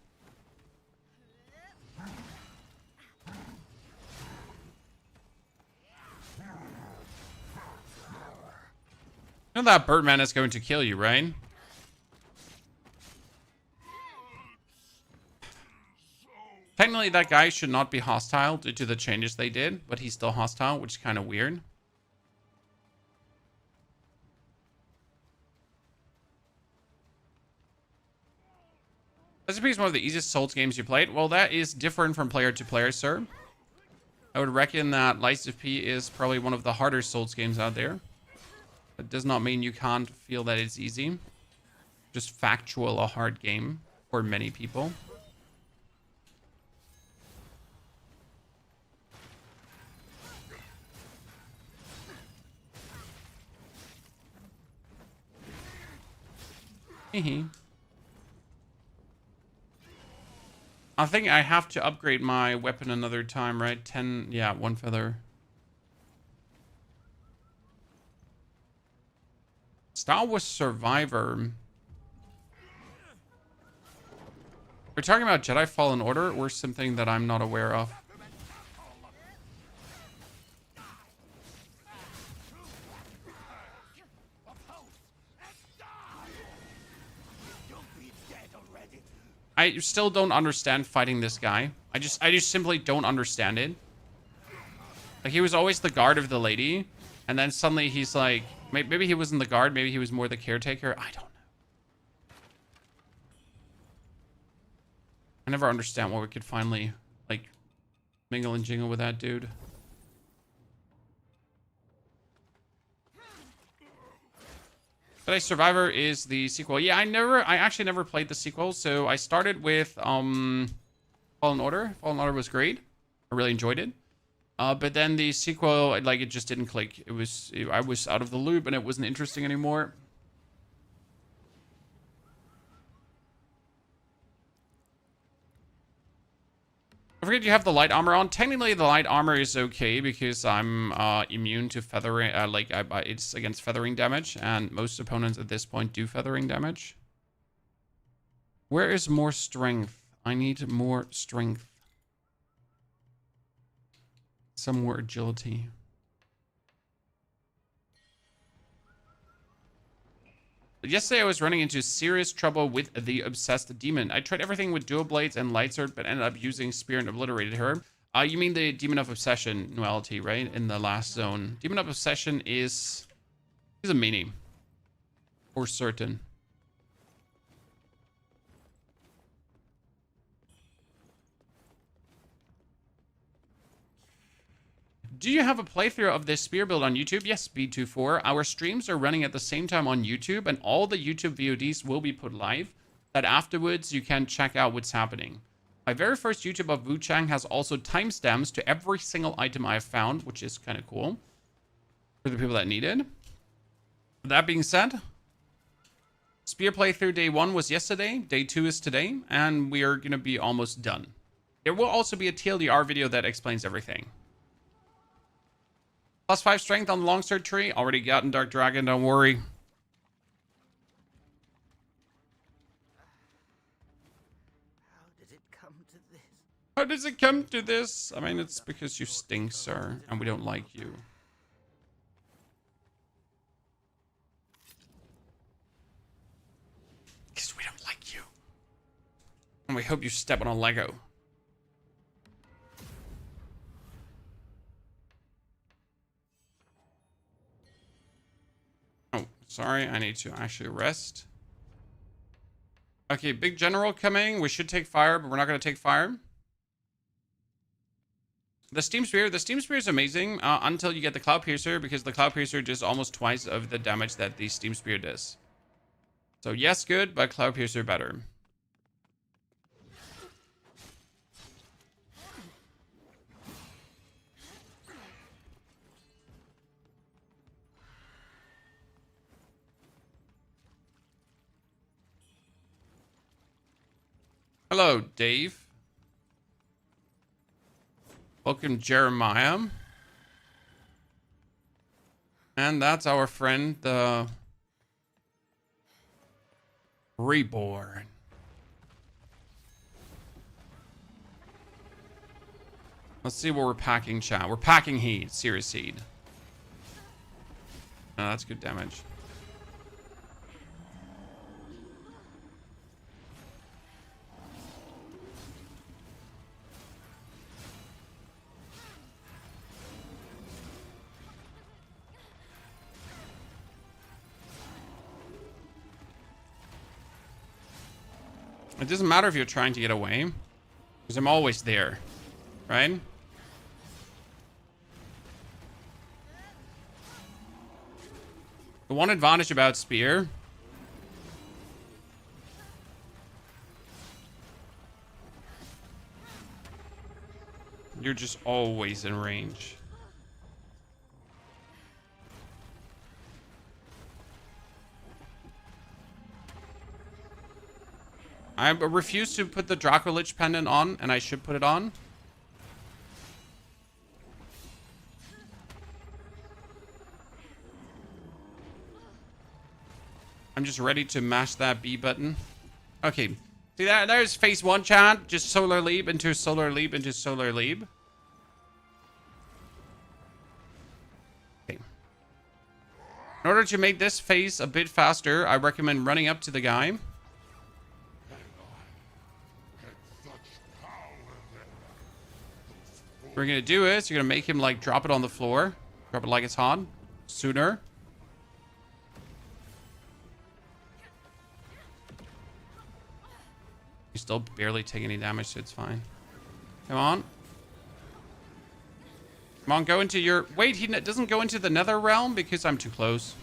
You know that Birdman is going to kill you, right? Technically, that guy should not be hostile due to the changes they did, but he's still hostile, which is kind of weird. SCP is one of the easiest Souls games you played. Well, that is different from player to player, sir. I would reckon that Lies of P is probably one of the harder Souls games out there. That does not mean you can't feel that it's easy. Just factual a hard game for many people. I think I have to upgrade my weapon another time, right? 10, yeah, 1 feather. Star Wars Survivor. We're talking about Jedi Fallen Order or something that I'm not aware of. I still don't understand fighting this guy. I just simply don't understand it. Like, he was always the guard of the lady, and then suddenly he's like, maybe he wasn't the guard, maybe he was more the caretaker. I don't know. I never understand why we could finally, like, mingle and jingle with that dude. Jedi Survivor is the sequel. Yeah, I actually never played the sequel, so I started with Fallen Order. Fallen Order was great. I really enjoyed it. But then the sequel, like, it just didn't click. I was out of the loop and it wasn't interesting anymore. I forget you have the light armor on. Technically, the light armor is okay because I'm immune to feathering. It's against feathering damage, and most opponents at this point do feathering damage. Where is more strength? I need more strength. Some more agility. Yesterday I was running into serious trouble with the obsessed demon. I tried everything with dual blades and light sword, but ended up using spear and obliterated her. You mean the demon of obsession duality, right? In the last zone. Demon of obsession is a meanie. For certain. Do you have a playthrough of this spear build on YouTube? Yes, B24. Our streams are running at the same time on YouTube, and all the YouTube VODs will be put live. That afterwards, you can check out what's happening. My very first YouTube of Wuchang has also timestamps to every single item I have found, which is kind of cool for the people that need it. That being said, spear playthrough day 1 was yesterday, day 2 is today, and we are going to be almost done. There will also be a TLDR video that explains everything. +5 strength on the longsword tree. Already gotten Dark Dragon, don't worry. How did it come to this? How does it come to this? I mean, it's because you stink, sir, and we don't like you. Because we don't like you. And we hope you step on a Lego. Sorry, I need to actually rest. Okay, big general coming. We should take fire, but we're not going to take fire. The Steam Spear is amazing until you get the Cloud Piercer, because the Cloud Piercer does almost twice of the damage that the Steam Spear does. So yes, good, but Cloud Piercer better. Hello, Dave. Welcome, Jeremiah. And that's our friend, the Reborn. Let's see what we're packing, chat. We're packing heat, serious heat. Oh, that's good damage. It doesn't matter if you're trying to get away, because I'm always there, right? The one advantage about Spear you're just always in range. I refuse to put the Dracolich pendant on, and I should put it on. I'm just ready to mash that B button. Okay. See that? There's phase 1, chat. Just Solar Leap into Solar Leap into Solar Leap. Okay. In order to make this phase a bit faster, I recommend running up to the guy. What we're gonna do is you're gonna make him like drop it on the floor, drop it like it's hot, sooner. You still barely take any damage, so it's fine. Come on. Come on, go into your... Wait, he doesn't go into the Nether Realm because I'm too close.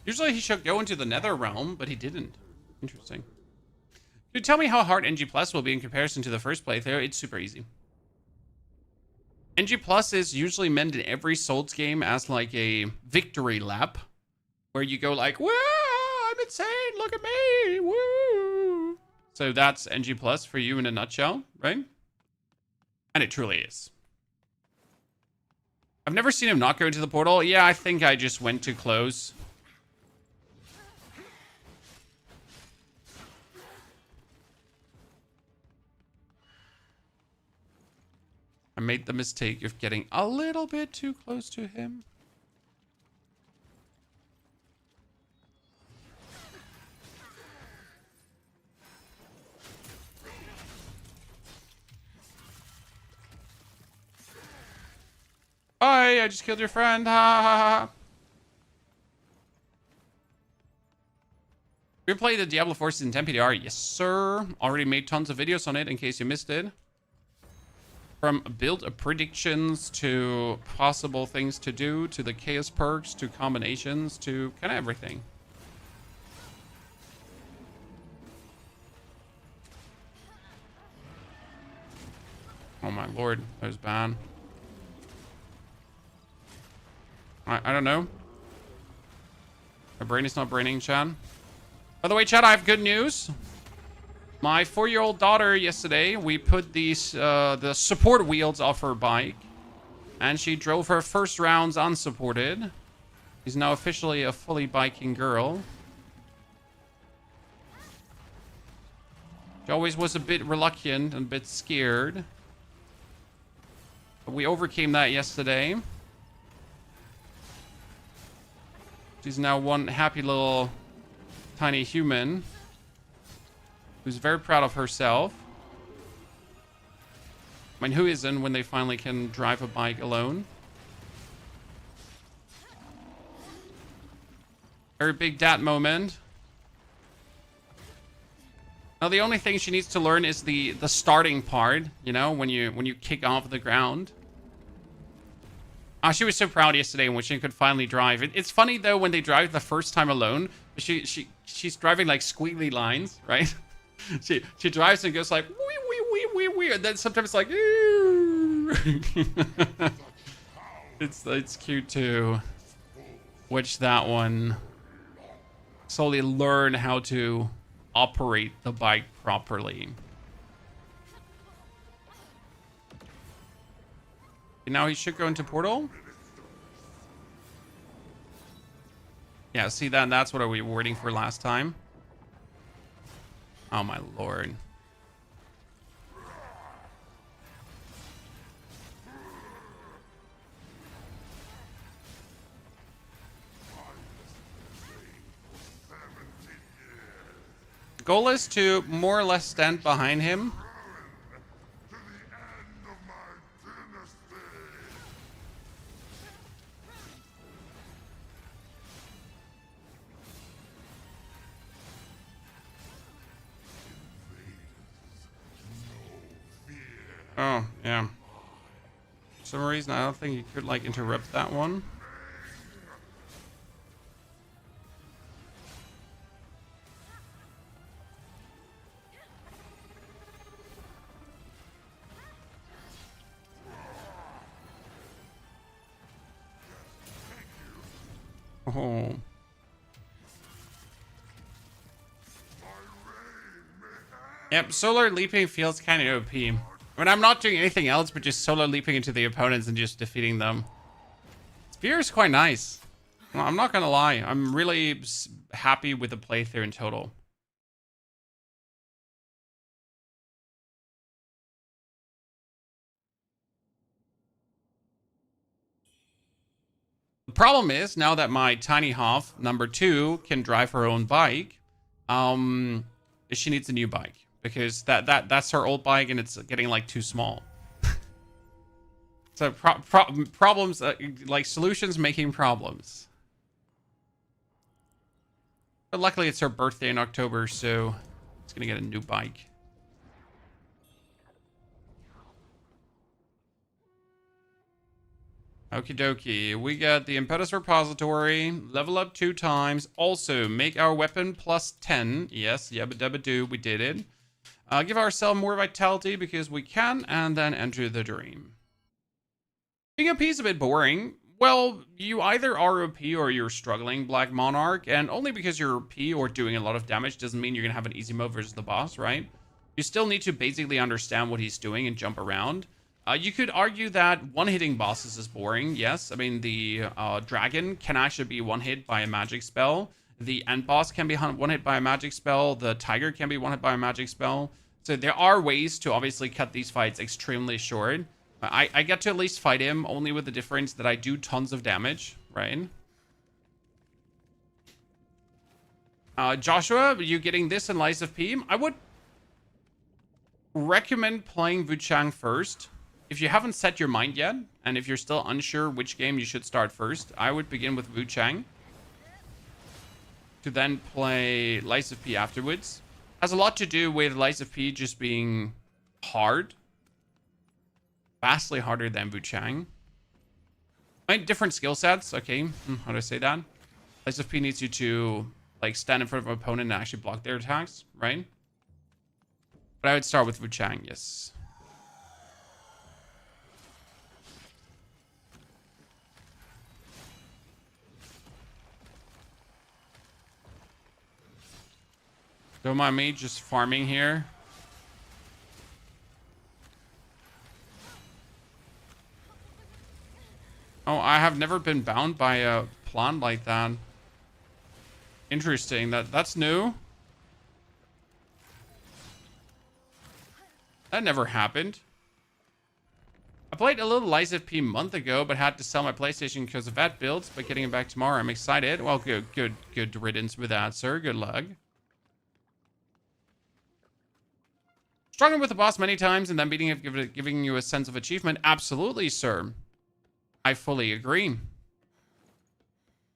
Usually he should go into the Nether Realm, but he didn't. Interesting. Could you tell me how hard NG Plus will be in comparison to the first playthrough? It's super easy. NG Plus is usually meant in every Souls game as like a victory lap. where you go like, whoa, I'm insane, look at me, woo. So that's NG Plus for you in a nutshell, right? And it truly is. I've never seen him not go into the portal. Yeah, I think I just went too close. I made the mistake of getting a little bit too close to him. Bye, I just killed your friend. Ha ha ha. We played the Diablo 4 Season 10 PDR. Yes, sir. Already made tons of videos on it in case you missed it. From build predictions to possible things to do, to the chaos perks, to combinations, to kind of everything. Oh my lord, that was bad. I don't know. My brain is not braining, Chad. By the way, Chad, I have good news. My 4-year-old daughter yesterday, we put these the support wheels off her bike, and she drove her first rounds unsupported. She's now officially a fully biking girl. She always was a bit reluctant and a bit scared, but we overcame that yesterday. She's now one happy little tiny human who's very proud of herself. I mean, who isn't when they finally can drive a bike alone? Very big dad moment. Now the only thing she needs to learn is the starting part, you know, when you kick off the ground. She was so proud yesterday when she could finally drive. It's funny though when they drive the first time alone. She's driving like squiggly lines, right? she drives and goes like wee wee wee wee wee, and then sometimes like it's cute to watch that one slowly learn how to operate the bike properly. Now he should go into portal. Yeah, see that? That's what we were waiting for last time. Oh my lord. The goal is to more or less stand behind him. Oh, yeah. For some reason, I don't think you could, like, interrupt that one. Oh. Yep, solar leaping feels kind of OP. I mean, I'm not doing anything else but just solo leaping into the opponents and just defeating them. Spear is quite nice. Well, I'm not gonna lie. I'm really happy with the playthrough in total. The problem is, now that my tiny Hoff #2 can drive her own bike, she needs a new bike. Because that's her old bike and it's getting like too small. So problems, like solutions making problems. But luckily it's her birthday in October, so it's gonna get a new bike. Okie dokie. We got the Impetus Repository, level up 2 times. Also, make our weapon plus 10. Yes, yabba dabba do, we did it. Give ourselves more vitality because we can, and then enter the dream. Being OP is a bit boring. Well, you either are OP or you're struggling, Black Monarch, and only because you're OP or doing a lot of damage doesn't mean you're gonna have an easy mode versus the boss, right? You still need to basically understand what he's doing and jump around. You could argue that one-hitting bosses is boring, yes. I mean, the dragon can actually be one-hit by a magic spell. The end boss can be one-hit by a magic spell. The tiger can be one-hit by a magic spell. So there are ways to obviously cut these fights extremely short. I get to at least fight him, only with the difference that I do tons of damage, right? Joshua, you getting this in Lies of P? I would recommend playing Wuchang first. If you haven't set your mind yet, and if you're still unsure which game you should start first, I would begin with Wuchang. To then play Lies of P afterwards. Has a lot to do with Lies of P just being hard. Vastly harder than Wuchang. Different skill sets. Okay, how do I say that? Lies of P needs you to like stand in front of an opponent and actually block their attacks, right? But I would start with Wuchang, yes. Don't mind me just farming here. Oh, I have never been bound by a plant like that. Interesting. That's new. That never happened. I played a little Lies of P a month ago, but had to sell my PlayStation because of that builds. But getting it back tomorrow, I'm excited. Well, good riddance with that, sir. Good luck. Struggling with the boss many times and then beating it, giving you a sense of achievement. Absolutely, sir. I fully agree.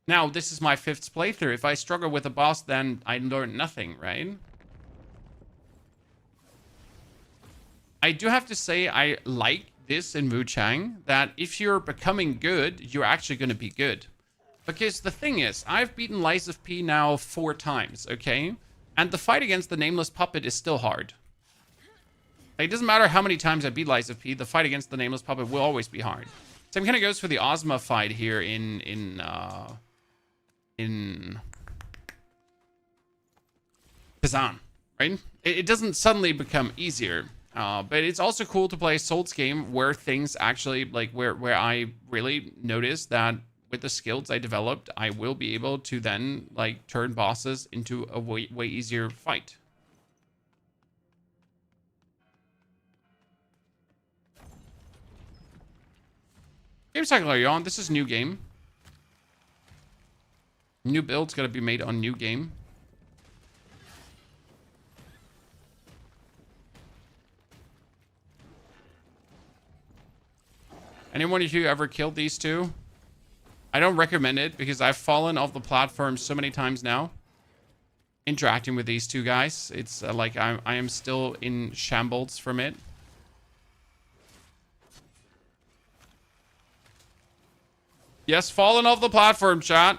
Now, this is my 5th playthrough. If I struggle with a boss, then I learn nothing, right? I do have to say I like this in Wuchang, that if you're becoming good, you're actually going to be good. Because the thing is, I've beaten Lies of P now 4 times, okay? And the fight against the Nameless Puppet is still hard. It doesn't matter how many times I beat Lies of P, the fight against the Nameless Puppet will always be hard. Same kind of goes for the Ozma fight here in Kazan, right? It doesn't suddenly become easier, but it's also cool to play a Souls game where things actually, like, where I really notice that with the skills I developed, I will be able to then, like, turn bosses into a way easier fight. Game cycle are you on? This is new game. New build's gotta be made on new game. Anyone of you ever killed these two? I don't recommend it because I've fallen off the platform so many times now. Interacting with these two guys. It's like I am still in shambles from it. Yes, fallen off the platform, chat.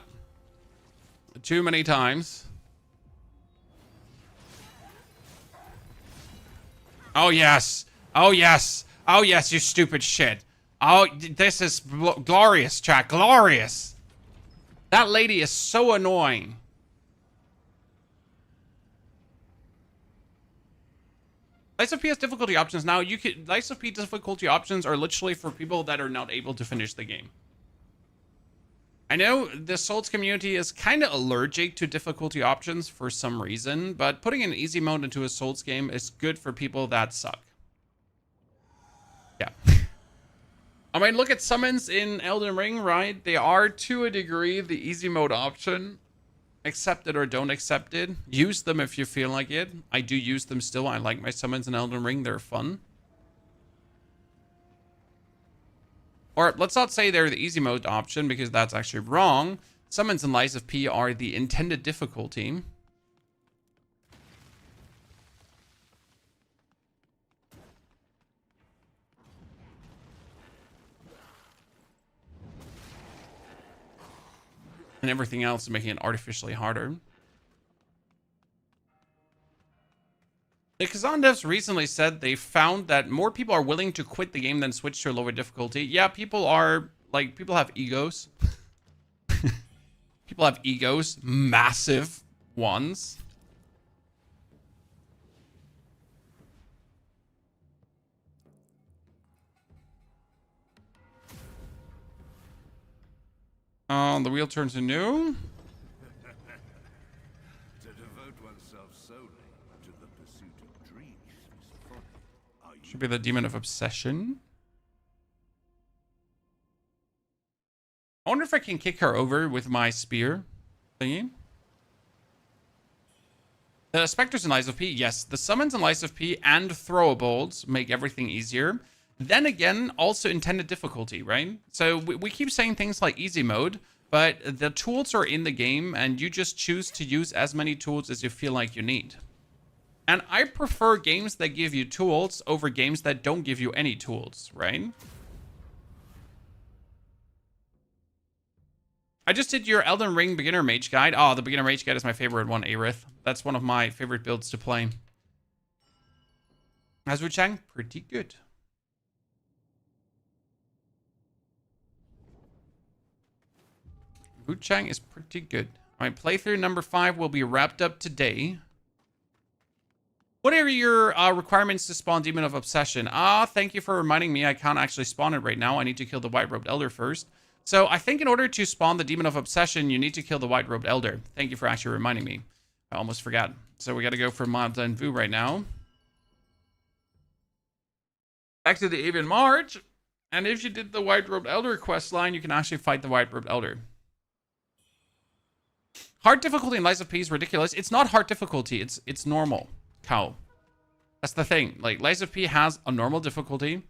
Too many times. Oh, yes. Oh, yes. Oh, yes, you stupid shit. Oh, this is glorious, chat. Glorious. That lady is so annoying. Lies of P has difficulty options. Now, Lies of P difficulty options are literally for people that are not able to finish the game. I know the Souls community is kind of allergic to difficulty options for some reason, but putting an easy mode into a Souls game is good for people that suck. Yeah. I mean, look at summons in Elden Ring, right? They are, to a degree, the easy mode option. Accept it or don't accept it. Use them if you feel like it. I do use them still. I like my summons in Elden Ring. They're fun. Or let's not say they're the easy mode option because that's actually wrong. Summons in Lies of P are the intended difficulty. And everything else is making it artificially harder. The Kazan devs recently said they found that more people are willing to quit the game than switch to a lower difficulty. Yeah, people are Like, people have egos. People have egos. Massive ones. The wheel turns anew. To devote oneself solely to the pursuit of dreams is folly. Are you Should be the demon of obsession. I wonder if I can kick her over with my spear thingy. The specters and lies of P, yes. The summons and lies of P and throwables make everything easier. Then again, also intended difficulty, right? So we keep saying things like easy mode, but the tools are in the game and you just choose to use as many tools as you feel like you need. And I prefer games that give you tools over games that don't give you any tools, right? I just did your Elden Ring beginner mage guide. Oh, the beginner mage guide is my favorite one, Aerith. That's one of my favorite builds to play. How's Wuchang? Pretty good. Wuchang is pretty good. All right, playthrough number 5 will be wrapped up today. What are your requirements to spawn Demon of Obsession? Thank you for reminding me. I can't actually spawn it right now. I need to kill the White-Robed Elder first. So I think in order to spawn the Demon of Obsession, you need to kill the White-Robed Elder. Thank you for actually reminding me. I almost forgot. So we got to go for Mont Vu right now. Back to the Avian March. And if you did the White-Robed Elder quest line, you can actually fight the White-Robed Elder. Hard difficulty in Lies of P is ridiculous. It's not hard difficulty. It's normal. Cow. That's the thing. Like, Lies of P has a normal difficulty.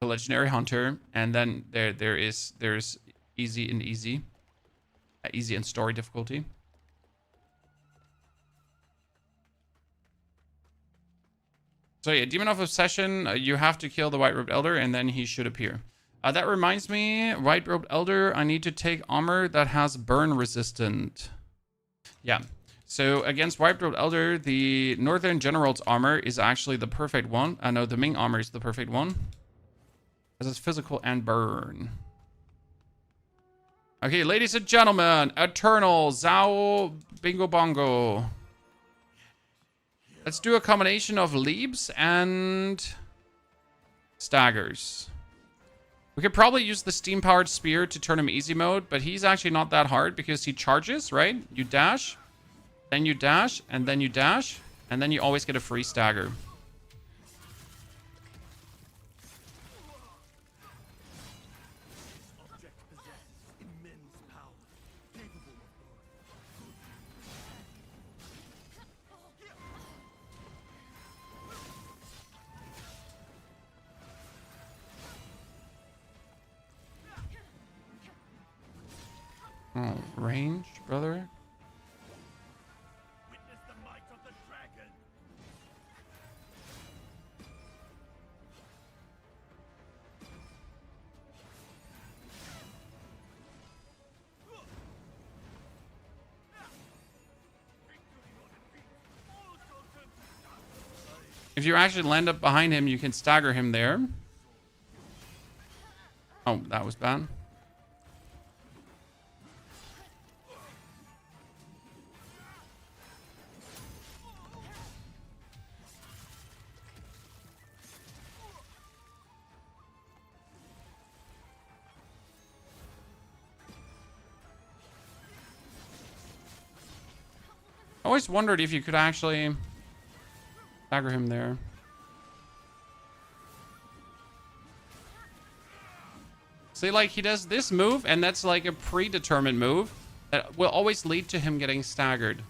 The Legendary Hunter, and then there's easy and easy. Easy and story difficulty. So yeah, Demon of Obsession, you have to kill the White-Robed Elder, and then he should appear. That reminds me, White-Robed Elder, I need to take armor that has burn resistant. Yeah. So against White-Robed Elder, the Northern General's armor is actually the perfect one. No, the Ming armor is the perfect one. Because it's physical and burn. Okay, ladies and gentlemen, Eternal, Zhao, Bingo Bongo. Let's do a combination of leaps and staggers. We could probably use the steam-powered spear to turn him easy mode, but he's actually not that hard because he charges, right? You dash, then you dash, and then you dash, and then you always get a free stagger. Oh, range, brother. witness the might of the dragon? If you actually land up behind him, you can stagger him there. Oh, that was bad. I always wondered if you could actually stagger him there. See, like, he does this move, and that's like a predetermined move that will always lead to him getting staggered.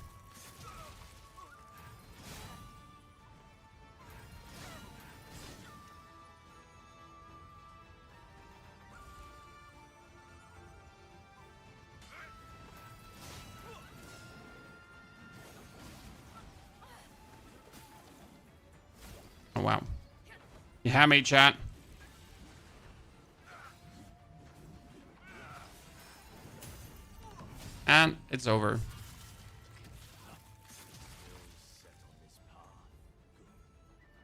Oh, wow. You have me, chat. And it's over.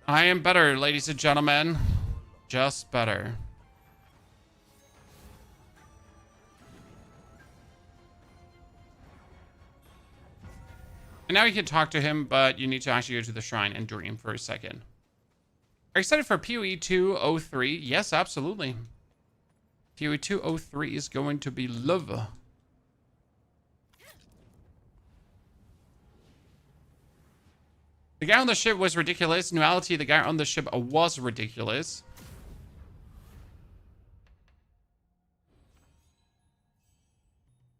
I am better, ladies and gentlemen. just better. And now you can talk to him, but you need to actually go to the shrine and dream for a second. Are you excited for PoE 203? Yes, absolutely. PoE 203 is going to be love. The guy on the ship was ridiculous. In reality, the guy on the ship was ridiculous.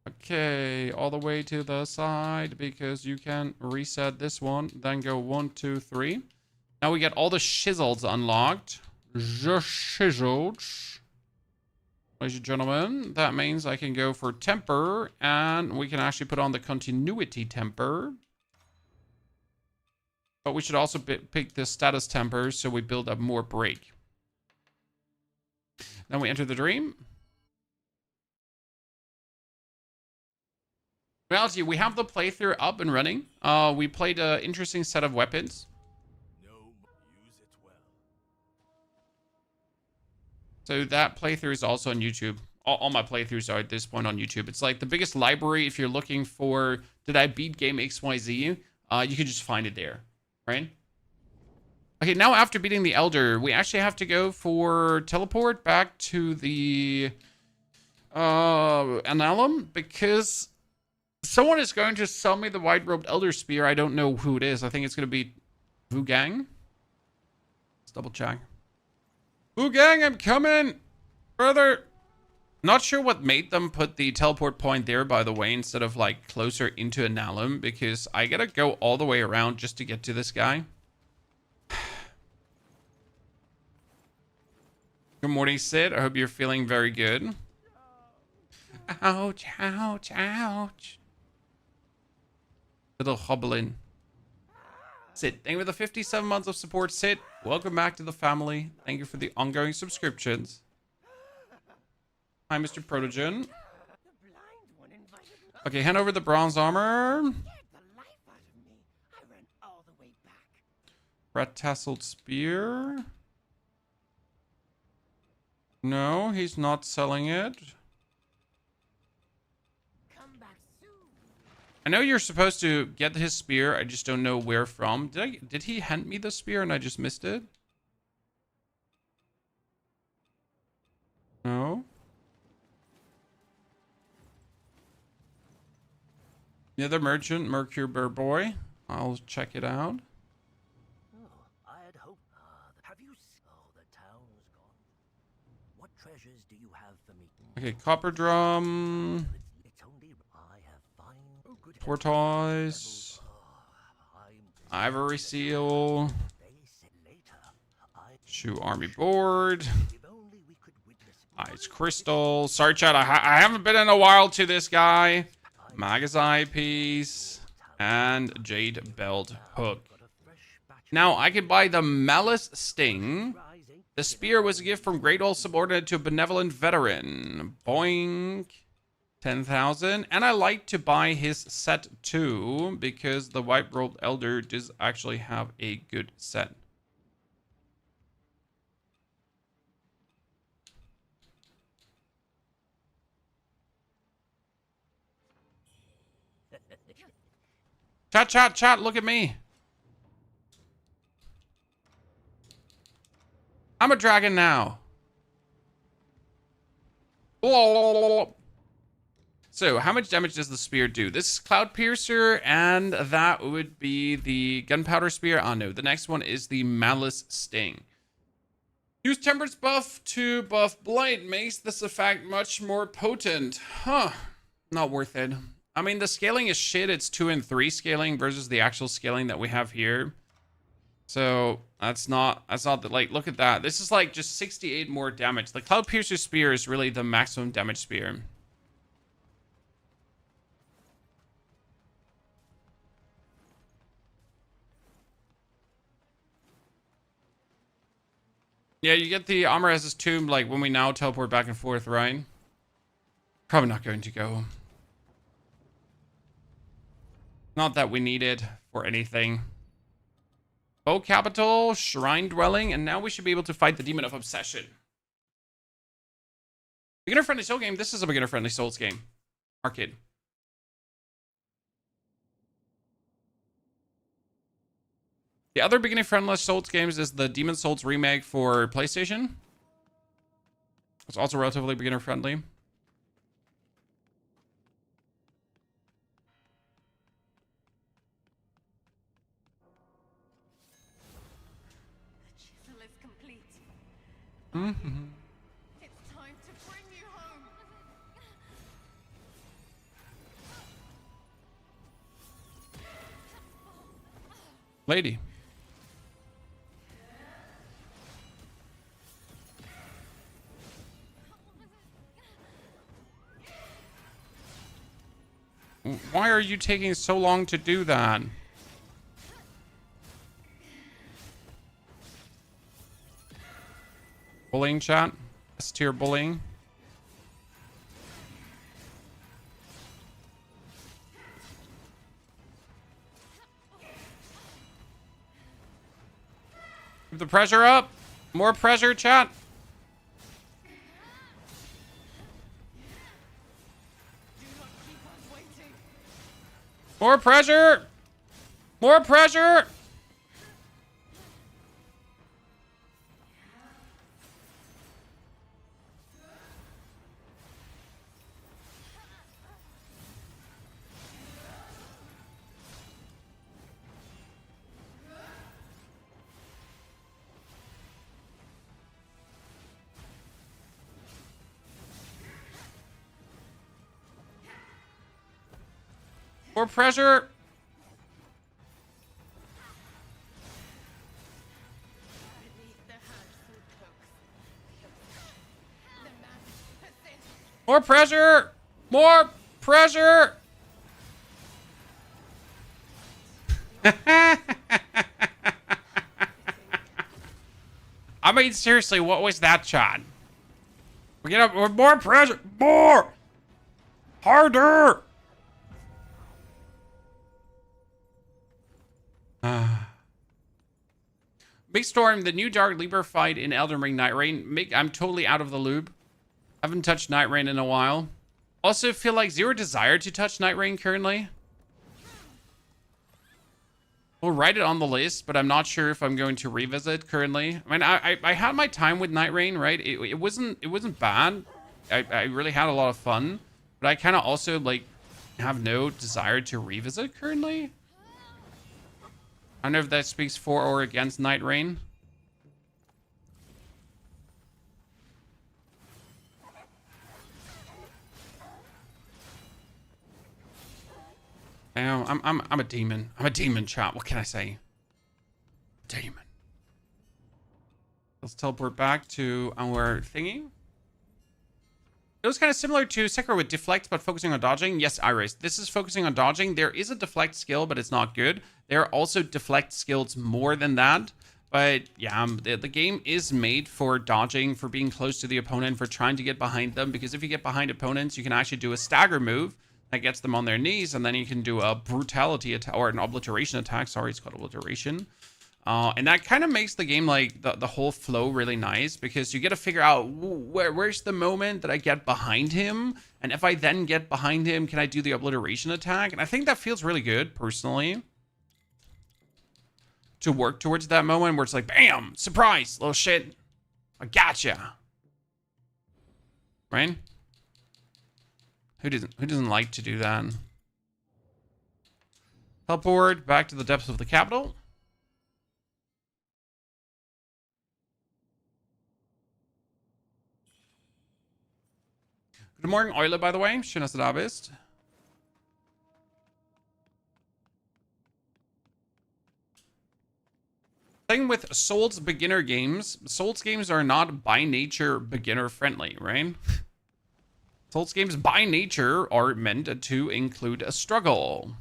Okay, all the way to the side because you can reset this one. Then go 1, 2, 3. Now we get all the shizzles unlocked. The shizzles. Ladies and gentlemen, that means I can go for temper and we can actually put on the continuity temper. But we should also pick the status temper so we build up more break. Then we enter the dream. In reality, we have the playthrough up and running. We played an interesting set of weapons. Use it well. So that playthrough is also on YouTube. All my playthroughs are at this point on YouTube. It's like the biggest library if you're looking for, did I beat game XYZ? You can just find it there, right? Okay, now after beating the Elder, we actually have to go for teleport back to the Annalum because someone is going to sell me the white-robed Elder Spear. I don't know who it is. I think it's going to be Wuchang. Let's double check. Wuchang, I'm coming! Brother! Not sure what made them put the teleport point there, by the way, instead of, like, closer into Annalum, because I gotta go all the way around just to get to this guy. Good morning, Sid. I hope you're feeling very good. Ouch, ouch, ouch. Little hobbling. Sid, thank you for the 57 months of support, Sid. Welcome back to the family. Thank you for the ongoing subscriptions. Hi, Mr. Protogen. Okay, hand over the bronze armor. Red tasseled spear. No, he's not selling it. I know you're supposed to get his spear. I just don't know where from. Did he hand me the spear and I just missed it? No. The other merchant, Mercury Bear Boy. I'll check it out. Oh, I had hoped. Have you? Oh, the town's gone. What treasures do you have for me? Okay, copper drum. It's only I have fine. Oh, good. Tortoise. Ivory seal. Shoe army board. Ice crystal. Sorry, chat. I haven't been in a while to this guy. Magus eyepiece. And jade belt hook. Now, I could buy the Malice Sting. The spear was a gift from great old subordinate to a benevolent veteran. Boink. 10,000. And I like to buy his set too, because the white-robed elder does actually have a good set. Chat, look at me. I'm a dragon now. So, how much damage does the spear do? This is Cloud Piercer, and that would be the Gunpowder Spear. Oh no, the next one is the Malice Sting. Use Temperance buff to buff Blight. Makes this effect much more potent. Huh. Not worth it. I mean, the scaling is shit. It's 2 and 3 scaling versus the actual scaling that we have here. So, that's not the, like, look at that. This is like just 68 more damage. The Cloud Piercer Spear is really the maximum damage spear. Yeah, you get the armor as his tomb, like, when we now teleport back and forth, right? Probably not going to go. Not that we need it for anything. Bow Capital, Shrine Dwelling, and now we should be able to fight the Demon of Obsession. Beginner-friendly soul game. This is a beginner-friendly souls game. Arcade. The other beginner-friendly souls games is the Demon Souls remake for PlayStation. It's also relatively beginner-friendly. Mm-hmm. It's time to bring you home. Lady. Why are you taking so long to do that? Bullying chat? S-tier bullying? Keep the pressure up. More pressure, chat. More pressure. More pressure. More pressure. More pressure. More pressure. I mean, seriously, what was that shot? We get up with more pressure. More. Harder. Big Storm, the new Dark Leaper fight in Elden Ring Night Rain. I'm totally out of the loop. Haven't touched Night Rain in a while. Also feel like zero desire to touch Night Rain currently. We'll write it on the list, but I'm not sure if I'm going to revisit currently. I mean, I had my time with Night Rain, right? It wasn't bad. I really had a lot of fun, but I kind of also like have no desire to revisit currently. I don't know if that speaks for or against Night Rain. I'm a demon. I'm a demon, chat. What can I say? Demon. Let's teleport back to our thingy. It was kind of similar to Sekiro with deflect, but focusing on dodging. Yes, Iris. This is focusing on dodging. There is a deflect skill, but it's not good. There are also deflect skills more than that. But yeah, the game is made for dodging, for being close to the opponent, for trying to get behind them. Because if you get behind opponents, you can actually do a stagger move that gets them on their knees, and then you can do a brutality attack or an obliteration attack. Sorry, it's called obliteration. And that kind of makes the game, like, the whole flow really nice, because you get to figure out where's the moment that I get behind him, and if I then get behind him, can I do the obliteration attack? And I think that feels really good, personally, to work towards that moment where it's like, bam, surprise, little shit, I gotcha. Right? Who doesn't like to do that? Teleport back to the depths of the capital. Good morning, Euler, by the way. Schön, dass du da bist. Thing with Souls beginner games. Souls games are not by nature beginner friendly, right? Souls games by nature are meant to include a struggle.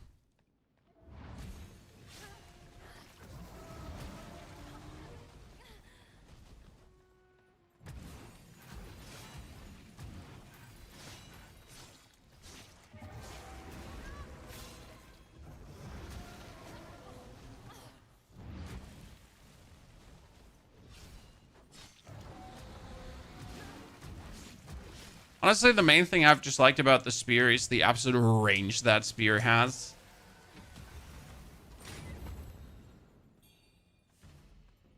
Honestly, the main thing I've just liked about the spear is the absolute range that spear has.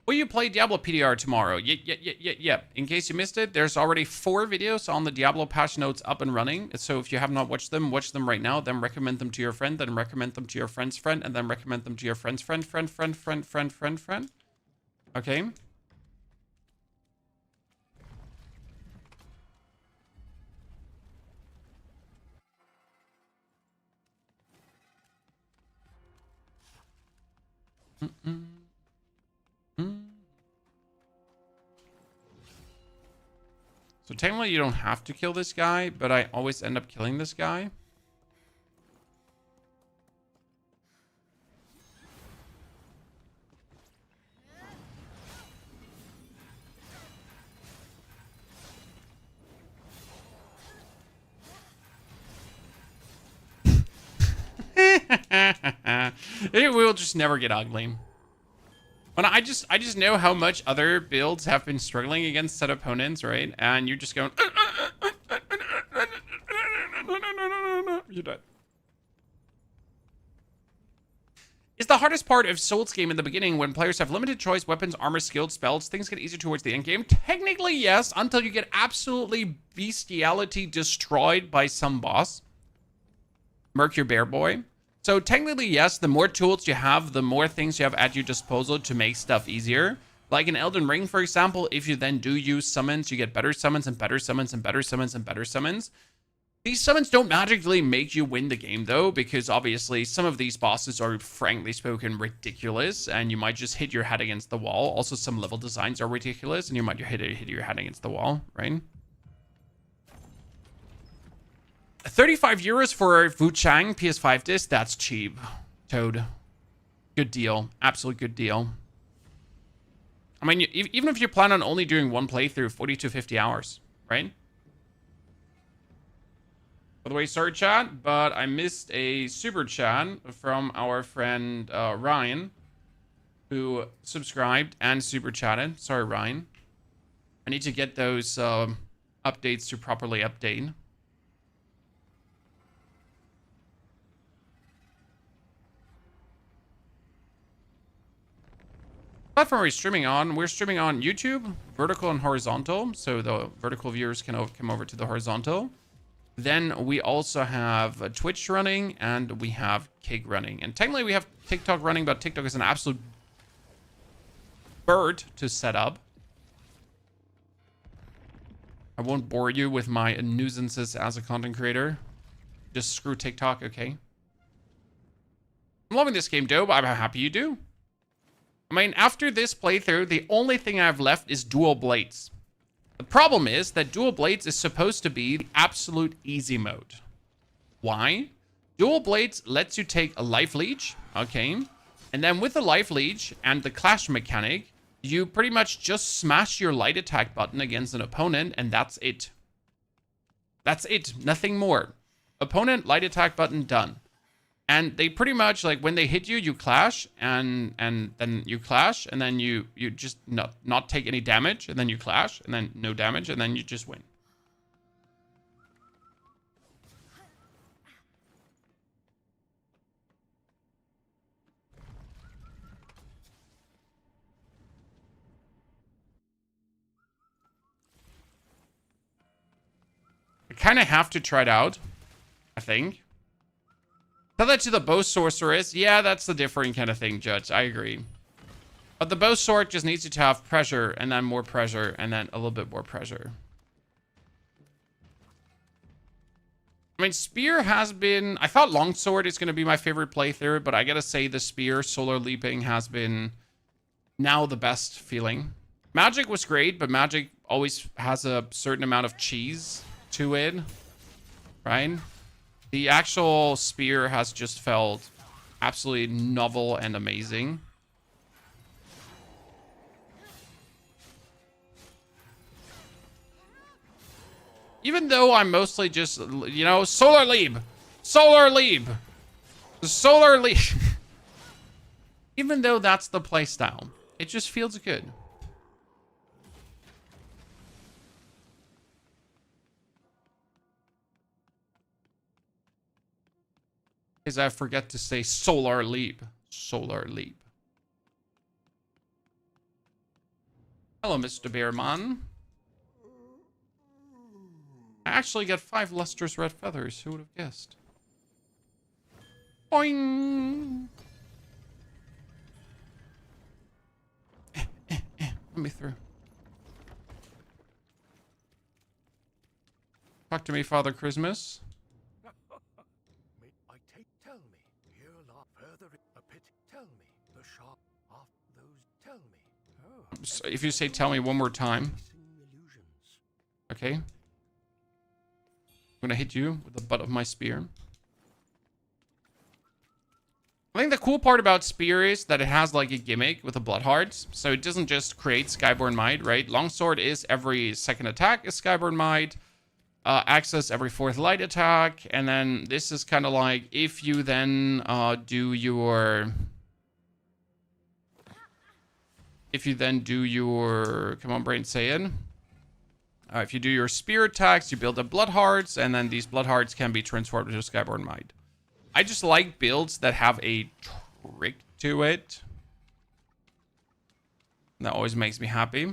Will you play Diablo PDR tomorrow? Yeah. In case you missed it, there's already 4 videos on the Diablo patch notes up and running. So if you have not watched them, watch them right now. Then recommend them to your friend. Then recommend them to your friend's friend. And then recommend them to your friend's friend. Okay. So technically you don't have to kill this guy, but I always end up killing this guy. It will just never get ugly. When I just know how much other builds have been struggling against set opponents, right? And you're just going, you're dead. Is the hardest part of Souls game in the beginning when players have limited choice, weapons, armor, skills, spells, things get easier towards the end game? Technically, yes, until you get absolutely bestiality destroyed by some boss. Merc your bear boy. So technically, yes, the more tools you have, the more things you have at your disposal to make stuff easier. Like in Elden Ring, for example, if you then do use summons, you get better summons and better summons and better summons and better summons. These summons don't magically make you win the game, though, because obviously some of these bosses are, frankly spoken, ridiculous, and you might just hit your head against the wall. Also, some level designs are ridiculous, and you might hit your head against the wall, right? 35 euros for Wuchang PS5 disc. That's cheap. Toad. Good deal. Absolute good deal. I mean, even if you plan on only doing one playthrough, 40 to 50 hours, right? By the way, sorry chat, but I missed a super chat from our friend Ryan, who subscribed and super chatted. Sorry, Ryan. I need to get those updates to properly update. Platform we're streaming on. We're streaming on YouTube, vertical and horizontal. So the vertical viewers can come over to the horizontal. Then we also have Twitch running and we have Kick running. And technically we have TikTok running, but TikTok is an absolute bird to set up. I won't bore you with my nuisances as a content creator. Just screw TikTok, okay? I'm loving this game, Dope. I'm happy you do. I mean, after this playthrough, the only thing I have left is Dual Blades. The problem is that Dual Blades is supposed to be the absolute easy mode. Why? Dual Blades lets you take a life leech, okay? And then with the life leech and the clash mechanic, you pretty much just smash your light attack button against an opponent, and that's it. That's it. Nothing more. Opponent, light attack button, done. And they pretty much, like, when they hit you, you clash, and then you clash, and then you just not take any damage, and then you clash, and then no damage, and then you just win. I kind of have to try it out, I think. Tell that to the bow sorceress. Yeah, that's the different kind of thing, Judge. I agree. But the bow sword just needs you to have pressure, and then more pressure, and then a little bit more pressure. I mean, spear has been... I thought longsword is going to be my favorite playthrough, but I gotta say the spear, solar leaping, has been now the best feeling. Magic was great, but magic always has a certain amount of cheese to it, right? The actual spear has just felt absolutely novel and amazing. Even though I'm mostly just, you know, solar leap, solar leap, solar leap. Even though that's the playstyle, it just feels good. Is I forget to say solar leap. Solar leap. Hello, Mr. Bearman. I actually get 5 lustrous red feathers. Who would have guessed? Boing! Let me through. Talk to me, Father Christmas. May I tell me, here lot further a pit, tell me, the shop off those, tell me. Oh, So if you say tell me one more time. illusions. Okay. I'm gonna hit you with the butt of my spear. I think the cool part about Spear is that it has like a gimmick with the blood hearts. So it doesn't just create Skyborn Might, right? Longsword is every second attack is Skyborn Might. Access every 4th light attack. And then this is kind of like if you then do your... If you then do your... Come on, brain, say it. If you do your spear attacks, you build up blood hearts. And then these blood hearts can be transformed into Skyborn Might. I just like builds that have a trick to it. That always makes me happy.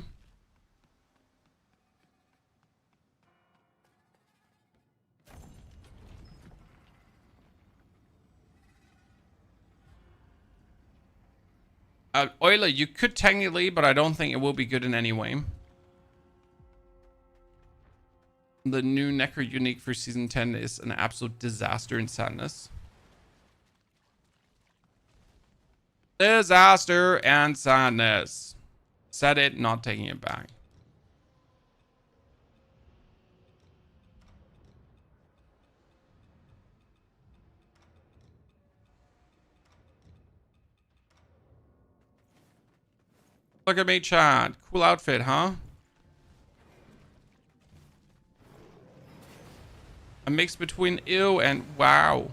Euler, you could technically, but I don't think it will be good in any way. The new Necker unique for Season 10 is an absolute disaster and sadness. Disaster and sadness. Said it, not taking it back. Look at me, Chad. Cool outfit, huh? A mix between ew and wow.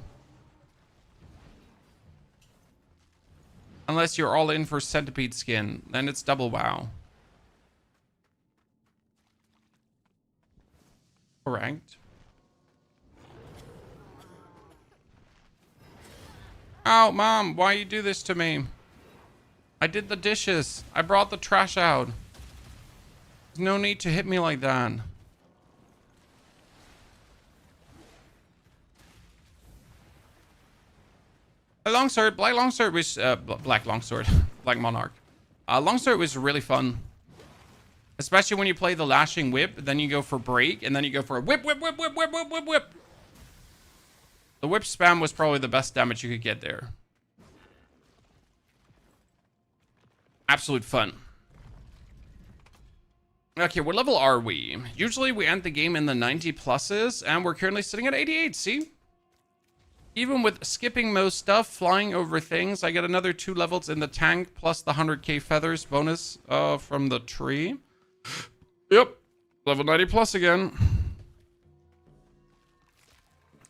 Unless you're all in for centipede skin, then it's double wow. Correct. Ow, Mom, why you do this to me? I did the dishes. I brought the trash out. There's no need to hit me like that. Longsword, Black Longsword was Black Longsword, Black Monarch. Longsword was really fun, especially when you play the lashing whip. Then you go for break, and then you go for a whip, whip, whip, whip, whip, whip, whip, whip. The whip spam was probably the best damage you could get there. Absolute fun. Okay, what level are we? Usually we end the game in the 90 pluses, and we're currently sitting at 88. See? Even with skipping most stuff, flying over things, I get another 2 levels in the tank, plus the 100k feathers bonus from the tree. Yep, level 90 plus again.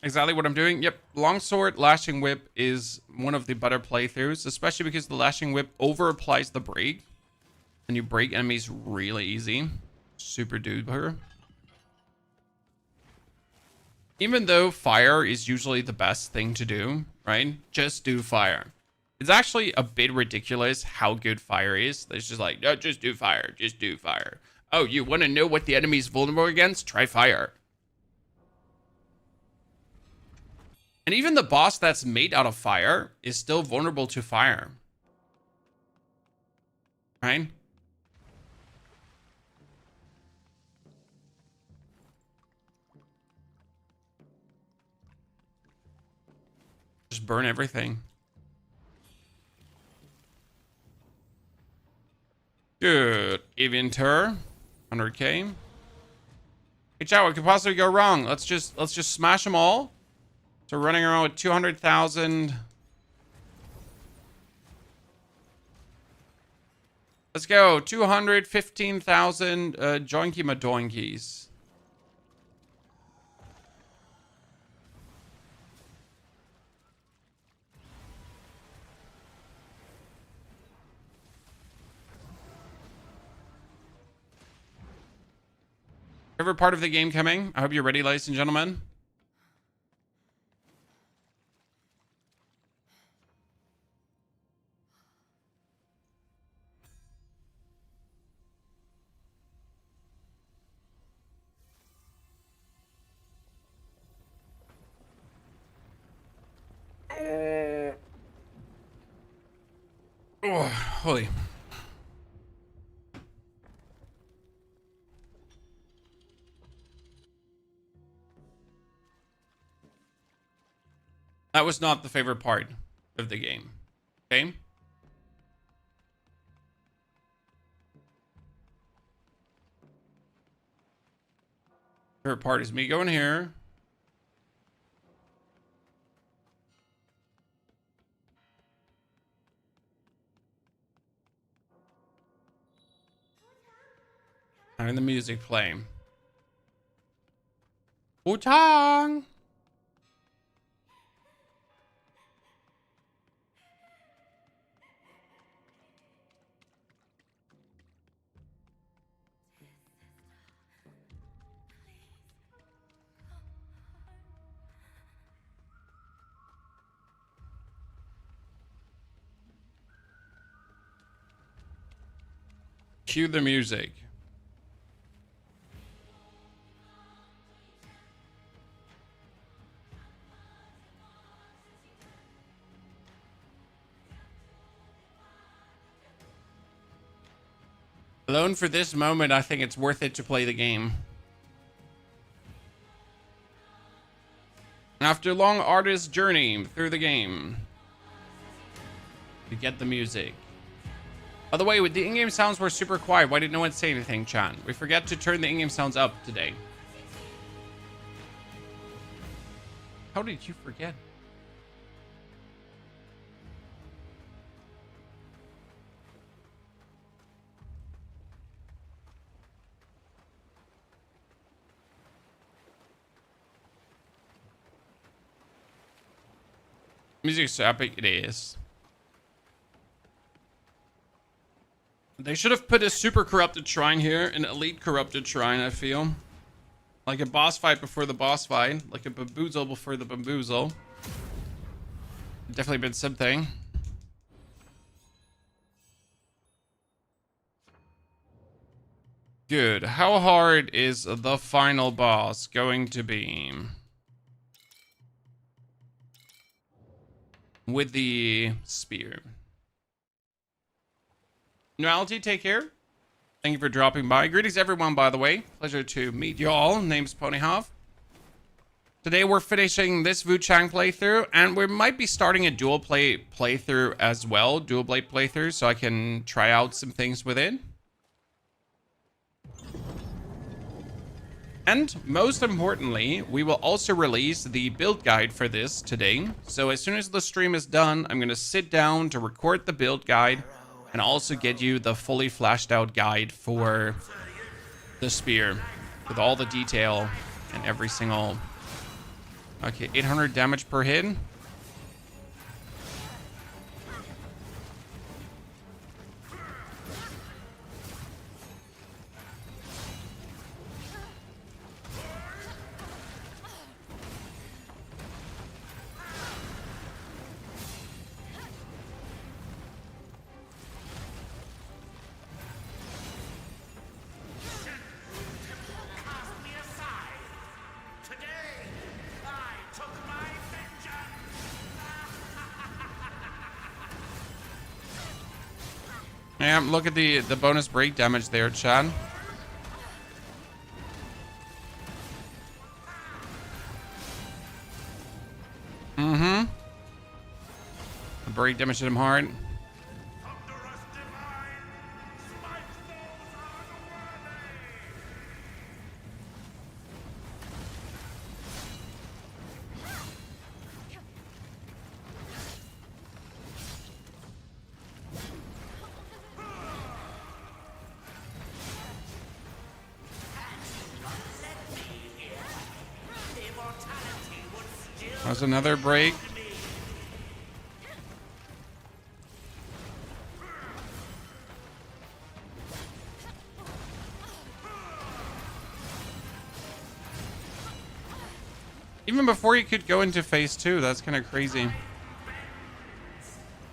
Exactly what I'm doing. Yep, Longsword, Lashing Whip is one of the better playthroughs, especially because the Lashing Whip over-applies the break. And you break enemies really easy. Super duper. Even though fire is usually the best thing to do, right? Just do fire. It's actually a bit ridiculous how good fire is. It's just like, no, just do fire. Just do fire. Oh, you want to know what the enemy is vulnerable against? Try fire. And even the boss that's made out of fire is still vulnerable to fire. Right? Just burn everything. Good. Eventur. 100k. Hey, chat, what could possibly go wrong? Let's just smash them all. So we're running around with 200,000. Let's go. 215,000 joinky madoinkies. Favorite part of the game coming? I hope you're ready, ladies and gentlemen. Oh, holy. That was not the favorite part of the game. Okay? Favorite part is me going here. And the music playing. Wuchang! Cue the music. Alone for this moment, I think it's worth it to play the game. After a long artist's journey through the game, you get the music. By the way, with the in-game sounds were super quiet. Why did no one say anything, Chan? We forgot to turn the in-game sounds up today. How did you forget? Music's so epic, it is. They should have put a super corrupted shrine here, an elite corrupted shrine, I feel. Like a boss fight before the boss fight, like a bamboozle before the bamboozle. Definitely been something. Good. How hard is the final boss going to be? With the spear. Nuality, take care. Thank you for dropping by. Greetings, everyone, by the way. Pleasure to meet y'all. Name's Ponyhoff. Today, we're finishing this Wuchang playthrough, and we might be starting a dual playthrough as well. Dual blade playthrough, so I can try out some things with it. And most importantly, we will also release the build guide for this today. So as soon as the stream is done, I'm going to sit down to record the build guide and also get you the fully flashed out guide for the spear with all the detail and every single... Okay, 800 damage per hit. Yeah, look at the bonus break damage there, Chad. Mm-hmm. The break damage hit him hard. There's another break. Even before you could go into phase 2, that's kind of crazy.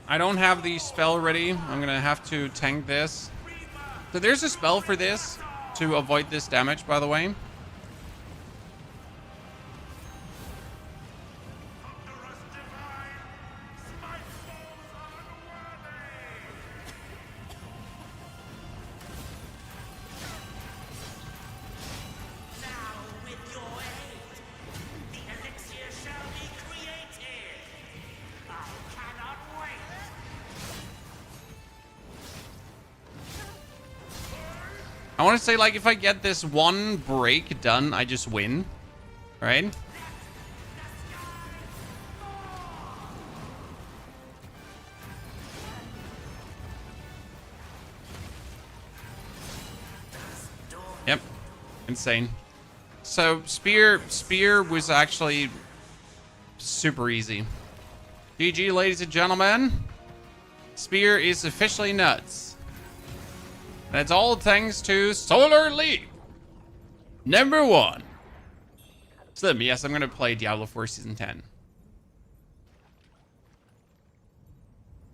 I don't have the spell ready. I'm gonna have to tank this. So there's a spell for this to avoid this damage, by the way. I want to say, like, if I get this one break done, I just win. Right? Yep. Insane. So, spear was actually super easy. GG, ladies and gentlemen. Spear is officially nuts. And it's all thanks to Solar Leap. Number 1. Slim, yes, I'm going to play Diablo 4 Season 10.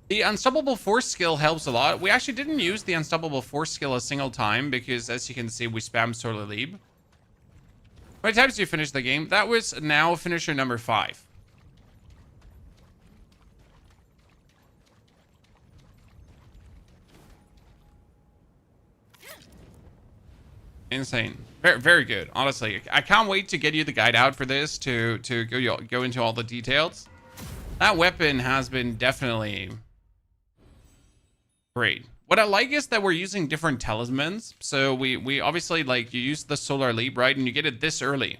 The Unstoppable Force skill helps a lot. We actually didn't use the Unstoppable Force skill a single time because, as you can see, we spam Solar Leap. How many times do you finish the game? That was now finisher number 5. Insane. Very, very good. Honestly, I can't wait to get you the guide out for this to go into all the details. That weapon has been definitely great. What I like is that we're using different talismans. So we obviously, like, you use the Solar Leap, right? And you get it this early,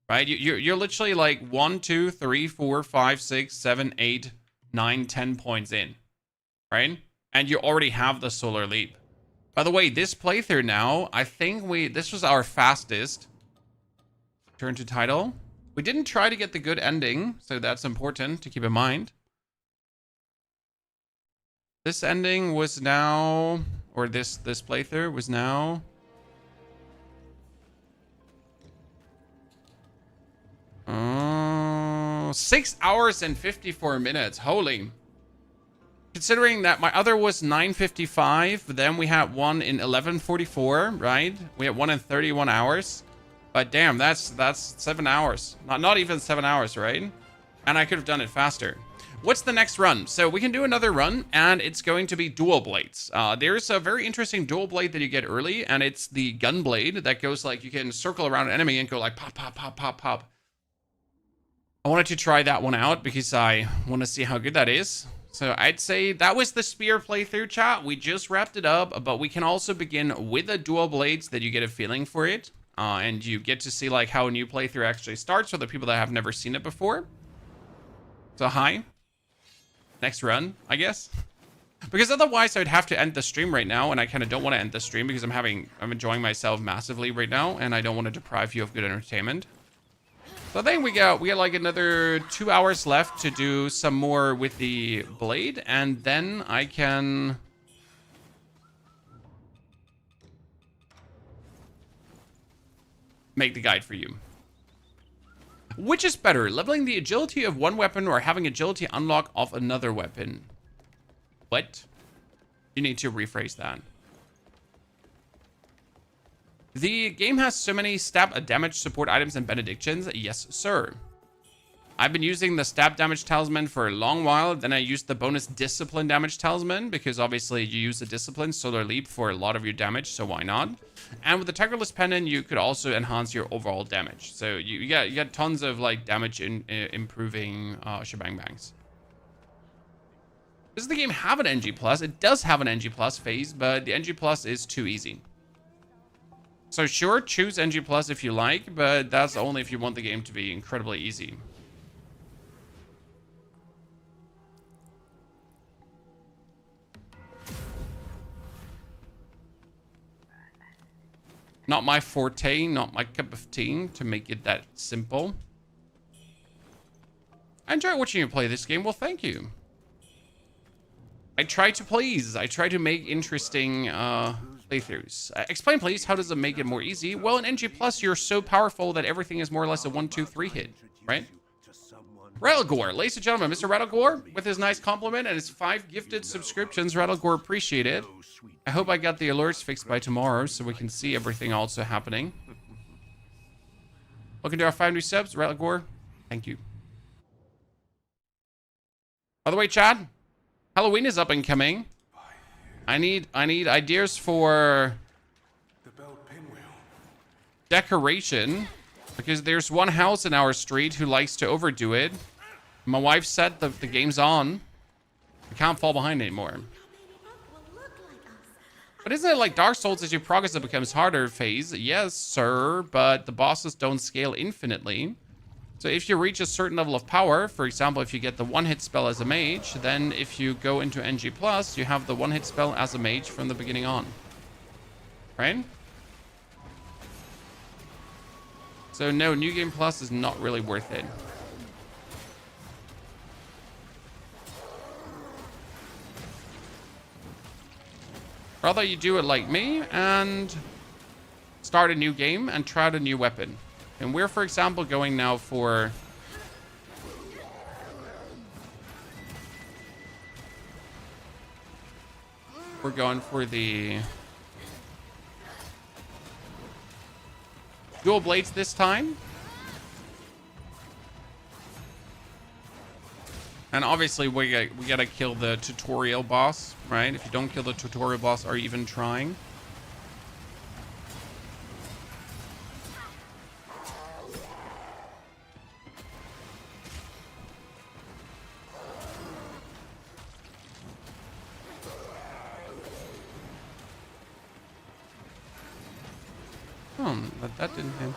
right? You're literally like 1, 2, 3, 4, 5, 6, 7, 8, 9, 10 points in, right? And you already have the Solar Leap. By the way, this playthrough now, I think this was our fastest. Turn to title. We didn't try to get the good ending, so that's important to keep in mind. This ending was now, or this playthrough was now. Oh, 6 hours and 54 minutes. Holy. Considering that my other was 9:55, then we had one in 11:44, right? We had one in 31 hours. But damn, that's 7 hours. Not even 7 hours, right? And I could have done it faster. What's the next run? So we can do another run, and it's going to be dual blades. There's a very interesting dual blade that you get early, and it's the gun blade that goes like, you can circle around an enemy and go like pop, pop, pop, pop, pop. I wanted to try that one out because I want to see how good that is. So I'd say that was the spear playthrough, chat. We just wrapped it up, but we can also begin with the dual blades that you get a feeling for it. And you get to see like how a new playthrough actually starts for the people that have never seen it before. So hi. Next run, I guess. Because otherwise I would have to end the stream right now, and I kind of don't want to end the stream because I'm enjoying myself massively right now, and I don't want to deprive you of good entertainment. So I think we got like another 2 hours left to do some more with the blade, and then I can make the guide for you. Which is better, leveling the agility of one weapon or having agility unlock of another weapon? What? You need to rephrase that. The game has so many stab damage support items and benedictions. Yes, sir. I've been using the stab damage talisman for a long while. Then I used the bonus discipline damage talisman because obviously you use the discipline Solar Leap for a lot of your damage, so why not? And with the Tigerless Pendant, you could also enhance your overall damage. So you got tons of like damage improving shebang bangs. Does the game have an NG+? It does have an NG+ phase, but the NG+ is too easy. So sure, choose NG+ if you like, but that's only if you want the game to be incredibly easy. Not my forte, not my cup of tea, to make it that simple. I enjoy watching you play this game. Well, thank you. I try to please. I try to make interesting playthroughs. Explain, please, how does it make it more easy? Well, in NG+, you're so powerful that everything is more or less a 1, 2, 3 hit, right? Rattlegore, ladies and gentlemen, Mr. Rattlegore, with his nice compliment and his 5 gifted subscriptions. Rattlegore, appreciate it. I hope I got the alerts fixed by tomorrow so we can see everything also happening. Welcome to our 5 new subs, Rattlegore. Thank you. By the way, Chad, Halloween is up and coming. I need ideas for decoration because there's one house in our street who likes to overdo it. My wife said the game's on. I can't fall behind anymore. Now, baby Monk will look like us. But isn't it like Dark Souls, as you progress, it becomes harder phase? Yes, sir, but the bosses don't scale infinitely. So if you reach a certain level of power, for example, if you get the one-hit spell as a mage, then if you go into NG+, you have the one-hit spell as a mage from the beginning on. Right? So no, New Game Plus is not really worth it. Rather you do it like me and start a new game and try out a new weapon. And we're, for example, going now for... We're going for the... dual blades this time. And obviously we gotta kill the tutorial boss, right? If you don't kill the tutorial boss, are you even trying? But that didn't hit.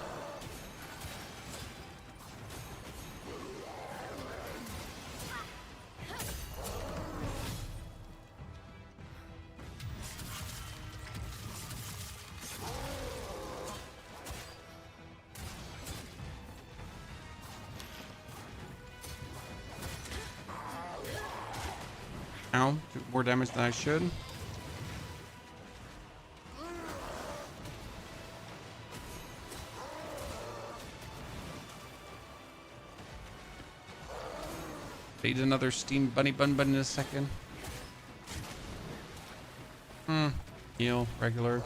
Ow, took more damage than I should. Need another steam bunny bun in a second. Heal, regular.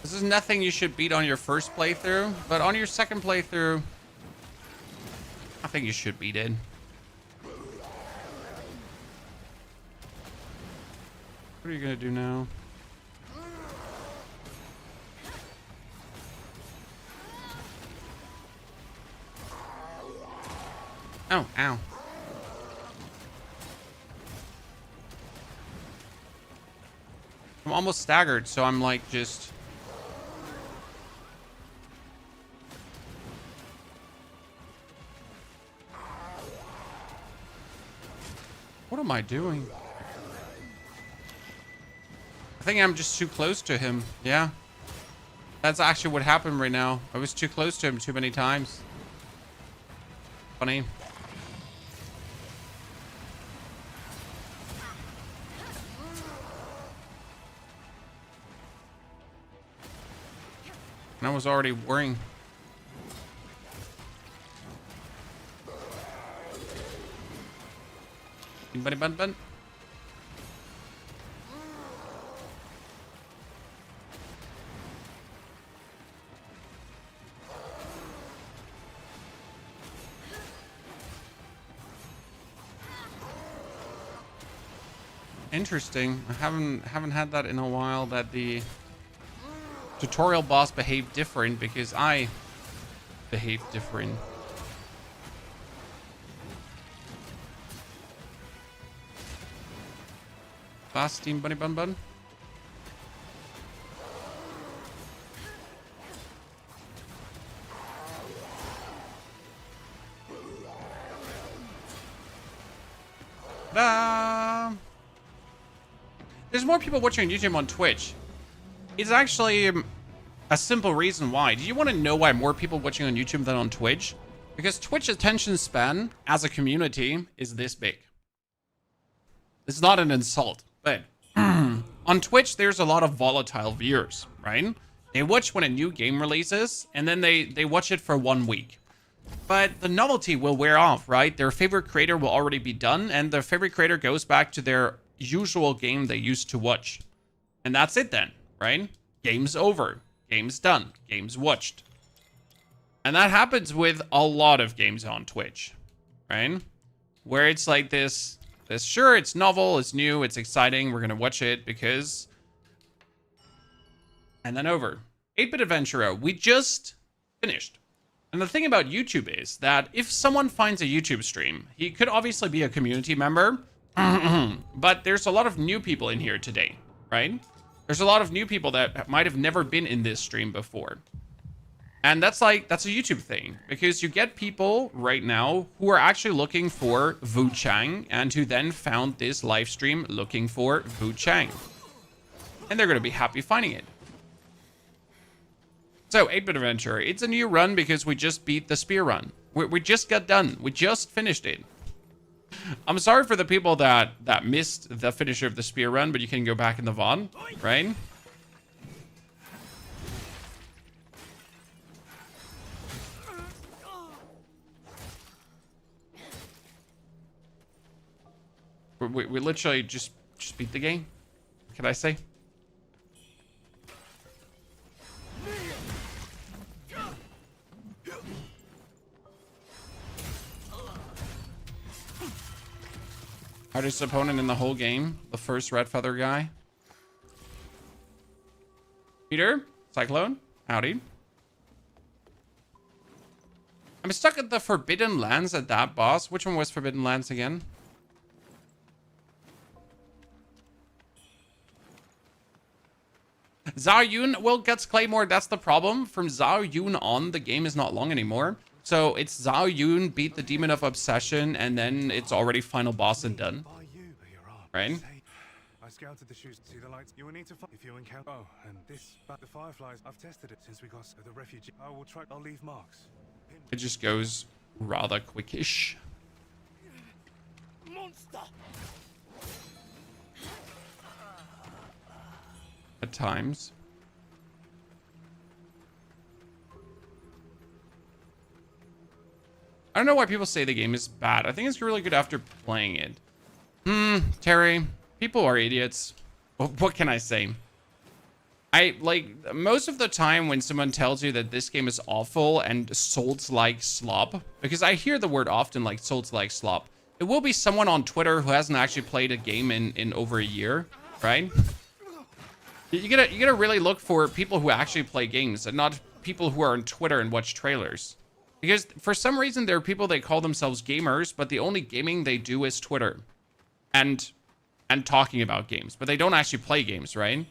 This is nothing you should beat on your first playthrough, but on your second playthrough, I think you should beat it. What are you gonna do now? Oh, ow. I'm almost staggered, so I'm like just... What am I doing? I think I'm just too close to him. Yeah. That's actually what happened right now. I was too close to him too many times. Funny. And I was already worrying. Anybody bun? Interesting. I haven't had that in a while, that the tutorial boss behaved different because I behaved different. Fast team bunny bun. Ta-da! There's more people watching YouTube on Twitch. It's actually a simple reason why. Do you want to know why more people watching on YouTube than on Twitch? Because Twitch attention span as a community is this big. It's not an insult, but on Twitch, there's a lot of volatile viewers, right? They watch when a new game releases, and then they watch it for 1 week. But the novelty will wear off, right? Their favorite creator will already be done, and their favorite creator goes back to their usual game they used to watch. And that's it then, right? Game's over. Game's done. Game's watched. And that happens with a lot of games on Twitch, right? Where it's like this, sure, it's novel, it's new, it's exciting, we're gonna watch it because... And then over. 8-Bit Adventurer, we just finished. And the thing about YouTube is that if someone finds a YouTube stream, he could obviously be a community member, but there's a lot of new people in here today, right? There's a lot of new people that might have never been in this stream before. And that's a YouTube thing, because you get people right now who are actually looking for Wuchang and who then found this live stream looking for Wuchang. And they're going to be happy finding it. So, 8-Bit Adventure, it's a new run because we just beat the spear run. We just got done. We just finished it. I'm sorry for the people that missed the finisher of the spear run, but you can go back in the VOD, right? We literally just beat the game. What can I say? Hardest opponent in the whole game. The first red feather guy. Peter, Cyclone, howdy. I'm stuck at the Forbidden Lands at that boss. Which one was Forbidden Lands again? Zhao Yun, well, gets Claymore. That's the problem. From Zhao Yun on, the game is not long anymore. So it's Zhao Yun beat the Demon of Obsession, and then it's already final boss and done. Right? I scouted the chutes. See the lights. You will need to find if you encounter. Oh, and this, but the fireflies. I've tested it since we got the refugee. I will try. I'll leave marks. It just goes rather quickish. Monster. At times. I don't know why people say the game is bad. I think it's really good after playing it. Terry, people are idiots. What can I say? Most of the time when someone tells you that this game is awful and Souls-like slop, because I hear the word often like Souls-like slop, it will be someone on Twitter who hasn't actually played a game in over a year, right? You gotta really look for people who actually play games and not people who are on Twitter and watch trailers. Because for some reason, there are people that call themselves gamers, but the only gaming they do is Twitter and talking about games. But they don't actually play games, right?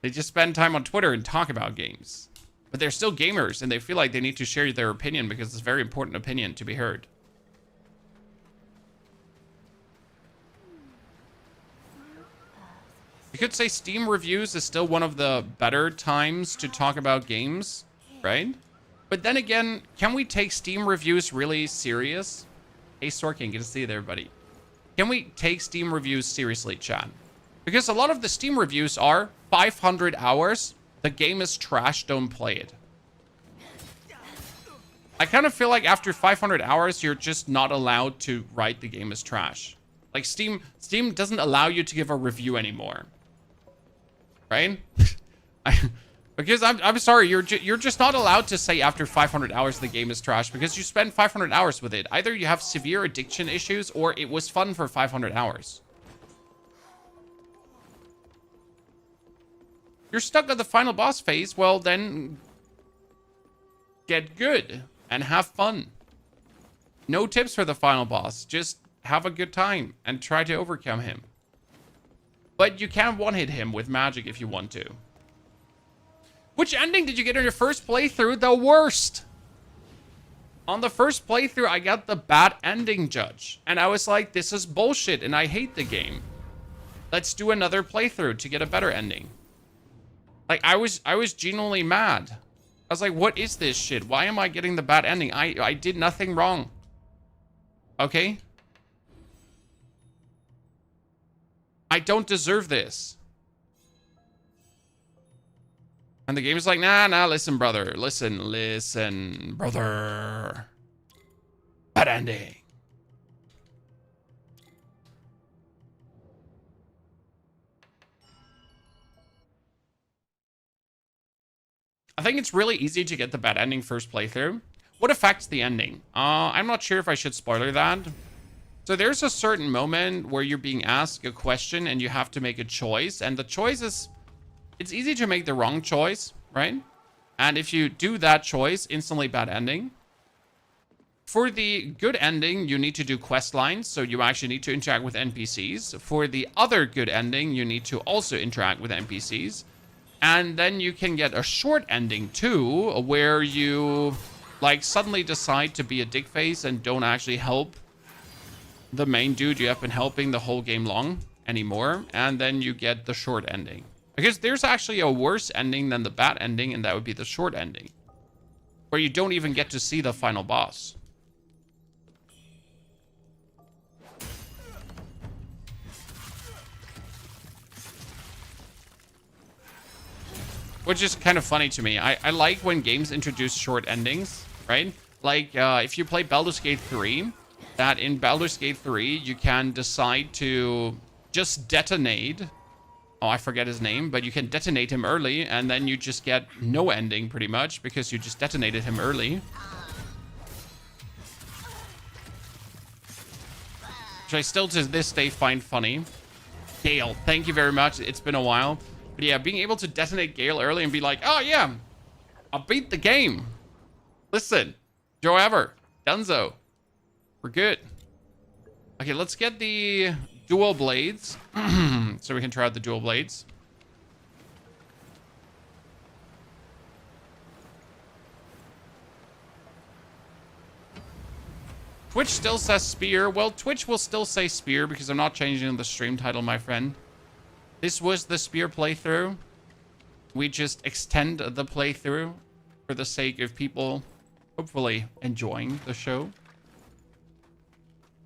They just spend time on Twitter and talk about games. But they're still gamers, and they feel like they need to share their opinion because it's a very important opinion to be heard. You could say Steam reviews is still one of the better times to talk about games, right? But then again, can we take Steam reviews really serious? Hey, Sorkin, good to see you there, buddy. Can we take Steam reviews seriously, chat? Because a lot of the Steam reviews are 500 hours. The game is trash, don't play it. I kind of feel like after 500 hours, you're just not allowed to write the game is trash. Like Steam doesn't allow you to give a review anymore. Right? Because I'm sorry, you're just not allowed to say after 500 hours the game is trash because you spend 500 hours with it. Either you have severe addiction issues or it was fun for 500 hours. You're stuck at the final boss phase, well then get good and have fun. No tips for the final boss, just have a good time and try to overcome him. But you can one-hit him with magic if you want to. Which ending did you get on your first playthrough? The worst. On the first playthrough, I got the bad ending, Judge. And I was like, this is bullshit and I hate the game. Let's do another playthrough to get a better ending. Like, I was genuinely mad. I was like, what is this shit? Why am I getting the bad ending? I did nothing wrong. Okay? I don't deserve this. And the game is like, nah, listen, brother. Listen, brother. Bad ending. I think it's really easy to get the bad ending first playthrough. What affects the ending? I'm not sure if I should spoiler that. So there's a certain moment where you're being asked a question and you have to make a choice. And the choice is, it's easy to make the wrong choice, right? And if you do that choice, instantly bad ending. For the good ending, you need to do quest lines, so you actually need to interact with NPCs. For the other good ending, you need to also interact with NPCs. And then you can get a short ending too, where you like suddenly decide to be a dick face and don't actually help the main dude you have been helping the whole game long anymore. And then you get the short ending. Because there's actually a worse ending than the bad ending, and that would be the short ending, where you don't even get to see the final boss. Which is kind of funny to me. I like when games introduce short endings, right? Like, if you play Baldur's Gate 3, that in Baldur's Gate 3, you can decide to just detonate. Oh, I forget his name, but you can detonate him early, and then you just get no ending, pretty much, because you just detonated him early. Which I still, to this day, find funny. Gale, thank you very much. It's been a while. But yeah, being able to detonate Gale early and be like, oh yeah, I'll beat the game. Listen, Joe Ever, Dunzo, we're good. Okay, let's get the dual blades. So we can try out the dual blades. Twitch still says spear. Well, Twitch will still say spear because I'm not changing the stream title, my friend. This was the spear playthrough. We just extend the playthrough for the sake of people hopefully enjoying the show.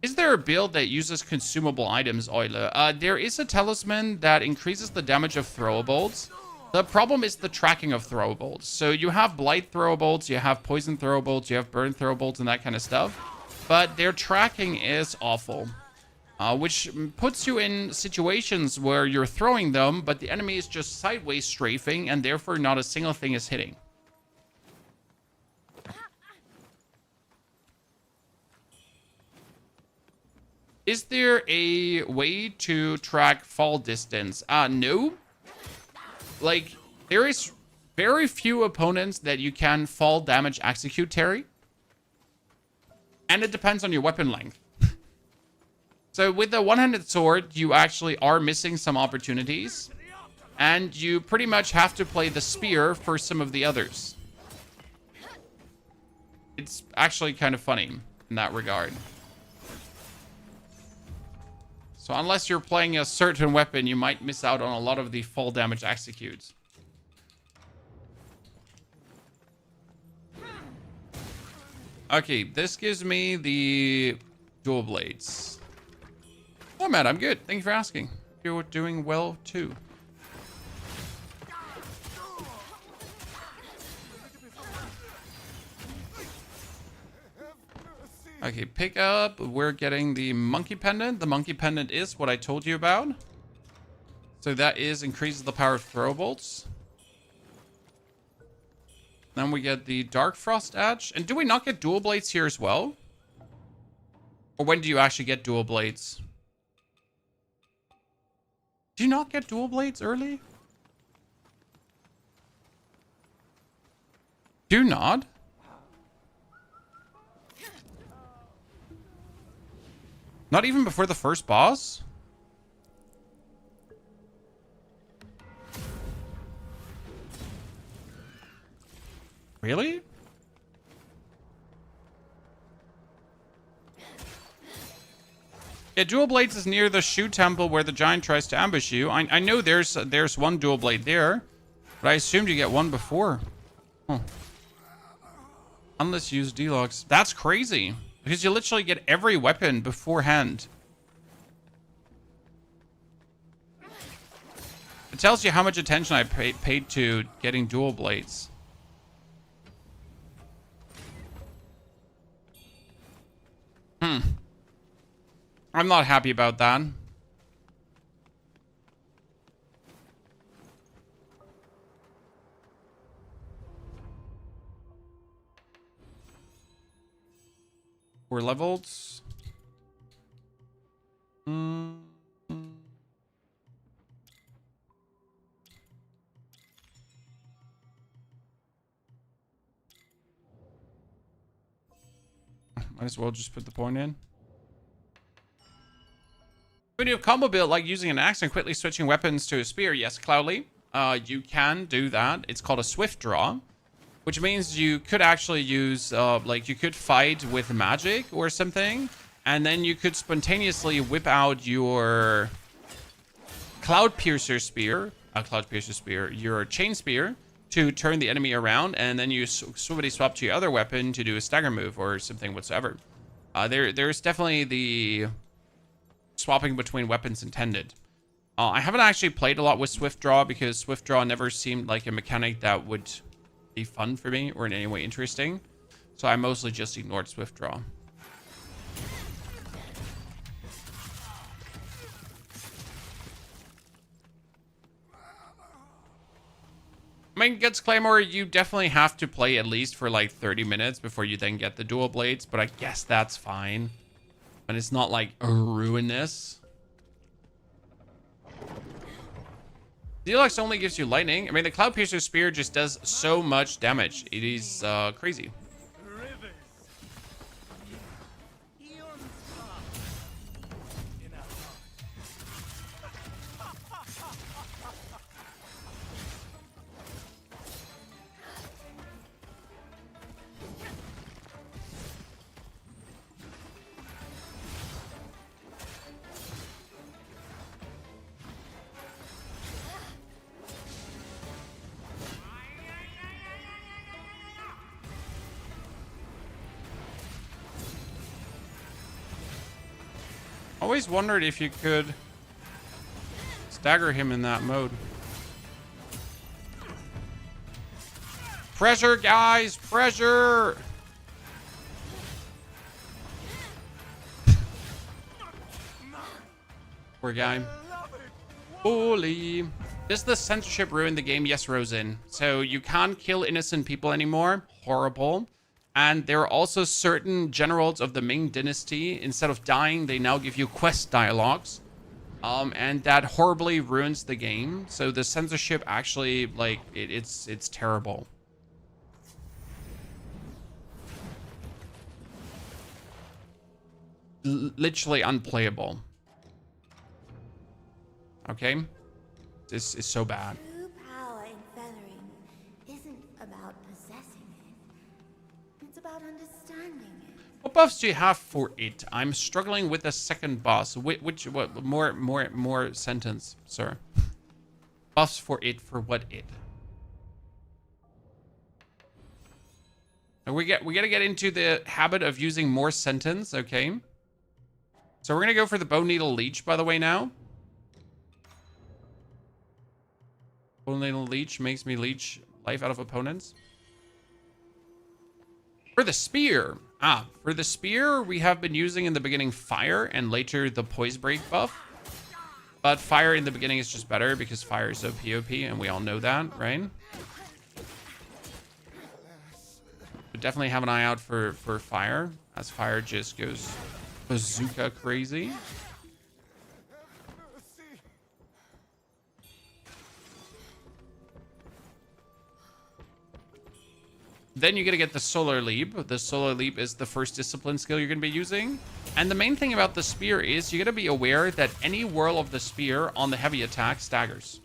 Is there a build that uses consumable items, Euler? There is a talisman that increases the damage of throwables. The problem is the tracking of throwables. So you have blight throwables, you have poison throwables, you have burn throwables, and that kind of stuff. But their tracking is awful. Which puts you in situations where you're throwing them, but the enemy is just sideways strafing, and therefore not a single thing is hitting. Is there a way to track fall distance? No. Like, there is very few opponents that you can fall damage execute, Terry. And it depends on your weapon length. So with the one-handed sword, you actually are missing some opportunities. And you pretty much have to play the spear for some of the others. It's actually kind of funny in that regard. So unless you're playing a certain weapon, you might miss out on a lot of the fall damage executes. Okay, this gives me the dual blades. Oh, Matt, I'm good. Thank you for asking. You're doing well, too. Okay, pick up. We're getting the monkey pendant. The monkey pendant is what I told you about. So that is increases the power of throw bolts. Then we get the Dark Frost Edge. And do we not get dual blades here as well? Or when do you actually get dual blades? Do you not get dual blades early? Do not? Not even before the first boss? Really? Yeah, dual blades is near the shoe temple where the giant tries to ambush you. I know there's one dual blade there, but I assumed you get one before. Huh. Unless you use deluxe. That's crazy. Because you literally get every weapon beforehand. It tells you how much attention I paid to getting dual blades. I'm not happy about that. We're leveled. Might as well just put the point in. When you have combo build, like using an axe and quickly switching weapons to a spear, yes, Cloudly, you can do that. It's called a swift draw, which means you could actually use, like you could fight with magic or something, and then you could spontaneously whip out your Cloud Piercer spear, your Chain Spear, to turn the enemy around, and then you somebody swap to your other weapon to do a stagger move or something whatsoever. There's definitely the swapping between weapons intended. I haven't actually played a lot with Swift Draw because Swift Draw never seemed like a mechanic that would be fun for me or in any way interesting. So I mostly just ignored Swift Draw. I mean, Guts Claymore, you definitely have to play at least for like 30 minutes before you then get the dual blades, but I guess that's fine. But it's not like ruinous. Deluxe only gives you lightning. I mean, the Cloud Piercer Spear just does so much damage. It is crazy. Always wondered if you could stagger him in that mode. Pressure, guys! Pressure! Poor guy. Holy. Does the censorship ruin the game? Yes, Rosen. So you can't kill innocent people anymore. Horrible. And there are also certain generals of the Ming dynasty, instead of dying, they now give you quest dialogues. And that horribly ruins the game. So the censorship actually, like, it's terrible. Literally unplayable. Okay? This is so bad. True power in feathering isn't about possessing it. It's about understanding it. What buffs do you have for it? I'm struggling with the second boss. What more sentence, sir? Buffs for it for what it? And we gotta get into the habit of using more sentence, okay? So we're gonna go for the Bone Needle Leech, by the way, now. Bone Needle Leech makes me leech life out of opponents. For the spear. For the spear, we have been using in the beginning fire and later the poise break buff. But fire in the beginning is just better because fire is so POP and we all know that, right? But definitely have an eye out for fire, as fire just goes bazooka crazy. Then you're going to get the Solar Leap. The Solar Leap is the first discipline skill you're going to be using. And the main thing about the spear is you're going to be aware that any whirl of the spear on the heavy attack staggers.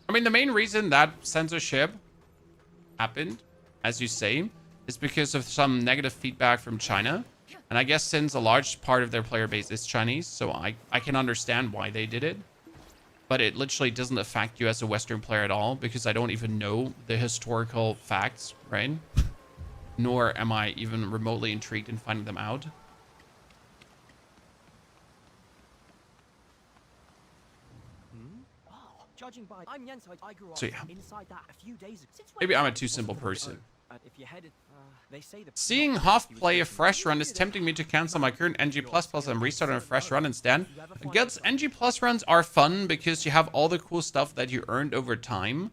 I mean, the main reason that censorship happened, as you say, is because of some negative feedback from China. And I guess since a large part of their player base is Chinese, so I can understand why they did it. But it literally doesn't affect you as a Western player at all, because I don't even know the historical facts, right? Nor am I even remotely intrigued in finding them out. Judging by I grew up So yeah. inside that a few days ago. Maybe I'm a too simple person. If you headed, they say the Seeing Hoff play a fresh run is tempting me to cancel my current NG++ and restart on a fresh run instead. Guts, NG+ runs are fun because you have all the cool stuff that you earned over time.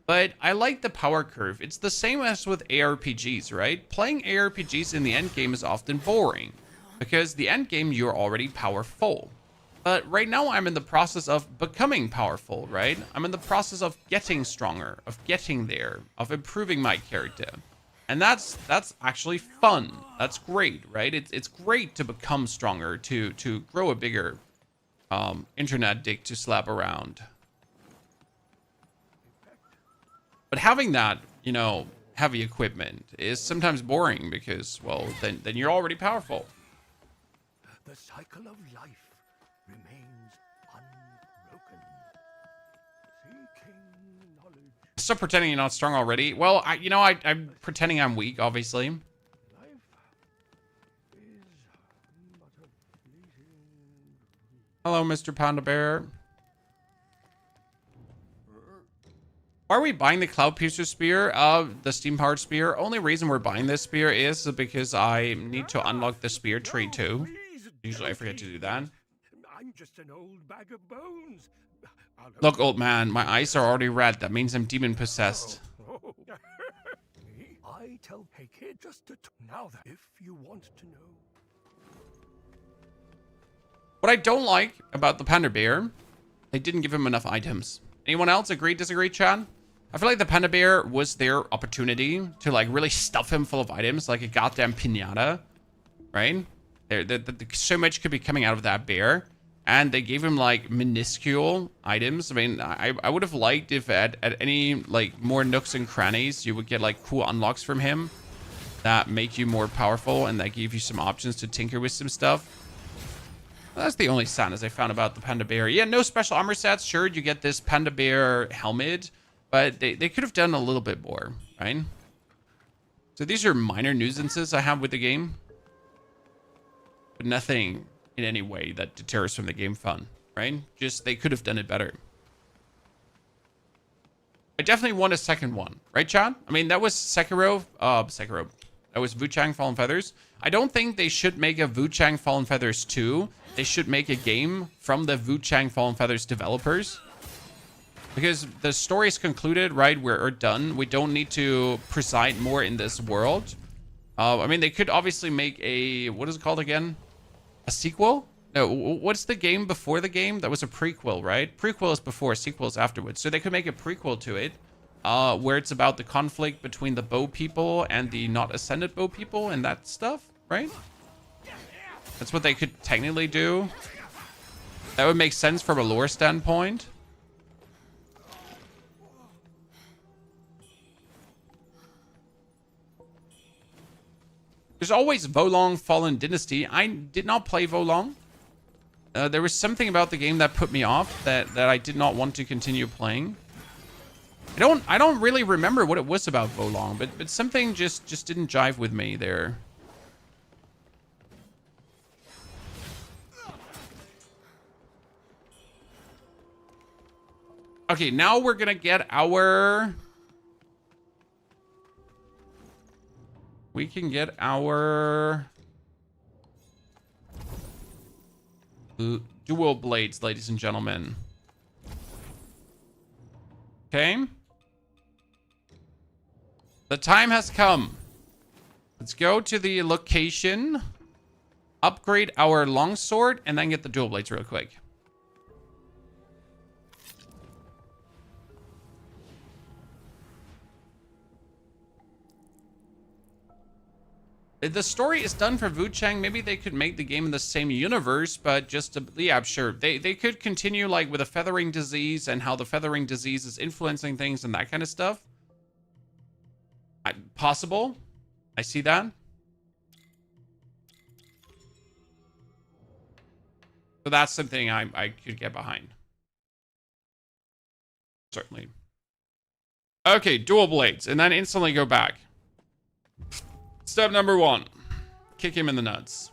But I like the power curve. It's the same as with ARPGs, right? Playing ARPGs in the endgame is often boring. Because the endgame, you're already powerful. But right now I'm in the process of becoming powerful, right? I'm in the process of getting stronger, of getting there, of improving my character. And that's actually fun. That's great, right? It's great to become stronger, to grow a bigger internet dick to slap around. But having that, you know, heavy equipment is sometimes boring because, well, then you're already powerful. The cycle of life remains unbroken. Seeking knowledge. Stop pretending you're not strong already. Well, I'm pretending I'm weak, obviously. Life is but a fleeting. Hello, Mr. Panda Bear. Why are we buying the Cloud Piercer Spear? The Steam-powered Spear? Only reason we're buying this spear is because I need to unlock the spear tree too. Usually I forget to do that. I'm just an old bag of bones. Look, old man, my eyes are already red. That means I'm demon-possessed. I tell hey kid just to now that if you want to know. What I don't like about the Panda Bear, they didn't give him enough items. Anyone else agree, disagree, Chad? I feel like the Panda Bear was their opportunity to like really stuff him full of items, like a goddamn pinata, right? So much could be coming out of that bear, and they gave him like minuscule items. I mean, I would have liked if at any like more nooks and crannies you would get like cool unlocks from him that make you more powerful and that give you some options to tinker with some stuff. That's the only sadness I found about the Panda Bear. Yeah, no special armor sets. Sure, you get this Panda Bear helmet, but they could have done a little bit more, right? So these are minor nuisances I have with the game, but nothing in any way that deters from the game fun, right? Just they could have done it better. I definitely want a second one, right, Chad? I mean, that was Sekiro. That was Wuchang Fallen Feathers. I don't think they should make a Wuchang Fallen Feathers 2. They should make a game from the Wuchang Fallen Feathers developers. Because the story is concluded, right? We're done. We don't need to preside more in this world. I mean, they could obviously make a... What is it called again? A sequel? No, what's the game before the game? That was a prequel, right? Prequel is before, sequel is afterwards. So they could make a prequel to it. Where it's about the conflict between the bow people and the not ascended bow people and that stuff, right? That's what they could technically do. That would make sense from a lore standpoint. There's always Volong Fallen Dynasty. I did not play Volong. There was something about the game that put me off that I did not want to continue playing. I don't really remember what it was about Volong, but something just didn't jive with me there. Okay, now we're gonna get our... We can get our... dual blades, ladies and gentlemen. Okay. The time has come. Let's go to the location, upgrade our longsword, and then get the dual blades real quick. The story is done for Wuchang. Maybe they could make the game in the same universe, but just to, yeah, sure. They could continue like with a feathering disease and how the feathering disease is influencing things and that kind of stuff. Possible. I see that. So that's something I could get behind. Certainly. Okay, dual blades, and then instantly go back. Step number 1. Kick him in the nuts.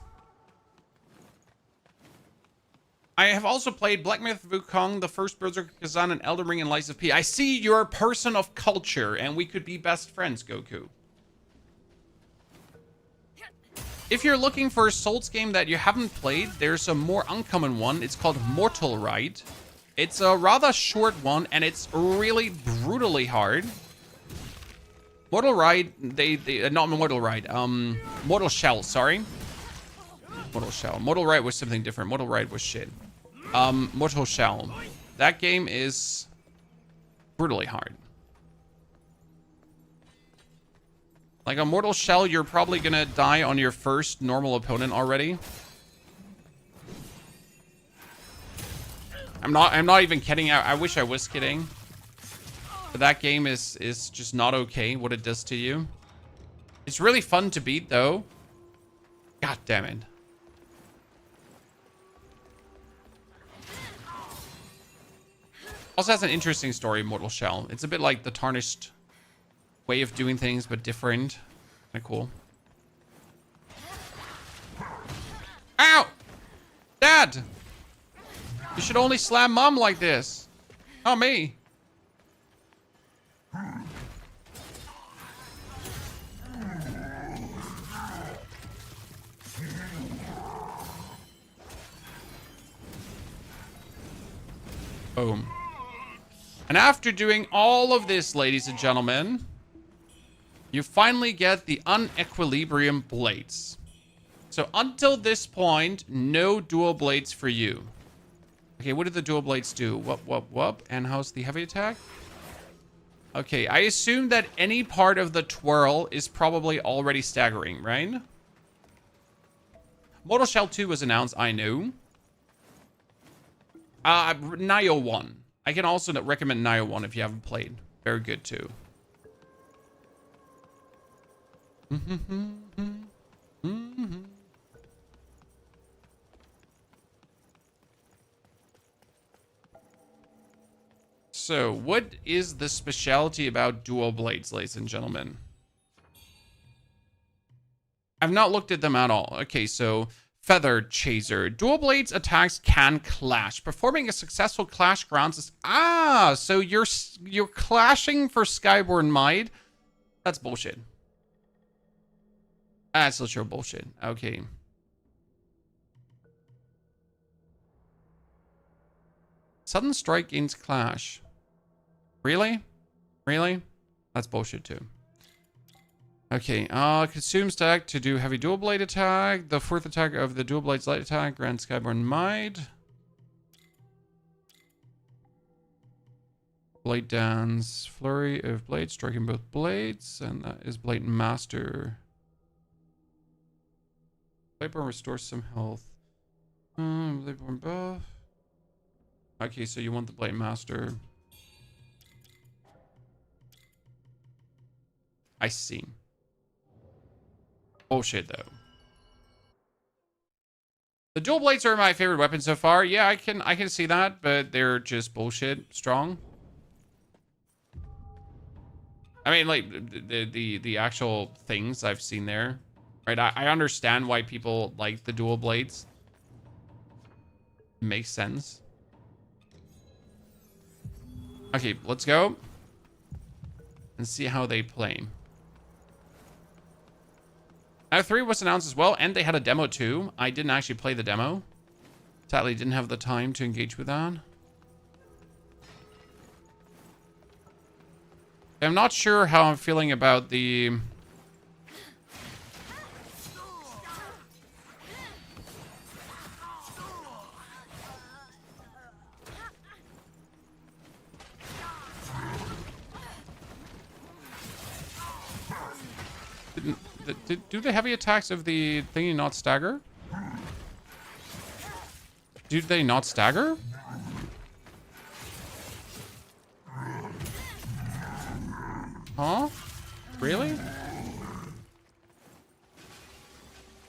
I have also played Black Myth Wukong, the first Berserker Kazan, and Elden Ring and Lies of P. I see you're a person of culture, and we could be best friends, Goku. If you're looking for a Souls game that you haven't played, there's a more uncommon one. It's called Mortal Rite. It's a rather short one, and it's really brutally hard. Mortal Rite, not Mortal Rite, Mortal Shell, sorry. Mortal Shell. Mortal Rite was something different. Mortal Rite was shit. Mortal Shell. That game is brutally hard. Like, on Mortal Shell, you're probably gonna die on your first normal opponent already. I'm not even kidding. I wish I was kidding. But that game is just not okay, what it does to you. It's really fun to beat, though. God damn it. Also has an interesting story, Mortal Shell. It's a bit like the Tarnished way of doing things, but different. Kinda cool. Ow! Dad! You should only slam mom like this. Not me. Boom. And after doing all of this, ladies and gentlemen, you finally get the unequilibrium blades. So until this point, no dual blades for you. Okay, what do the dual blades do? Whoop. And how's the heavy attack? Okay, I assume that any part of the twirl is probably already staggering, right? Mortal Shell 2 was announced, I know. Nioh 1. I can also recommend Nioh 1 if you haven't played. Very good too. So, what is the specialty about dual blades, ladies and gentlemen? I've not looked at them at all. Okay, so Feather Chaser. Dual blades attacks can clash. Performing a successful clash grants us... Ah, so you're clashing for Skyborn Might? That's bullshit. That's literal bullshit. Okay. Sudden Strike gains Clash. Really? Really? That's bullshit too. Okay, consume stack to do heavy dual blade attack. The fourth attack of the dual blade's light attack grants Skyborn Might. Blade Dance. Flurry of blades, striking both blades. And that is Blade Master. Bladeborn restores some health. Bladeborn buff. Okay, so you want the Blade Master. I see. Bullshit, though. The dual blades are my favorite weapon so far. Yeah, I can see that, but they're just bullshit strong. I mean, like the actual things I've seen there, right? I understand why people like the dual blades. Makes sense. Okay, let's go and see how they play. Now 3 was announced as well, and they had a demo too. I didn't actually play the demo. Sadly, didn't have the time to engage with that. I'm not sure how I'm feeling about the... Do the heavy attacks of the thingy not stagger? Do they not stagger? Huh? Really?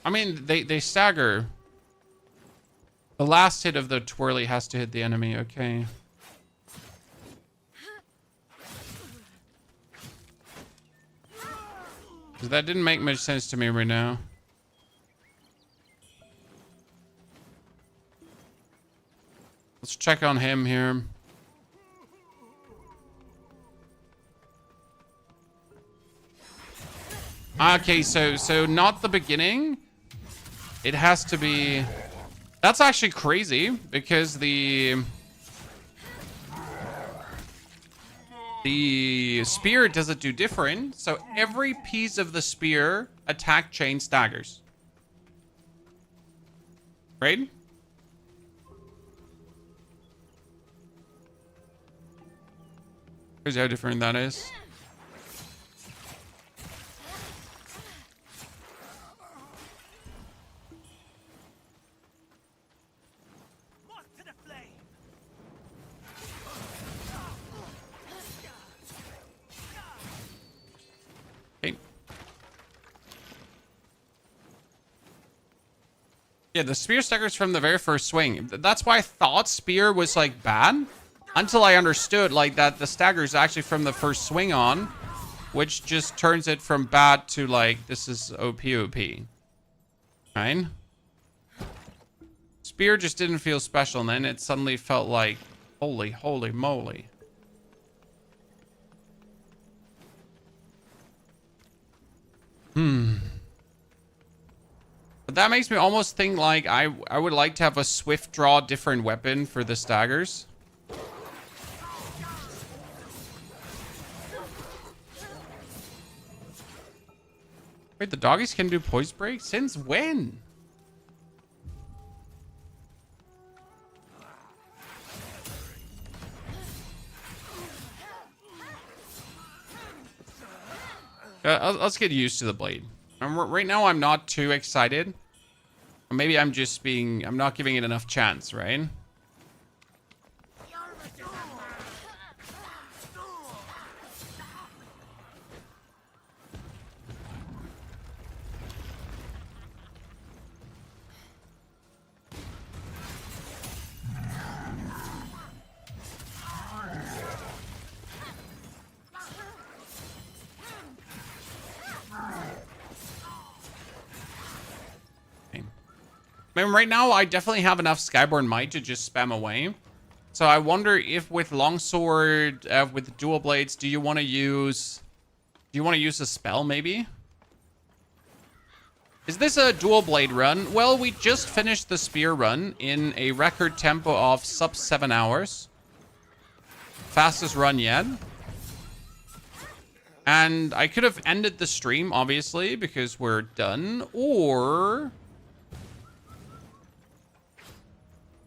I mean, they stagger. The last hit of the twirly has to hit the enemy, okay. That didn't make much sense to me right now. Let's check on him here. Okay, so not the beginning. It has to be... That's actually crazy, because the spear doesn't do different, so every piece of the spear attack chain staggers. Right? Shows you how different that is. Okay. Yeah, the spear staggers from the very first swing. That's why I thought spear was like bad until I understood like that the stagger is actually from the first swing on, which just turns it from bad to like this is OP. Right? Spear just didn't feel special, and then it suddenly felt like holy moly. But that makes me almost think like I would like to have a swift draw different weapon for the staggers. Wait, the doggies can do poise break? Since when? Let's get used to the blade. Right now, I'm not too excited. Maybe I'm just being... I'm not giving it enough chance, right? I mean, right now, I definitely have enough Skyborn Might to just spam away. So I wonder if with Longsword, with Dual Blades, do you want to use... Do you want to use a spell, maybe? Is this a Dual Blade run? Well, we just finished the Spear run in a record tempo of sub 7 hours. Fastest run yet. And I could have ended the stream, obviously, because we're done. Or...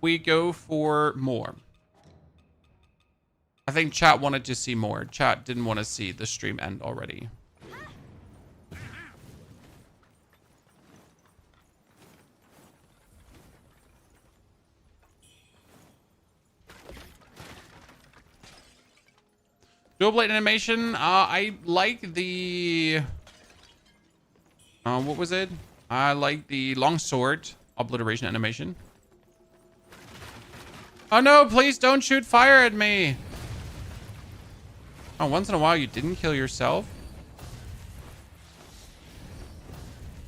we go for more. I think chat wanted to see more. Chat didn't want to see the stream end already. Dual blade animation. I like the... what was it? I like the longsword obliteration animation. Oh no, please don't shoot fire at me. Oh, once in a while you didn't kill yourself.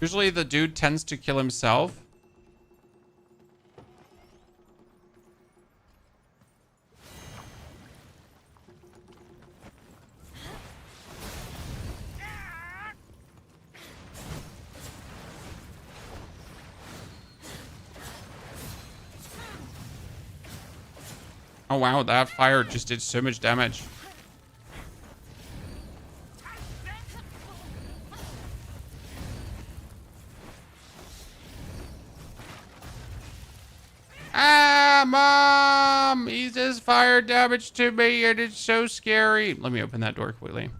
Usually the dude tends to kill himself. Oh wow, that fire just did so much damage. Ah, Mom! He does fire damage to me and it's so scary. Let me open that door quickly.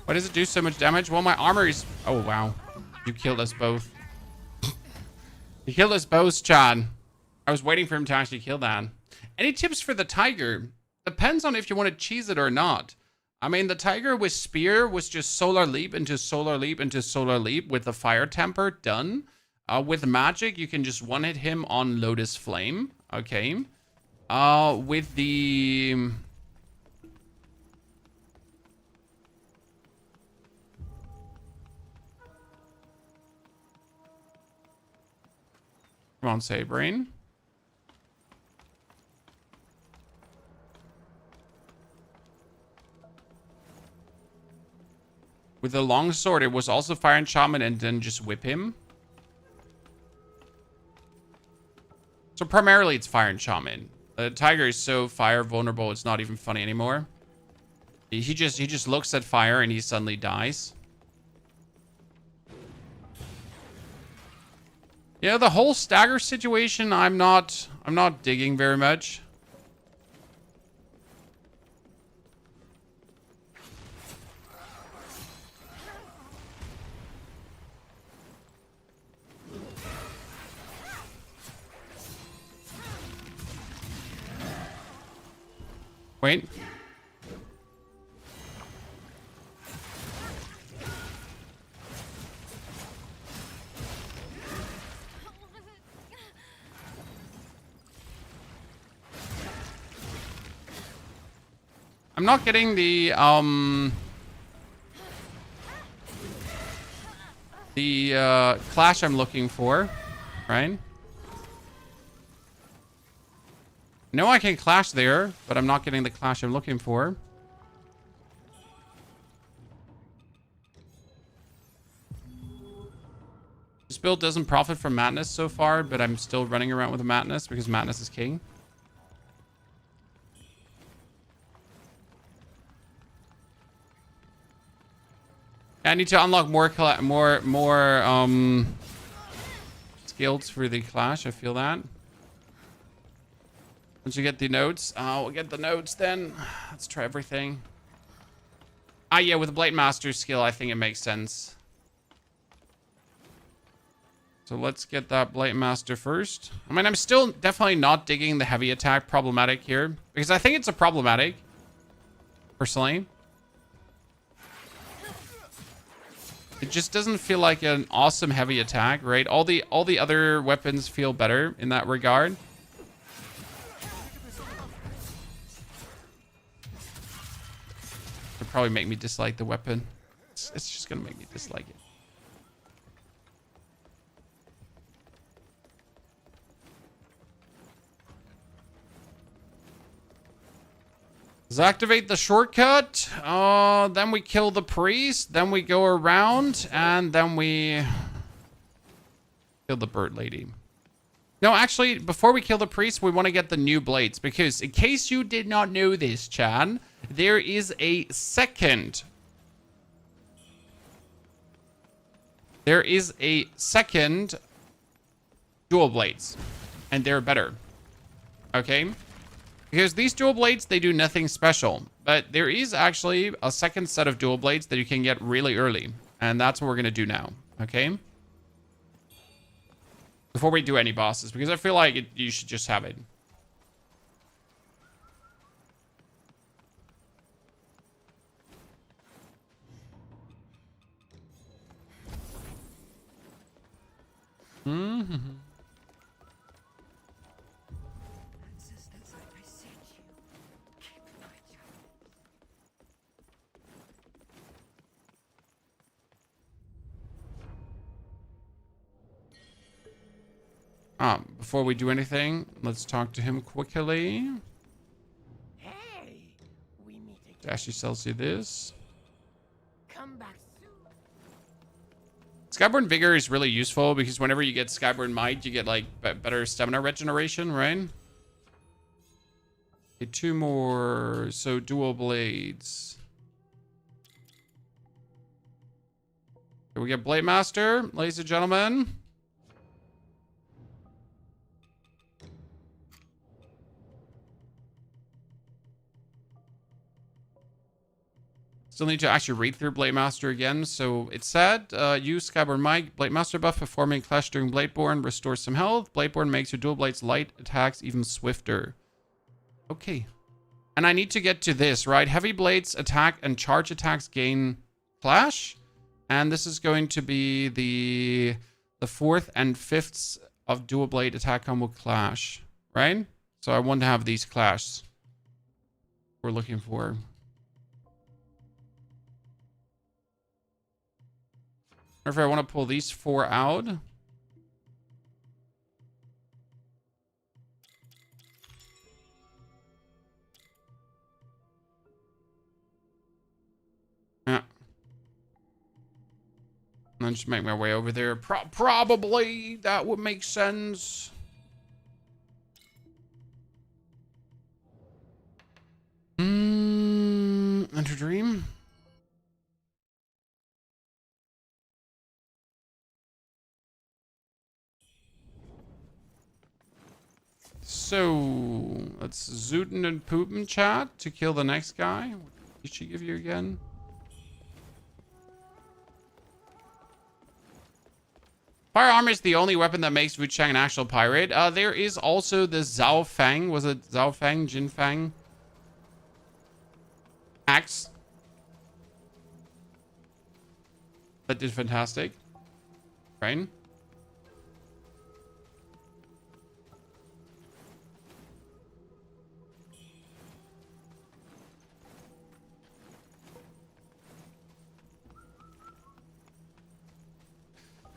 Why does it do so much damage? Well, my armor is... oh, wow. You killed us both. You killed us both, Chad. I was waiting for him to actually kill that. Any tips for the tiger? Depends on if you want to cheese it or not. I mean, the tiger with spear was just solar leap into solar leap into solar leap with the fire temper. Done. With magic, you can just one-hit him on Lotus Flame. Okay. With the... come on, say brain. With the long sword, it was also fire enchantment and then just whip him. So primarily it's fire enchantment. The tiger is so fire vulnerable, it's not even funny anymore. He just looks at fire and he suddenly dies. Yeah, the whole stagger situation, I'm not digging very much. Wait. I'm not getting the clash I'm looking for, right? No, I can clash there, but I'm not getting the clash I'm looking for. This build doesn't profit from madness so far, but I'm still running around with a madness because madness is king. I need to unlock more skills for the clash. I feel that. Once you get the notes, we'll get the notes then. Let's try everything. Ah, yeah, with the Blade Master skill, I think it makes sense. So let's get that Blade Master first. I mean, I'm still definitely not digging the heavy attack problematic here because I think it's a problematic, personally. It just doesn't feel like an awesome heavy attack, right? All the other weapons feel better in that regard. It'll probably make me dislike the weapon. It's just gonna make me dislike it. Let's activate the shortcut. Then we kill the priest. Then we go around. And then we kill the bird lady. No, actually, before we kill the priest, we want to get the new blades. Because in case you did not know this, Chan, there is a second. There is a second dual blades. And they're better. Okay? Because these dual blades, they do nothing special. But there is actually a second set of dual blades that you can get really early. And that's what we're going to do now. Okay? Before we do any bosses. Because I feel like you should just have it. Mm-hmm. Before we do anything, let's talk to him quickly. Hey, we meet again. Dashy sells you this. Come back soon. Skyborn Vigor is really useful because whenever you get Skyborn Might, you get like better stamina regeneration, right? Okay, 2 more. So dual blades. Here we get Blade Master, ladies and gentlemen. Still need to actually read through Blade Master again. So it said, use Skyborn Might, Blade Master buff performing clash during Bladeborn, restores some health. Bladeborn makes your dual blades light attacks even swifter. Okay. And I need to get to this, right? Heavy blades attack and charge attacks gain clash. And this is going to be the 4th and 5th of dual blade attack combo clash, right? So I want to have these clash we're looking for. Or if I want to pull these 4 out. Yeah. And then just make my way over there. Probably that would make sense. Enter Dream. So let's zootin' and poopin' chat to kill the next guy. What did she give you again? Firearm is the only weapon that makes Wuchang an actual pirate. There is also the Zhao Fang. Was it Zhao Fang? Jin Fang? Axe. That did fantastic. Right?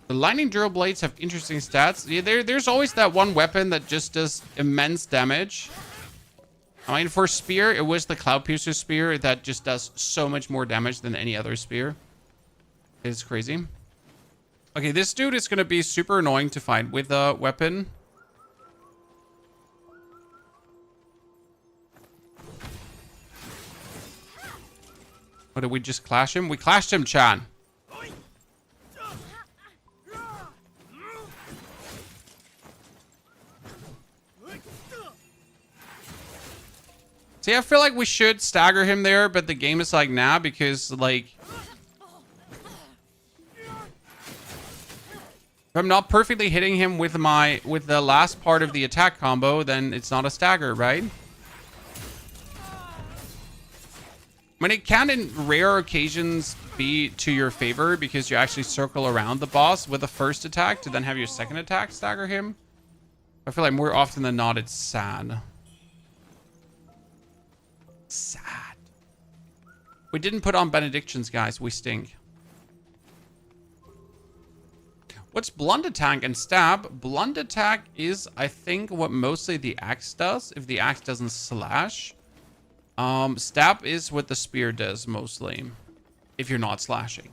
The lightning drill blades have interesting stats. Yeah, there's always that one weapon that just does immense damage. I mean, for spear, it was the Cloud Piercer spear that just does so much more damage than any other spear. It's crazy. Okay, this dude is going to be super annoying to fight with a weapon. What, did we just clash him? We clashed him, Chan. See, I feel like we should stagger him there, but the game is like, nah, because, like, if I'm not perfectly hitting him with the last part of the attack combo, then it's not a stagger, right? I mean, it can, in rare occasions, be to your favor because you actually circle around the boss with a first attack to then have your second attack stagger him. I feel like more often than not, it's sad. Sad. We didn't put on benedictions, guys. We stink. What's blunt attack and stab? Blunt attack is, I think, what mostly the axe does, if the axe doesn't slash. Stab is what the spear does mostly, if you're not slashing.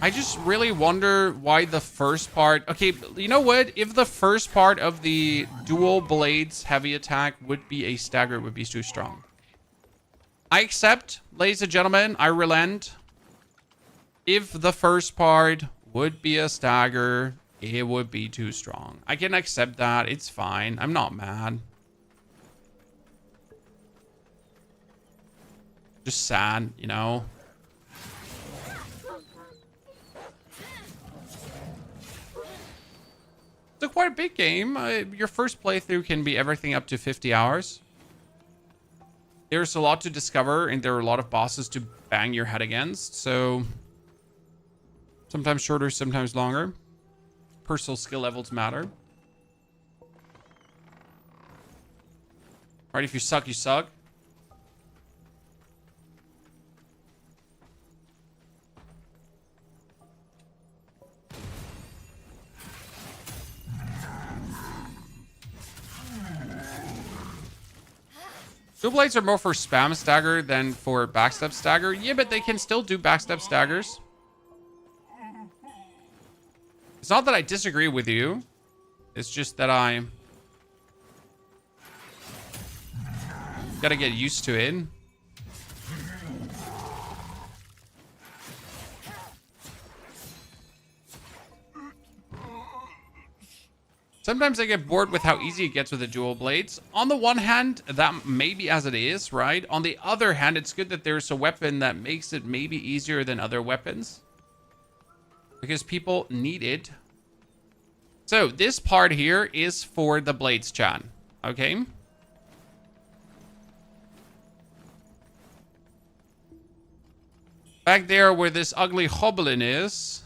I just really wonder why the first part... Okay, you know what? If the first part of the dual blades heavy attack would be a stagger, it would be too strong. I accept, ladies and gentlemen, I relent. If the first part would be a stagger, it would be too strong. I can accept that. It's fine. I'm not mad. Just sad, you know? It's quite a big game. Your first playthrough can be everything up to 50 hours. There's a lot to discover, and there are a lot of bosses to bang your head against, so sometimes shorter, sometimes longer. Personal skill levels matter. Right, if you suck, you suck. Dual blades are more for spam stagger than for backstep stagger. Yeah, but they can still do backstep staggers. It's not that I disagree with you. It's just that I gotta get used to it. Sometimes I get bored with how easy it gets with the dual blades. On the one hand, that may be as it is, right? On the other hand, it's good that there's a weapon that makes it maybe easier than other weapons, because people need it. So this part here is for the blades, Chan. Okay? Back there where this ugly hoblin is...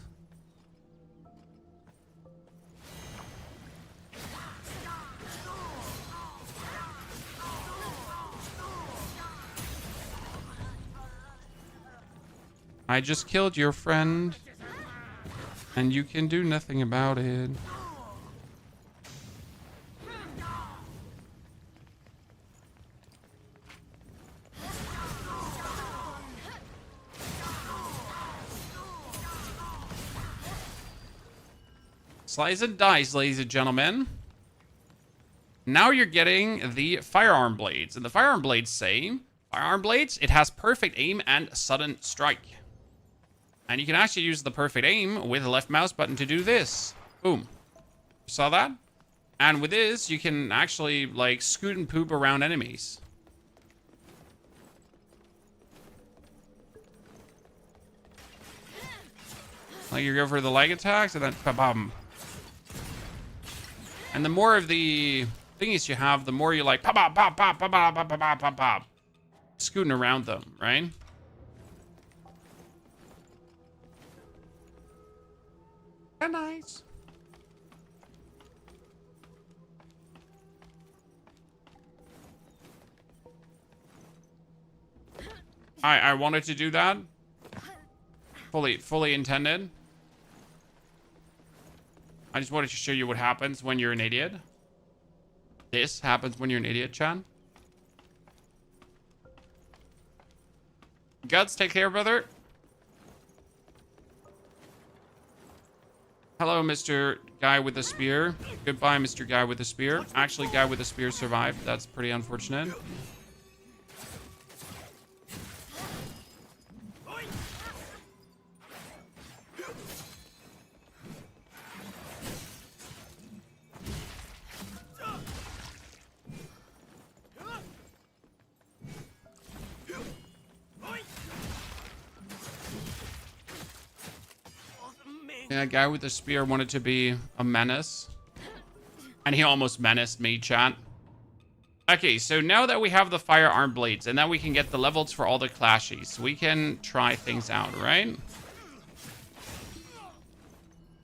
I just killed your friend, and you can do nothing about it. Slice and dice, ladies and gentlemen. Now you're getting the firearm blades, and the firearm blades say, Firearm blades, it has perfect aim and sudden strike. And you can actually use the perfect aim with the left mouse button to do this. Boom. You saw that? And with this, you can actually, like, scoot and poop around enemies. Like, you go for the leg attacks, and then ba-bum. And the more of the thingies you have, the more you like pop pop pop pop pop pop pop pop pop pop, scooting around them, right? Very nice. I wanted to do that. Fully intended. I just wanted to show you what happens when you're an idiot. This happens when you're an idiot, Chan. Guts, take care, brother. Hello, Mr. Guy with the Spear. Goodbye, Mr. Guy with the Spear. Actually, Guy with the Spear survived. That's pretty unfortunate. Yeah, Guy with the Spear wanted to be a menace. And he almost menaced me, chat. Okay, so now that we have the firearm blades, and now we can get the levels for all the clashes, we can try things out, right?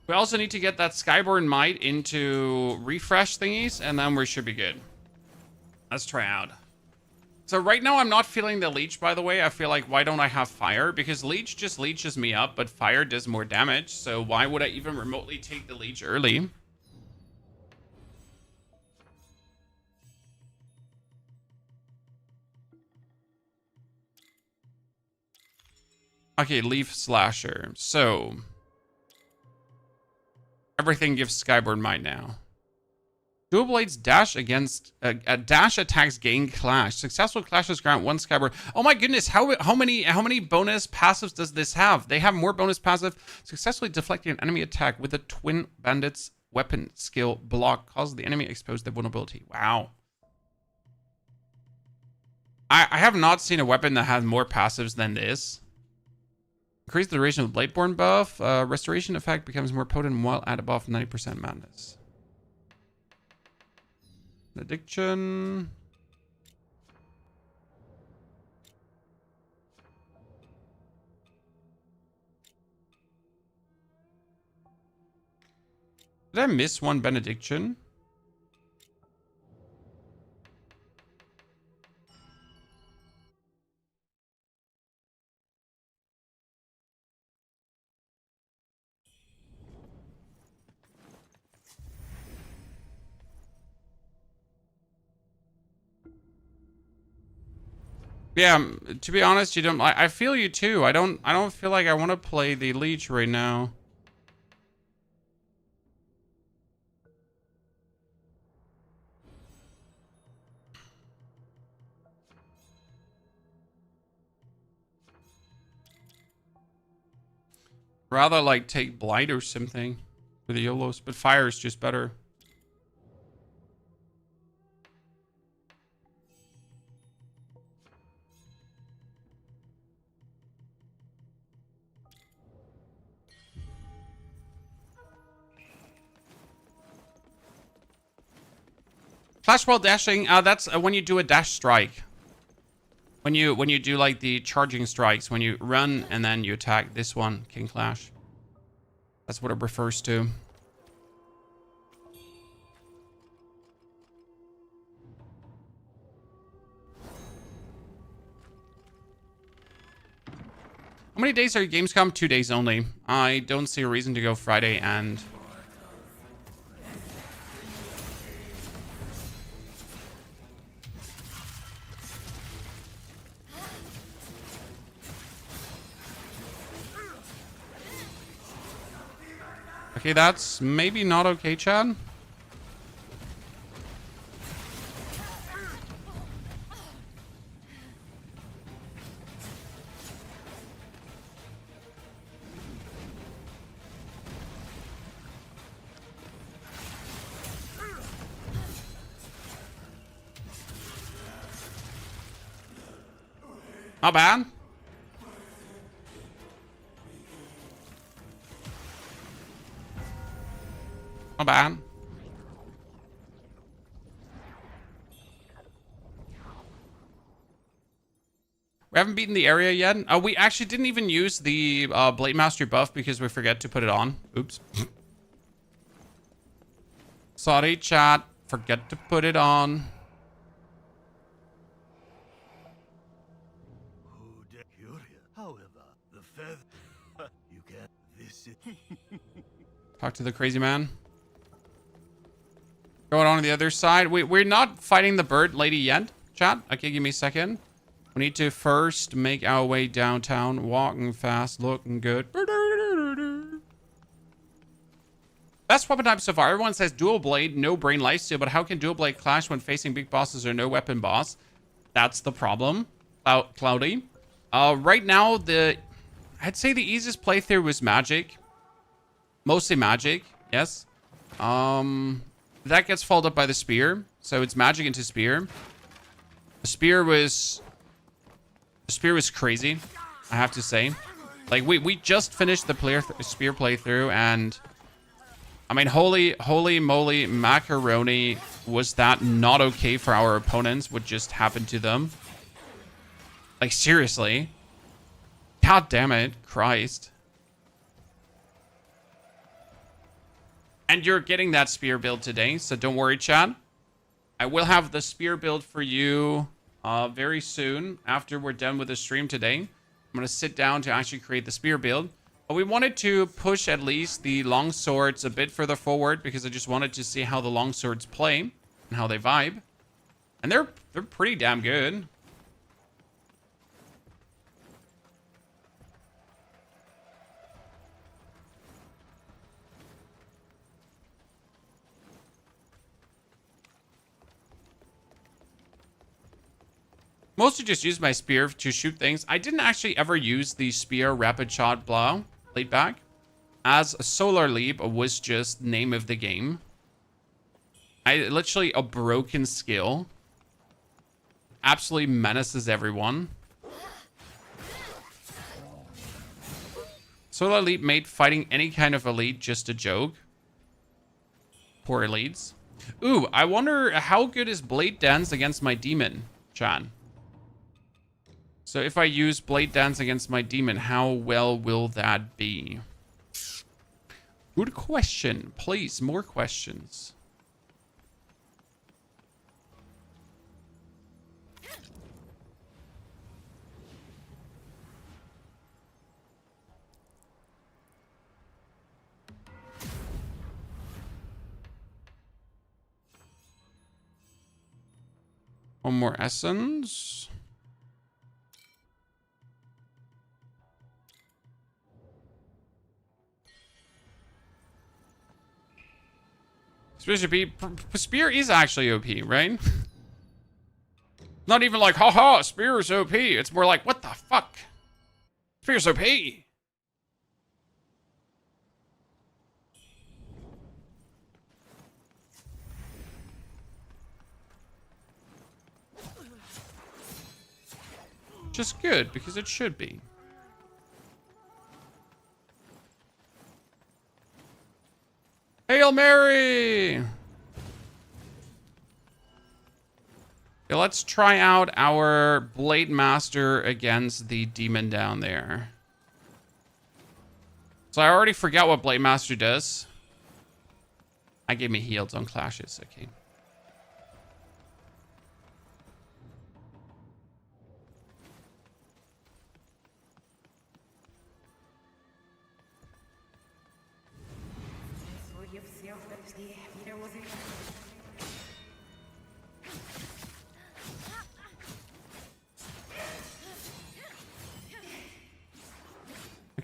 We also need to get that Skyborn Might into refresh thingies, and then we should be good. Let's try out. So right now I'm not feeling the leech, by the way. I feel like, why don't I have fire? Because leech just leeches me up, but fire does more damage. So why would I even remotely take the leech early? Okay, leaf slasher. So everything gives Skyborn Might now. Dual blades dash against dash attacks gain clash. Successful clashes grant one Skyborn. Oh my goodness, how many bonus passives does this have? They have more bonus passive. Successfully deflecting an enemy attack with a twin bandit's weapon skill block causes the enemy exposed their vulnerability. Wow. I have not seen a weapon that has more passives than this. Increase the duration of the Bladeborn buff. Restoration effect becomes more potent while at above 90% madness. Addiction. Did I miss one benediction? Yeah, to be honest, you don't. I feel you too. I don't feel like I want to play the leech right now. Rather like take blight or something for the YOLOs, but fire is just better. Flash while dashing, that's when you do a dash strike. When you do like the charging strikes, when you run and then you attack, this one can clash. That's what it refers to. How many days are your games come? 2 days only. I don't see a reason to go Friday and... Okay, that's maybe not okay, Chad. Not bad. Not bad. We haven't beaten the area yet. We actually didn't even use the Blade Mastery buff because we forget to put it on. Oops. Sorry, chat. Forget to put it on. However, the feather you get this is Talk to the crazy man. Going on the other side. We're not fighting the bird lady yet, chat. Okay, give me a second. We need to first make our way downtown. Walking fast, looking good. Best weapon type so far. Everyone says dual blade, no brain lifesteal, but how can dual blade clash when facing big bosses or no weapon boss? That's the problem. Cloudy. Right now, I'd say the easiest playthrough was magic. Mostly magic, yes. That gets followed up by the spear. So it's magic into spear. The spear was crazy, I have to say. Like, we just finished the spear playthrough, and I mean, holy moly macaroni, was that not okay for our opponents? What just happened to them? Like, seriously. God damn it, Christ. And you're getting that spear build today, so don't worry, chat. I will have the spear build for you very soon after we're done with the stream today. I'm going to sit down to actually create the spear build. But we wanted to push at least the long swords a bit further forward because I just wanted to see how the long swords play and how they vibe. And they're pretty damn good. Mostly just use my spear to shoot things. I didn't actually ever use the spear rapid shot blow laid back, as solar leap was just name of the game. Literally a broken skill. Absolutely menaces everyone. Solar leap made fighting any kind of elite just a joke. Poor elites. Ooh, I wonder how good is Blade Dance against my demon, Chan. So if I use Blade Dance against my demon, how well will that be? Good question. Please, more questions. One more essence. Spear is actually OP, right? Not even like, haha, Spear is OP. It's more like, what the fuck? Spear's OP. Just good, because it should be. Hail Mary! Okay, let's try out our Blade Master against the demon down there. So I already forgot what Blade Master does. I gave me heals on clashes, okay.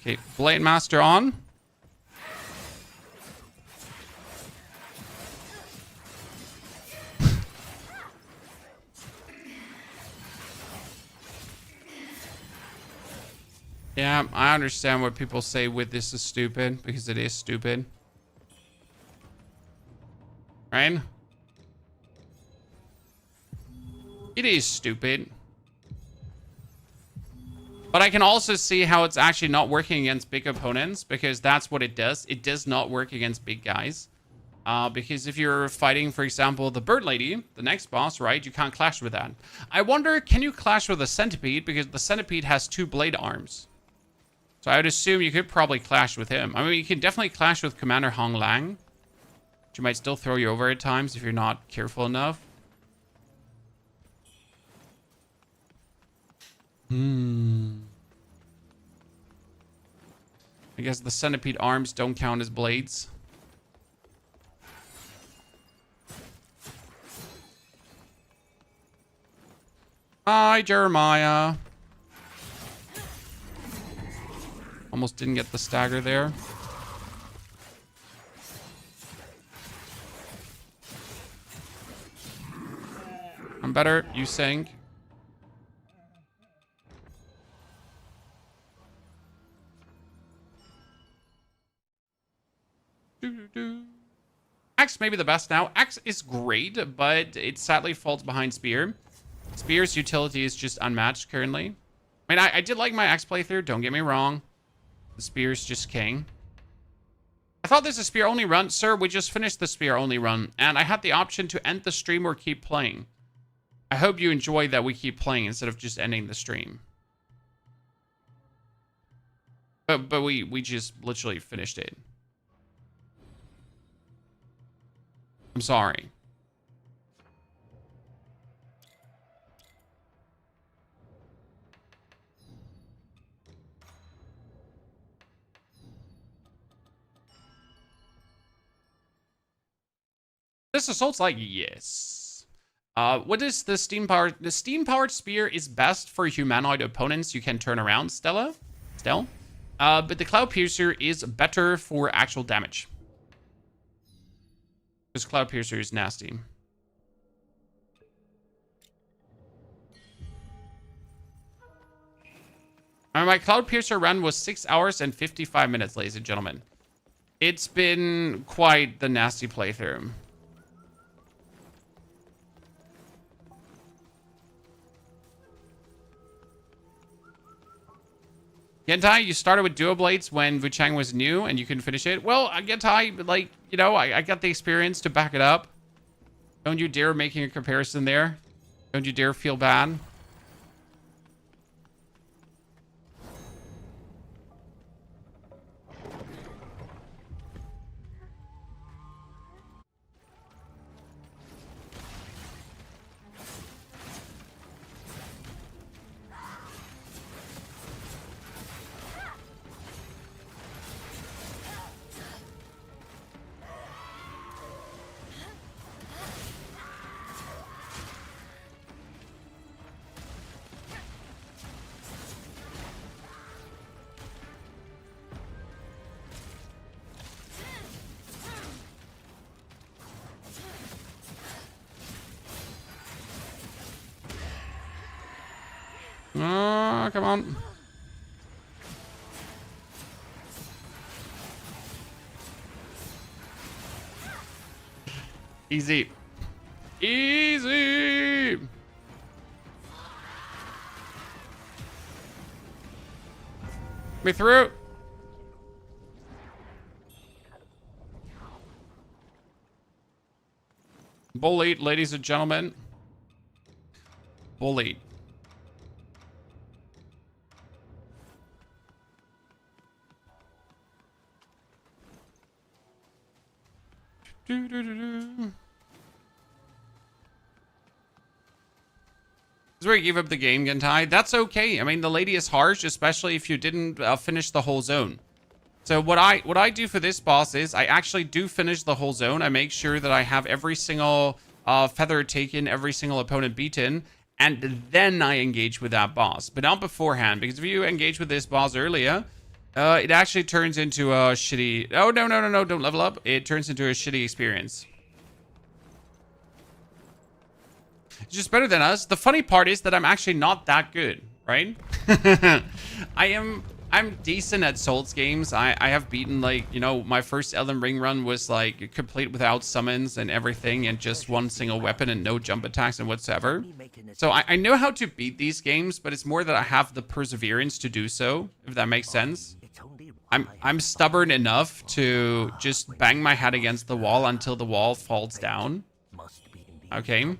Okay, Blade Master on. Yeah, I understand what people say with this is stupid, because it is stupid. Right? It is stupid. But I can also see how it's actually not working against big opponents, because that's what it does. It does not work against big guys. Because if you're fighting, for example, the Bird Lady, the next boss, right, you can't clash with that. I wonder, can you clash with a Centipede? Because the Centipede has 2 blade arms. So I would assume you could probably clash with him. I mean, you can definitely clash with Commander Hong Lang. Which might still throw you over at times if you're not careful enough. I guess the Centipede arms don't count as blades. Hi, Jeremiah. Almost didn't get the stagger there. I'm better. You sink. Axe may be the best now. Axe is great, but it sadly falls behind Spear. Spear's utility is just unmatched currently. I mean, I did like my Axe playthrough. Don't get me wrong. The Spear's just king. I thought this is a Spear only run. Sir, we just finished the Spear only run, and I had the option to end the stream or keep playing. I hope you enjoy that we keep playing instead of just ending the stream. But we just literally finished it. I'm sorry. This assault's like, yes. What is the steam powered? The steam powered spear is best for humanoid opponents you can turn around, Stella. But the Cloud Piercer is better for actual damage. Because Cloud Piercer is nasty. My Cloud Piercer run was 6 hours and 55 minutes, ladies and gentlemen. It's been quite the nasty playthrough. Gentai, you started with dual blades when Wuchang was new and you couldn't finish it. Well, Gentai, like, you know, I got the experience to back it up. Don't you dare making a comparison there. Don't you dare feel bad. Oh, come on. Easy. Easy. Me through. Bullied, ladies and gentlemen. Bullied. This is where you gave up the game, Gentai. That's okay. I mean, the lady is harsh, especially if you didn't finish the whole zone. So what I do for this boss is I actually do finish the whole zone. I make sure that I have every single feather taken, every single opponent beaten, and then I engage with that boss. But not beforehand, because if you engage with this boss earlier, it actually turns into a shitty... Oh, no, don't level up. It turns into a shitty experience. It's just better than us. The funny part is that I'm actually not that good, right? I am I'm decent at Souls games. I have beaten, like, you know, my first Elden Ring run was like complete without summons and everything and just one single weapon and no jump attacks and whatsoever. So I know how to beat these games, but it's more that I have the perseverance to do so, if that makes sense. I'm stubborn enough to just bang my head against the wall until the wall falls down. Okay.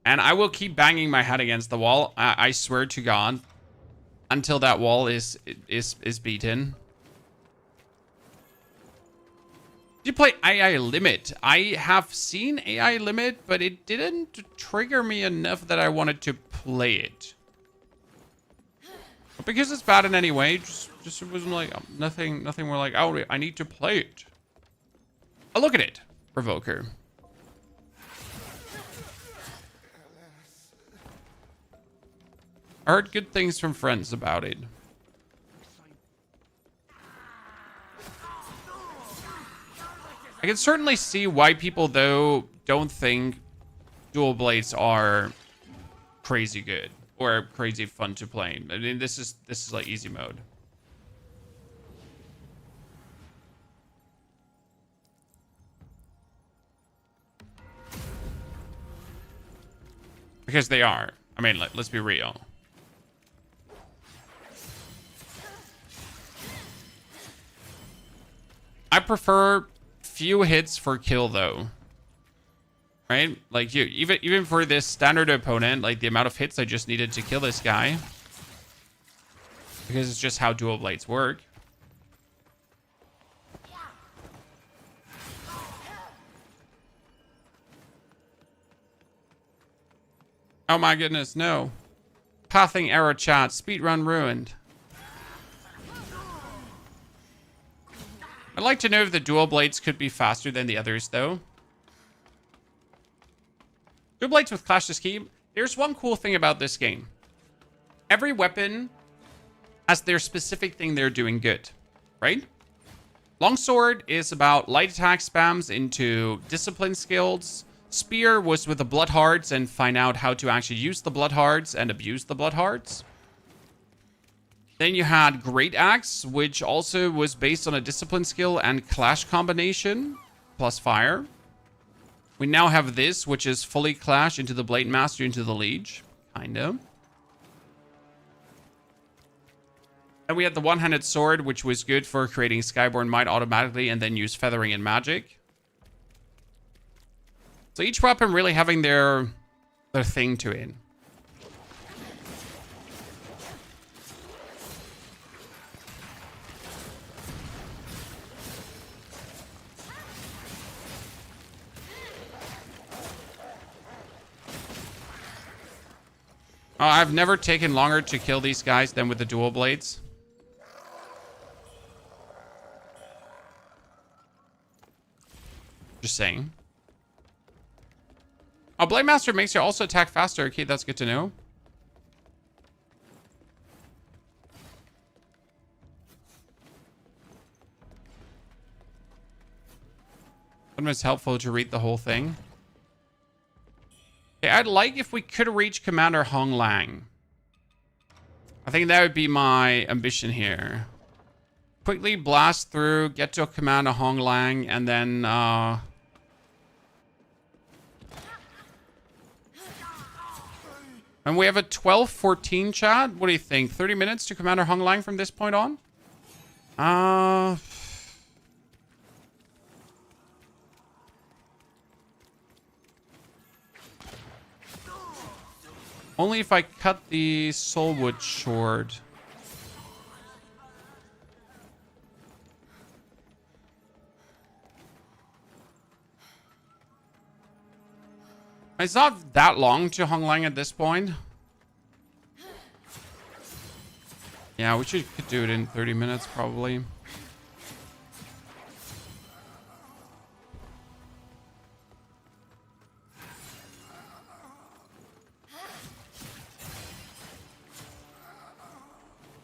And I will keep banging my head against the wall. I swear to God. Until that wall is beaten. Did you play AI Limit? I have seen AI Limit, but it didn't trigger me enough that I wanted to play it. But because it's bad in any way, just it wasn't like nothing more like, oh, I need to play it. Oh, look at it, Provoker. I heard good things from friends about it. I can certainly see why people, though, don't think dual blades are crazy good or crazy fun to play. I mean, this is like easy mode. Because they are. I mean, let's be real. I prefer few hits for kill, though. Right? Like, even for this standard opponent, like the amount of hits I just needed to kill this guy, because it's just how dual blades work. Oh my goodness, no. Pathing error chat, speedrun ruined. I'd like to know if the dual blades could be faster than the others, though. Dual blades with Clash is key. There's one cool thing about this game. Every weapon has their specific thing they're doing good, right? Longsword is about light attack spams into discipline skills. Spear was with the blood hearts and find out how to actually use the blood hearts and abuse the blood hearts. Then you had Great Axe, which also was based on a discipline skill and clash combination, plus fire. We now have this, which is fully clash into the Blade Master, into the Liege. Kind of. And we had the one-handed sword, which was good for creating Skyborn Might automatically and then use feathering and magic. So each weapon really having their thing to it. I've never taken longer to kill these guys than with the dual blades. Just saying. Oh, Blade Master makes you also attack faster. Okay, that's good to know. Sometimes it's helpful to read the whole thing. Okay, I'd like if we could reach Commander Hong Lang. I think that would be my ambition here. Quickly blast through, get to Commander Hong Lang, and then and we have a 12:14 chat. What do you think? 30 minutes to Commander Hong Lang from this point on? Only if I cut the Soulwood short. It's not that long to Hong Lang at this point. Yeah, we could do it in 30 minutes probably.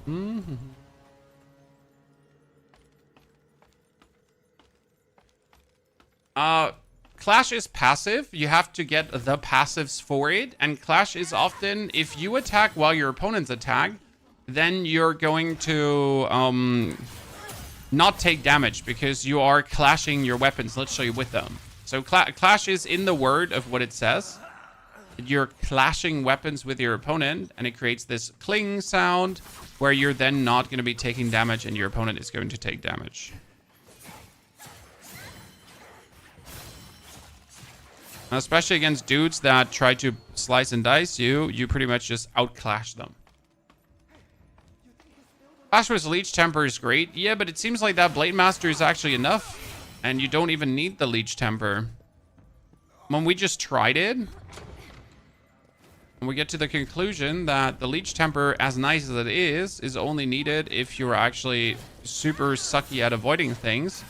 Mm-hmm. Clash is passive. You have to get the passives for it. And Clash is often, if you attack while your opponents attack, then you're going to not take damage because you are clashing your weapons literally with them. So clash is in the word of what it says. You're clashing weapons with your opponent, and it creates this cling sound where you're then not going to be taking damage and your opponent is going to take damage. Now, especially against dudes that try to slice and dice you, you pretty much just outclash them. Clash with Leech Temper is great. Yeah, but it seems like that Blade Master is actually enough. And you don't even need the Leech Temper. When we just tried it, and we get to the conclusion that the Leech Temper, as nice as it is only needed if you're actually super sucky at avoiding things.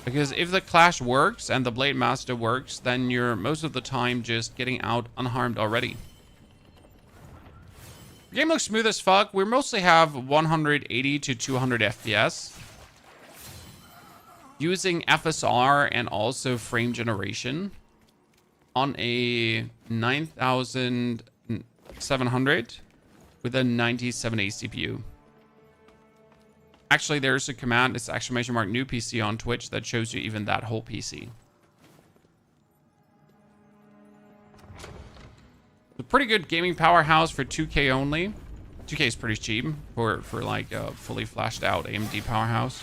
Because if the Clash works and the Blade Master works, then you're most of the time just getting out unharmed already. The game looks smooth as fuck. We mostly have 180 to 200 FPS. Using FSR and also frame generation on a 9700 with a 9070 CPU. Actually, there's a command, it's exclamation mark new PC on Twitch that shows you even that whole PC. A pretty good gaming powerhouse for 2K only. 2K is pretty cheap for like a fully flashed out AMD powerhouse.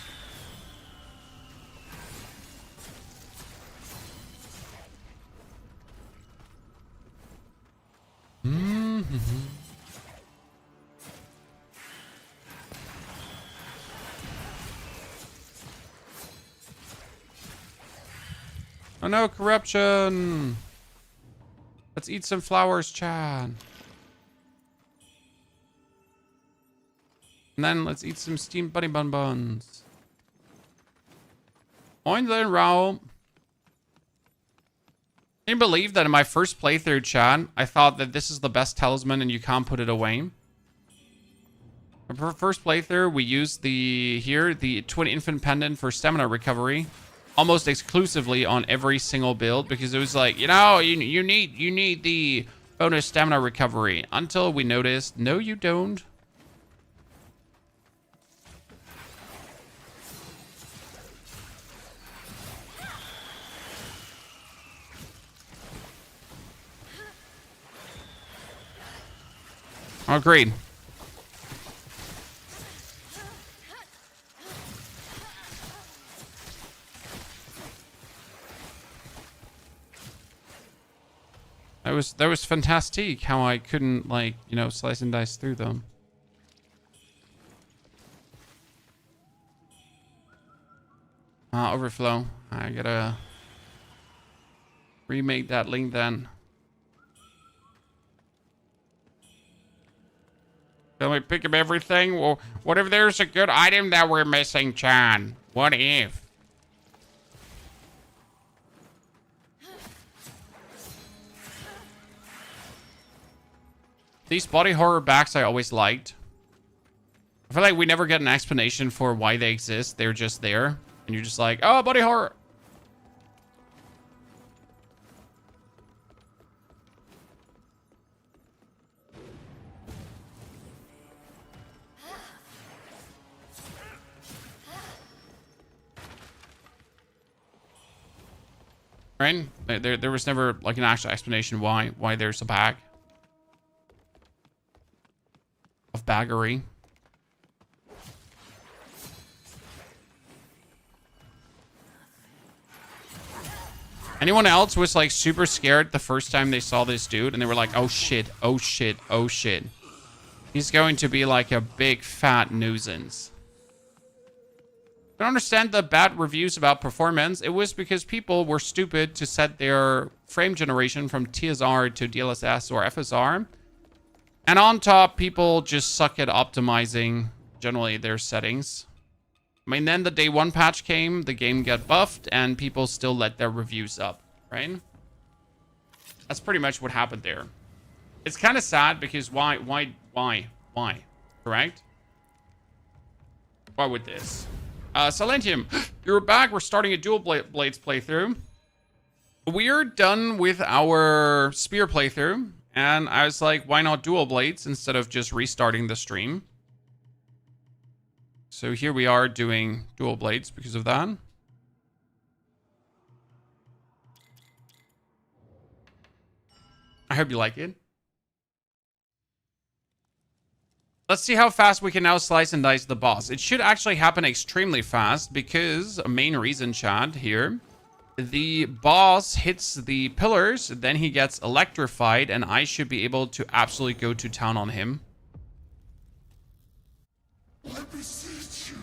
Oh no, corruption! Let's eat some flowers, Chad. And then let's eat some steamed bunny bun buns. Moin then, Raoul. Can you believe that in my first playthrough, Chad, I thought that this is the best talisman and you can't put it away? For first playthrough, we used the Twin Infant Pendant for stamina recovery. Almost exclusively on every single build because it was like, you know, you need the bonus stamina recovery until we noticed, no, you don't. Agreed. That was fantastic how I couldn't, like, you know, slice and dice through them. Overflow. I gotta remake that link then. Can we pick up everything? Well, what if there's a good item that we're missing, Chan? What if? These body horror backs I always liked. I feel like we never get an explanation for why they exist. They're just there. And you're just like, oh, body horror. Right? There was never like an actual explanation why there's a bag. Of baggery. Anyone else was like super scared the first time they saw this dude and they were like, oh shit, oh shit, oh shit. He's going to be like a big fat nuisance. I don't understand the bad reviews about performance. It was because people were stupid to set their frame generation from TSR to DLSS or FSR. And on top, people just suck at optimizing, generally, their settings. I mean, then the day one patch came, the game got buffed, and people still let their reviews up, right? That's pretty much what happened there. It's kind of sad because why? Correct? Why would this? Silentium, you're back. We're starting a Dual Blades playthrough. We're done with our Spear playthrough. And I was like, why not Dual Blades instead of just restarting the stream? So here we are doing dual blades because of that. I hope you like it. Let's see how fast we can now slice and dice the boss. It should actually happen extremely fast because, a main reason, chat, here. The boss hits the pillars, then he gets electrified, and I should be able to absolutely go to town on him. I beseech you,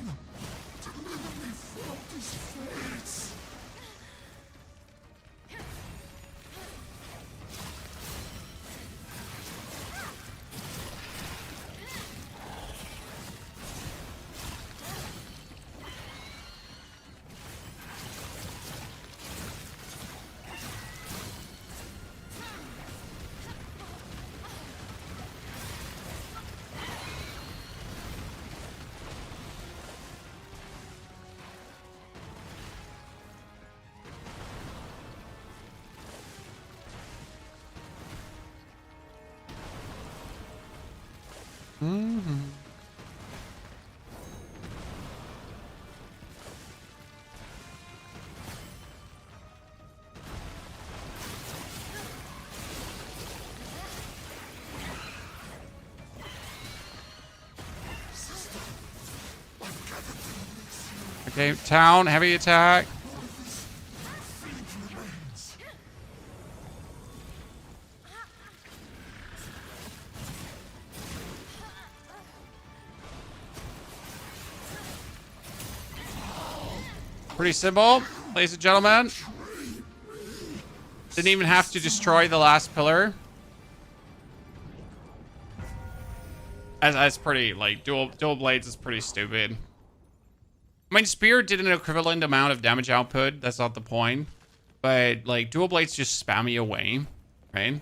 deliver me from these fates. Okay, town, heavy attack. Pretty simple, ladies and gentlemen. Didn't even have to destroy the last pillar. That's pretty, like, dual blades is pretty stupid. I mean, spear did an equivalent amount of damage output. That's not the point. But, like, dual blades just spam me away, right?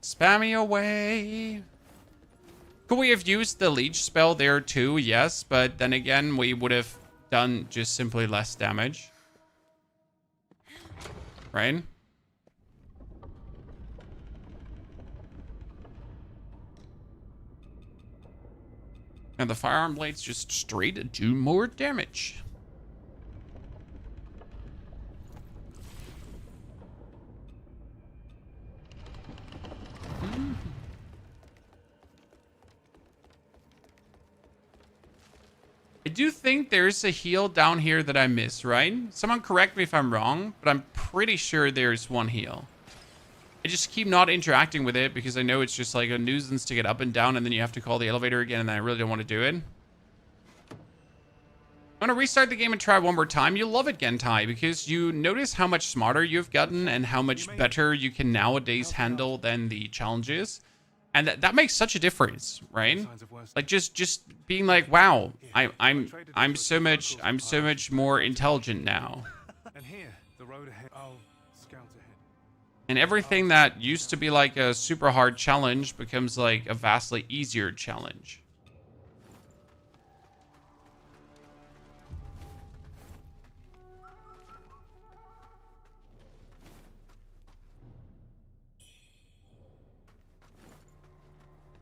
Spam me away. Could we have used the leech spell there too? Yes, but then again, we would have done just simply less damage. Right? And the firearm blades just straight do more damage. I do think there's a heal down here that I missed, right? Someone correct me if I'm wrong, but I'm pretty sure there's one heal. I just keep not interacting with it because I know it's just like a nuisance to get up and down and then you have to call the elevator again and I really don't want to do it. I'm going to restart the game and try one more time. You'll love it, Gentai, because you notice how much smarter you've gotten and how much better you can nowadays handle than the challenges. And that makes such a difference, right? Like just being like, wow, I'm so much more intelligent now. And here, the road ahead. I'll scout ahead. And everything that used to be like a super hard challenge becomes like a vastly easier challenge.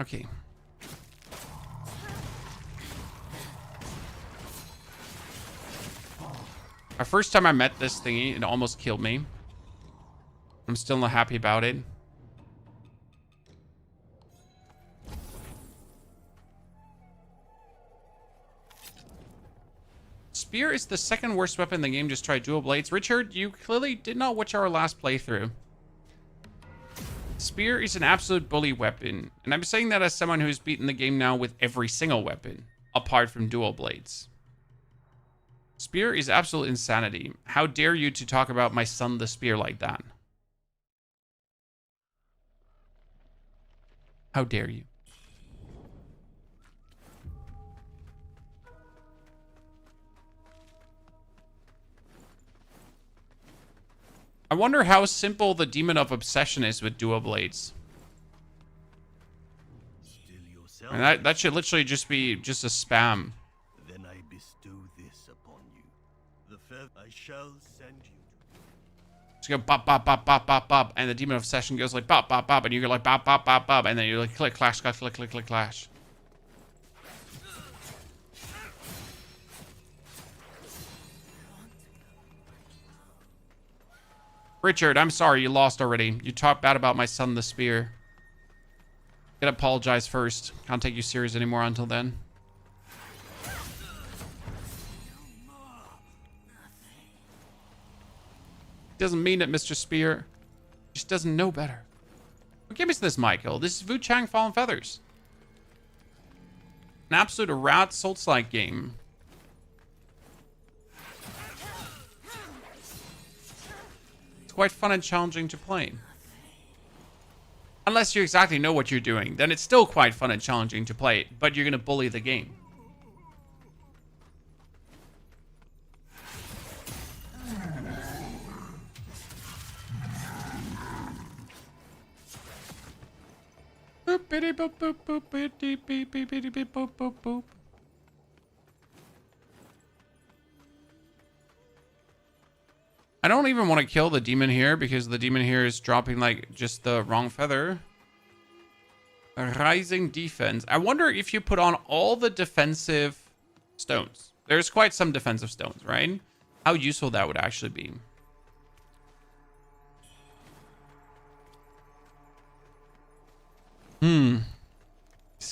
Okay. Our first time I met this thingy, it almost killed me. I'm still not happy about it. Spear is the second worst weapon in the game. Just try dual blades. Richard, you clearly did not watch our last playthrough. Spear is an absolute bully weapon. And I'm saying that as someone who's beaten the game now with every single weapon, apart from dual blades. Spear is absolute insanity. How dare you to talk about my son the Spear like that? How dare you? I wonder how simple the Demon of Obsession is with dual blades. And that should literally just be just a spam. Then I bestow this upon you. The feather I shall send you. Just go bop, bop, bop, bop, bop, bop. And the Demon of Obsession goes like bop, bop, bop. And you go like bop, bop, bop, bop. And then you're like click, clash, clash, click, click, click, clash. Richard, I'm sorry you lost already. You talked bad about my son, the spear. Gotta apologize first. Can't take you serious anymore until then. Doesn't mean it, Mr. Spear. Just doesn't know better. What game is this, Michael? This is Wuchang Fallen Feathers. An absolute rat Souls-like game. It's quite fun and challenging to play. Unless you exactly know what you're doing, then it's still quite fun and challenging to play, but you're gonna bully the game. Boop, bitty, boop, boop, boop, bitty, beep, beep, bitty, beep, boop, boop, boop. I don't even want to kill the demon here because the demon here is dropping like just the wrong feather. A rising defense. I wonder if you put on all the defensive stones. There's quite some defensive stones, right? How useful that would actually be.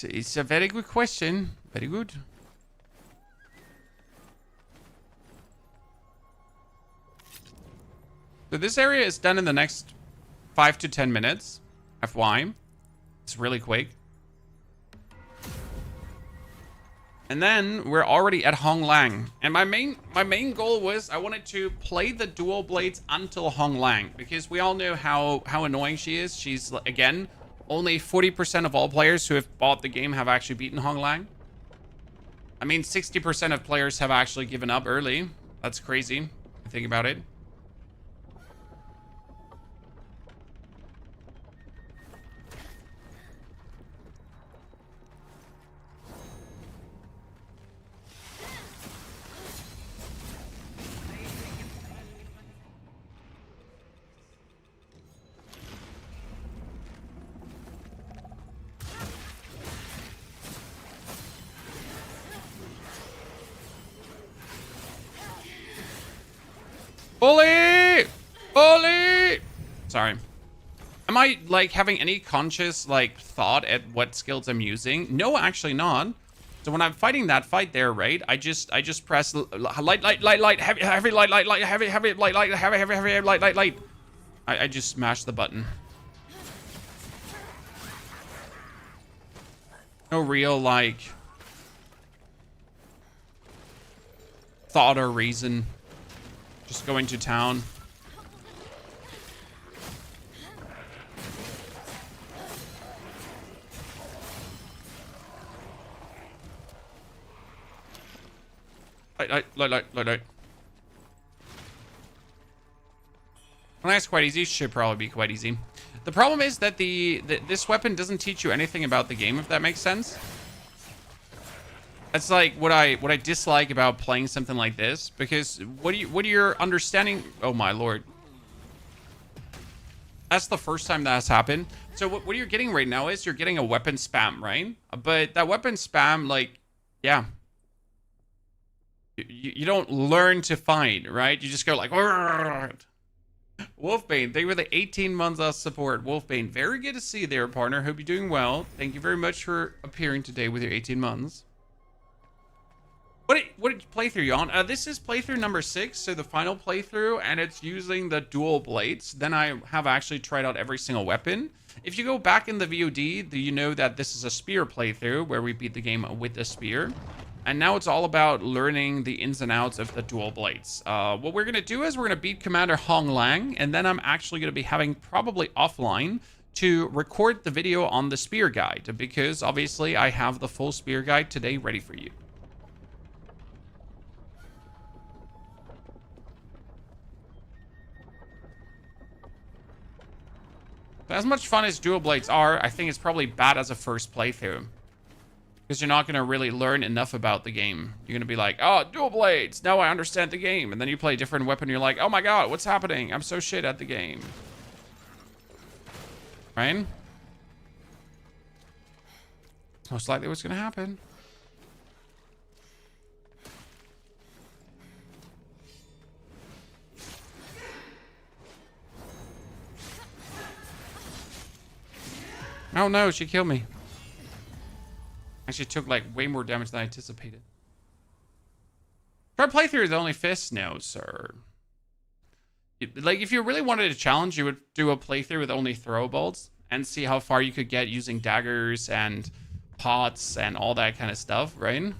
It's a very good question. Very good. So this area is done in the next 5 to 10 minutes. FY. It's really quick. And then we're already at Hong Lang. And my main goal was I wanted to play the dual blades until Hong Lang. Because we all know how annoying she is. She's, again, only 40% of all players who have bought the game have actually beaten Hong Lang. I mean, 60% of players have actually given up early. That's crazy. If you think about it. Bully! Bully! Sorry. Am I, like, having any conscious, like, thought at what skills I'm using? No, actually not. So when I'm fighting that fight there, right, I just press light, heavy, light, heavy, heavy, light, heavy, heavy, heavy, light. I just smashed the button. No real, like, thought or reason. Just going to town. Light. Well, that's quite easy. Should probably be quite easy. The problem is that this weapon doesn't teach you anything about the game, if that makes sense. That's like what I dislike about playing something like this, because what are your understanding? Oh my lord. That's the first time that has happened. So what you're getting right now is you're getting a weapon spam, right? But that weapon spam, like, yeah. You don't learn to fight, right? You just go like, Wolfbane, thank you for the 18 months of support. Wolfbane, very good to see you there, partner. Hope you're doing well. Thank you very much for appearing today with your 18 months. What playthrough are you on? This is playthrough number 6, so the final playthrough, and it's using the dual blades. Then I have actually tried out every single weapon. If you go back in the VOD, you know that this is a spear playthrough where we beat the game with the spear. And now it's all about learning the ins and outs of the dual blades. What we're going to do is we're going to beat Commander Hong Lang, and then I'm actually going to be having probably offline to record the video on the spear guide, because obviously I have the full spear guide today ready for you. As much fun as dual blades are, I think it's probably bad as a first playthrough. Because you're not going to really learn enough about the game. You're going to be like, oh, dual blades. Now I understand the game. And then you play a different weapon and you're like, oh my god, what's happening? I'm so shit at the game. Right? Most likely what's going to happen. Oh no, she killed me. Actually took like way more damage than I anticipated. Try playthrough with only fists? No, sir. Like, if you really wanted a challenge, you would do a playthrough with only throwables and see how far you could get using daggers and pots and all that kind of stuff, right?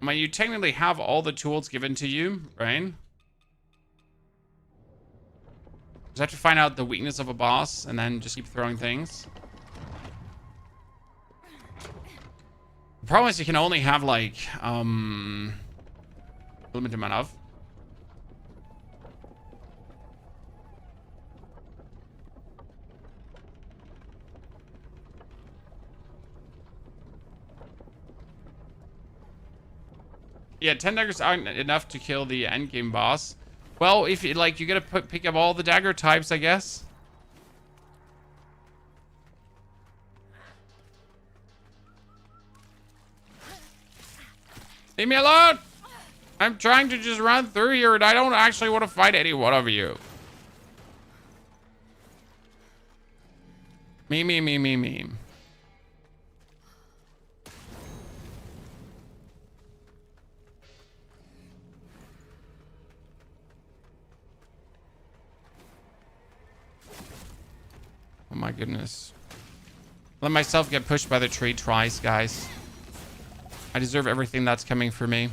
I mean, you technically have all the tools given to you, right? Just have to find out the weakness of a boss and then just keep throwing things. The problem is you can only have like, limited amount of. Yeah, 10 daggers aren't enough to kill the endgame boss. Well, if you like, you gotta pick up all the dagger types, I guess. Leave me alone! I'm trying to just run through here and I don't actually want to fight any one of you. Me. Oh my goodness. Let myself get pushed by the tree twice, guys. I deserve everything that's coming for me.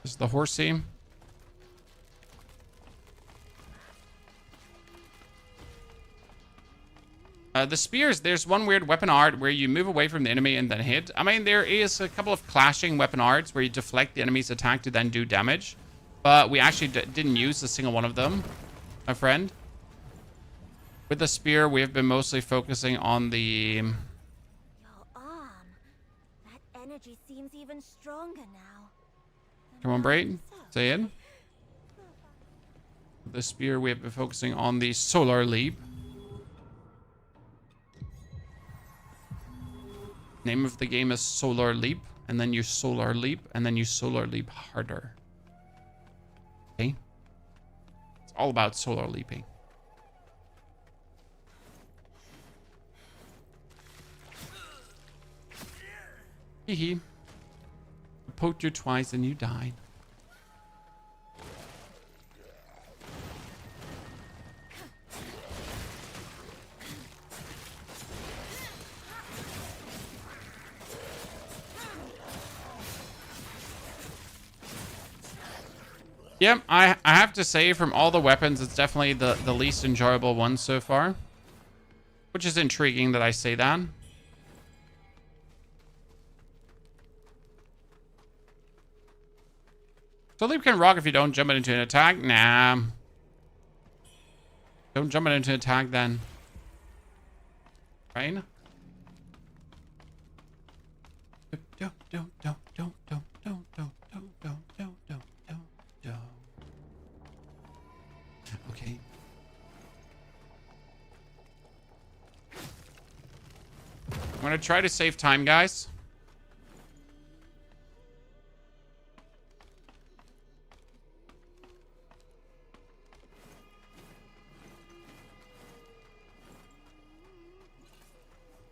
This is the horsey. The spears, there's one weird weapon art where you move away from the enemy and then hit. I mean, there is a couple of clashing weapon arts where you deflect the enemy's attack to then do damage. But we actually didn't use a single one of them, my friend. With the spear, we have been mostly focusing on the... Your arm. That energy seems even stronger now. Come on, Braid. Say it. With the spear, we have been focusing on the solar leap. Name of the game is Solar Leap, and then you Solar Leap, and then you Solar Leap harder. Okay? It's all about solar leaping. Hee hee. I poked you twice and you died. Yep, I have to say, from all the weapons, it's definitely the least enjoyable one so far. Which is intriguing that I say that. So leap can rock if you don't jump it into an attack? Nah. Don't jump it into an attack then. Right? Don't. Okay. I'm gonna try to save time, guys.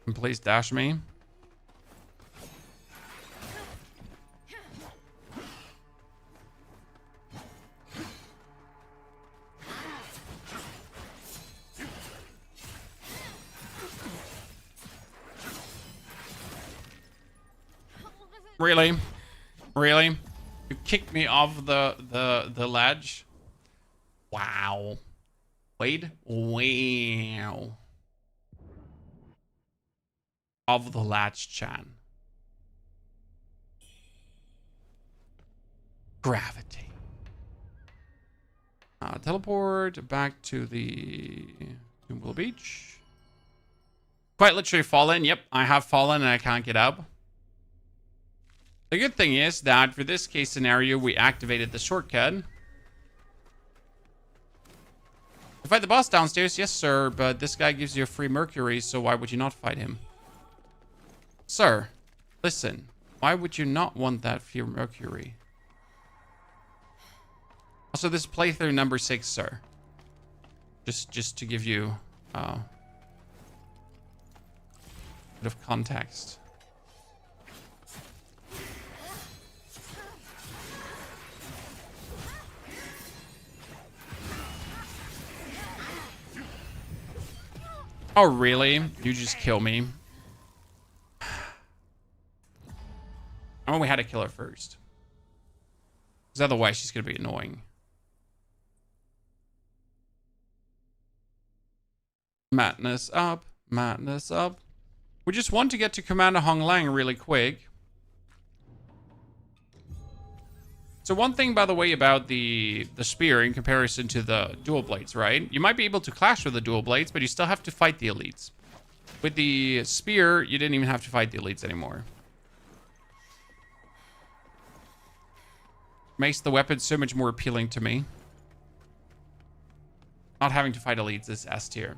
And please dash me. Really? Really? You kicked me off the ledge? Wow. Wade? Wow. Of the latch, Chan. Gravity. Teleport back to the Jumble Beach. Quite literally fallen. Yep, I have fallen and I can't get up. The good thing is that for this case scenario, we activated the shortcut. Fight the boss downstairs? Yes, sir, but this guy gives you a free mercury, so why would you not fight him? Sir, listen. Why would you not want that free mercury? Also, this is playthrough number 6, sir. Just to give you a bit of context. Oh, really? You just kill me? Oh, we had to kill her first. Because otherwise she's going to be annoying. Madness up. Madness up. We just want to get to Commander Hong Lang really quick. So one thing, by the way, about the spear in comparison to the dual blades, right? You might be able to clash with the dual blades, but you still have to fight the elites. With the spear, you didn't even have to fight the elites anymore. Makes the weapon so much more appealing to me. Not having to fight elites is S tier.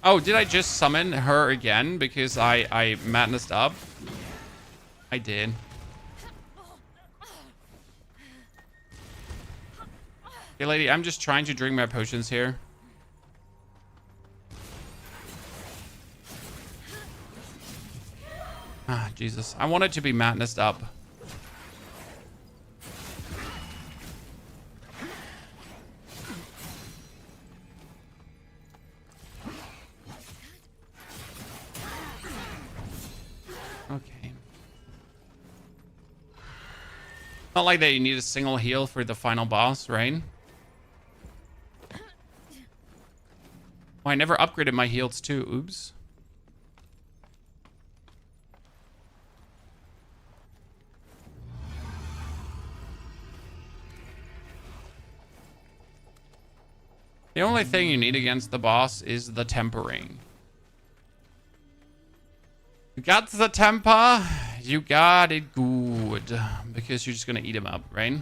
Oh, did I just summon her again because I madnessed up? I did. Hey, lady, I'm just trying to drink my potions here. Ah, Jesus. I want it to be madnessed up. Okay. Not like that you need a single heal for the final boss, right? Oh, I never upgraded my heals too. Oops. The only thing you need against the boss is the tempering. You got the temper, you got it good. Because you're just gonna eat him up, right?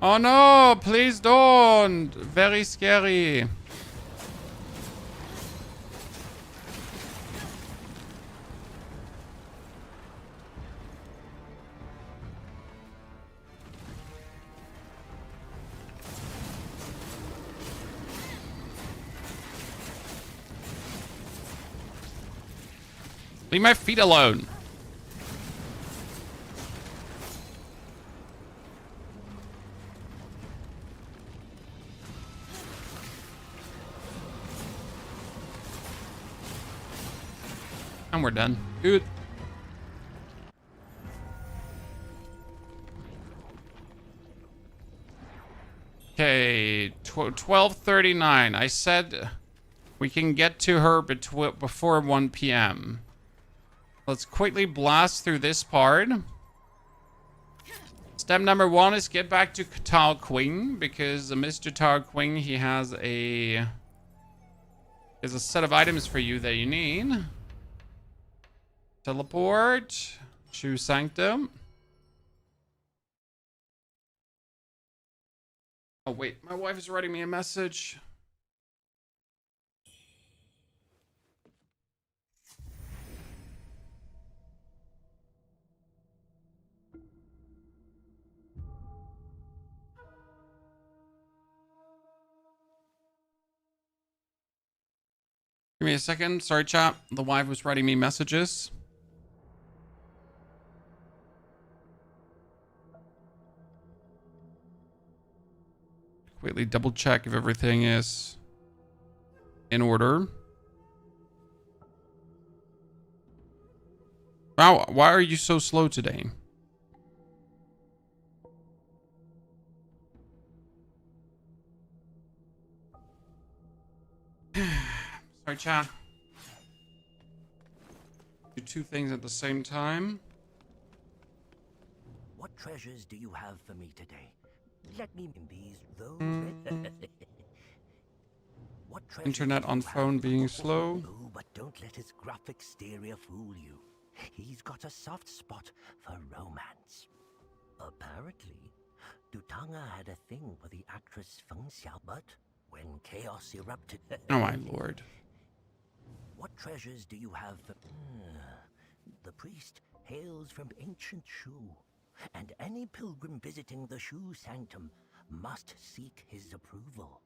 Oh no, please don't. Very scary. Leave my feet alone. And we're done. Good. Okay, 12:39. I said we can get to her before 1 p.m. Let's quickly blast through this part. Step number 1 is get back to Tao Qing, because Mr. Tao Qing, he has a set of items for you that you need. Teleport. Shoe Sanctum. Oh wait, my wife is writing me a message. Give me a second. Sorry, chat. The wife was writing me messages. Quickly double check if everything is in order. Wow, why are you so slow today? Sorry, chat. Do 2 things at the same time. What treasures do you have for me today? Let me in these those. What treasure Internet do on you have? phone being slow. Oh, but don't let his graphic exterior fool you. He's got a soft spot for romance. Apparently, Dutanga had a thing for the actress Feng Xiao, but when chaos erupted... Oh my lord. What treasures do you have for... The priest hails from ancient Shu, and any pilgrim visiting the Shu sanctum must seek his approval.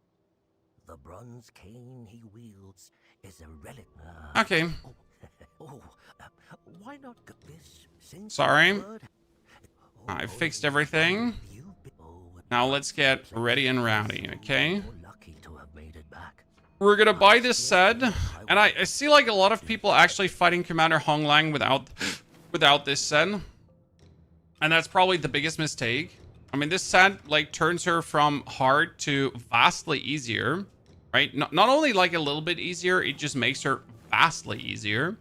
The bronze cane he wields is a relic. Okay. Why not get this? Since Sorry. the bird- I fixed everything. You've been- Now let's get ready and rowdy, okay? You're lucky to have made it back. We're gonna buy this set, and I see like a lot of people actually fighting Commander Hong Lang without this set. And that's probably the biggest mistake. I mean, this set like turns her from hard to vastly easier, right? Not only like a little bit easier, it just makes her vastly easier.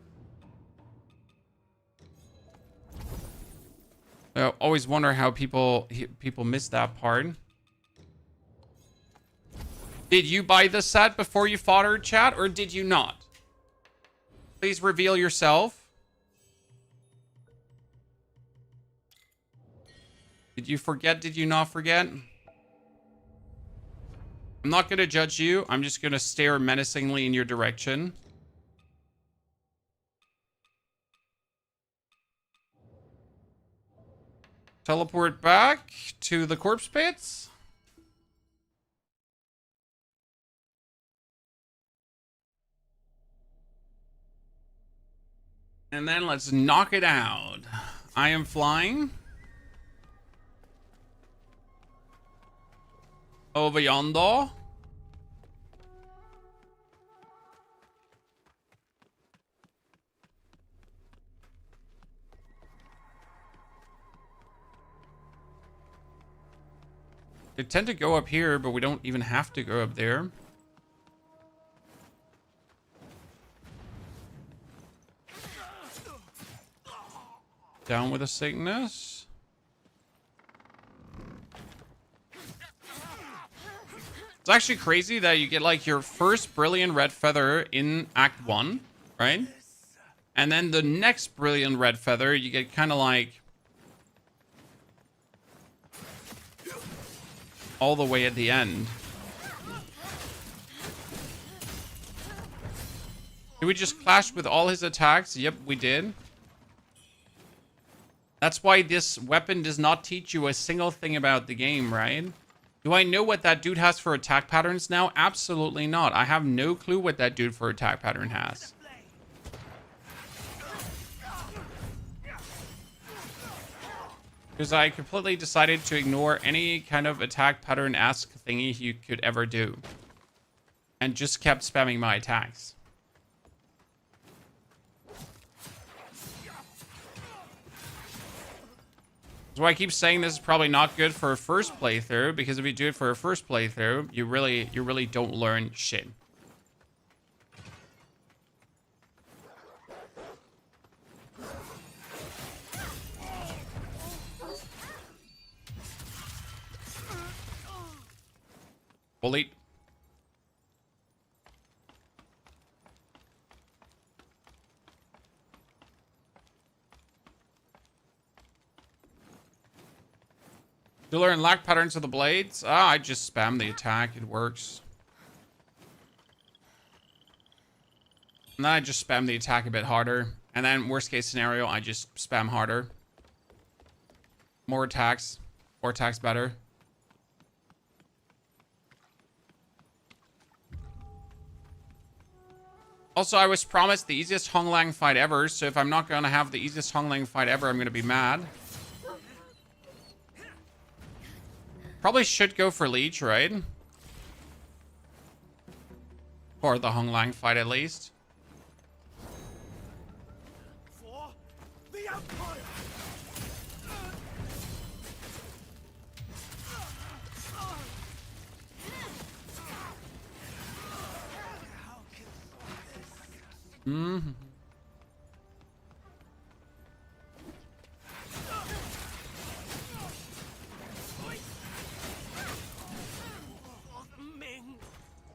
I always wonder how people miss that part. Did you buy the set before you fought her, chat, or did you not? Please reveal yourself. Did you forget? Did you not forget? I'm not going to judge you. I'm just going to stare menacingly in your direction. Teleport back to the corpse pits. And then let's knock it out. I am flying. Over yonder. They tend to go up here, but we don't even have to go up there. Down with a sickness. It's actually crazy that you get like your first brilliant red feather in Act 1, right? And then the next brilliant red feather, you get kind of like all the way at the end. Did we just clash with all his attacks? Yep, we did. That's why this weapon does not teach you a single thing about the game, right? Do I know what that dude has for attack patterns now? Absolutely not. I have no clue what that dude for attack pattern has. Because I completely decided to ignore any kind of attack pattern-esque thingy you could ever do. And just kept spamming my attacks. That's why I keep saying this is probably not good for a first playthrough, because if you do it for a first playthrough, you really don't learn shit. Bully. To learn lack patterns of the blades, I just spam the attack. It works. And then I just spam the attack a bit harder. And then worst case scenario, I just spam harder. More attacks. More attacks better. Also, I was promised the easiest Hong Lang fight ever, so if I'm not going to have the easiest Hong Lang fight ever, I'm going to be mad. Probably should go for Leech, right? For the Hong Lang fight, at least. For the Empire! Mm-hmm.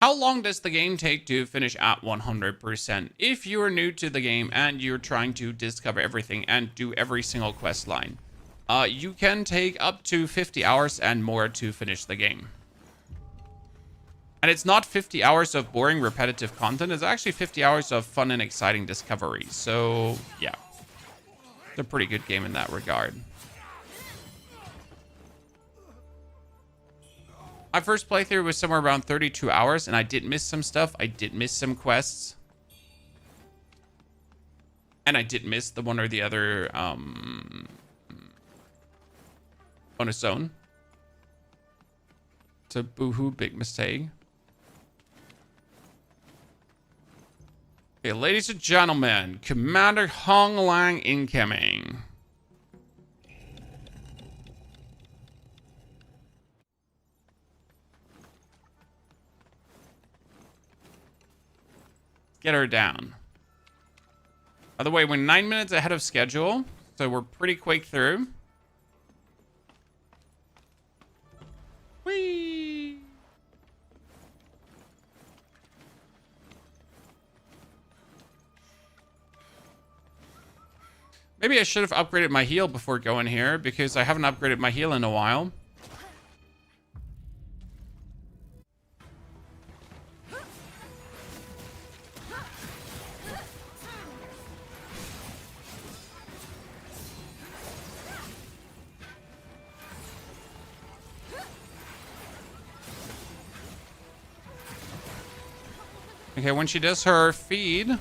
How long does the game take to finish at 100%? If you are new to the game and you're trying to discover everything and do every single quest line, you can take up to 50 hours and more to finish the game. And it's not 50 hours of boring, repetitive content. It's actually 50 hours of fun and exciting discovery. So, yeah. It's a pretty good game in that regard. My first playthrough was somewhere around 32 hours, and I did miss some stuff. I did miss some quests. And I did miss the one or the other bonus zone. It's a boohoo, big mistake. Okay, ladies and gentlemen, Commander Hong Lang incoming. Get her down. By the way, we're 9 minutes ahead of schedule, so we're pretty quick through. Whee! Maybe I should have upgraded my heal before going here, because I haven't upgraded my heal in a while. Okay, when she does her feed...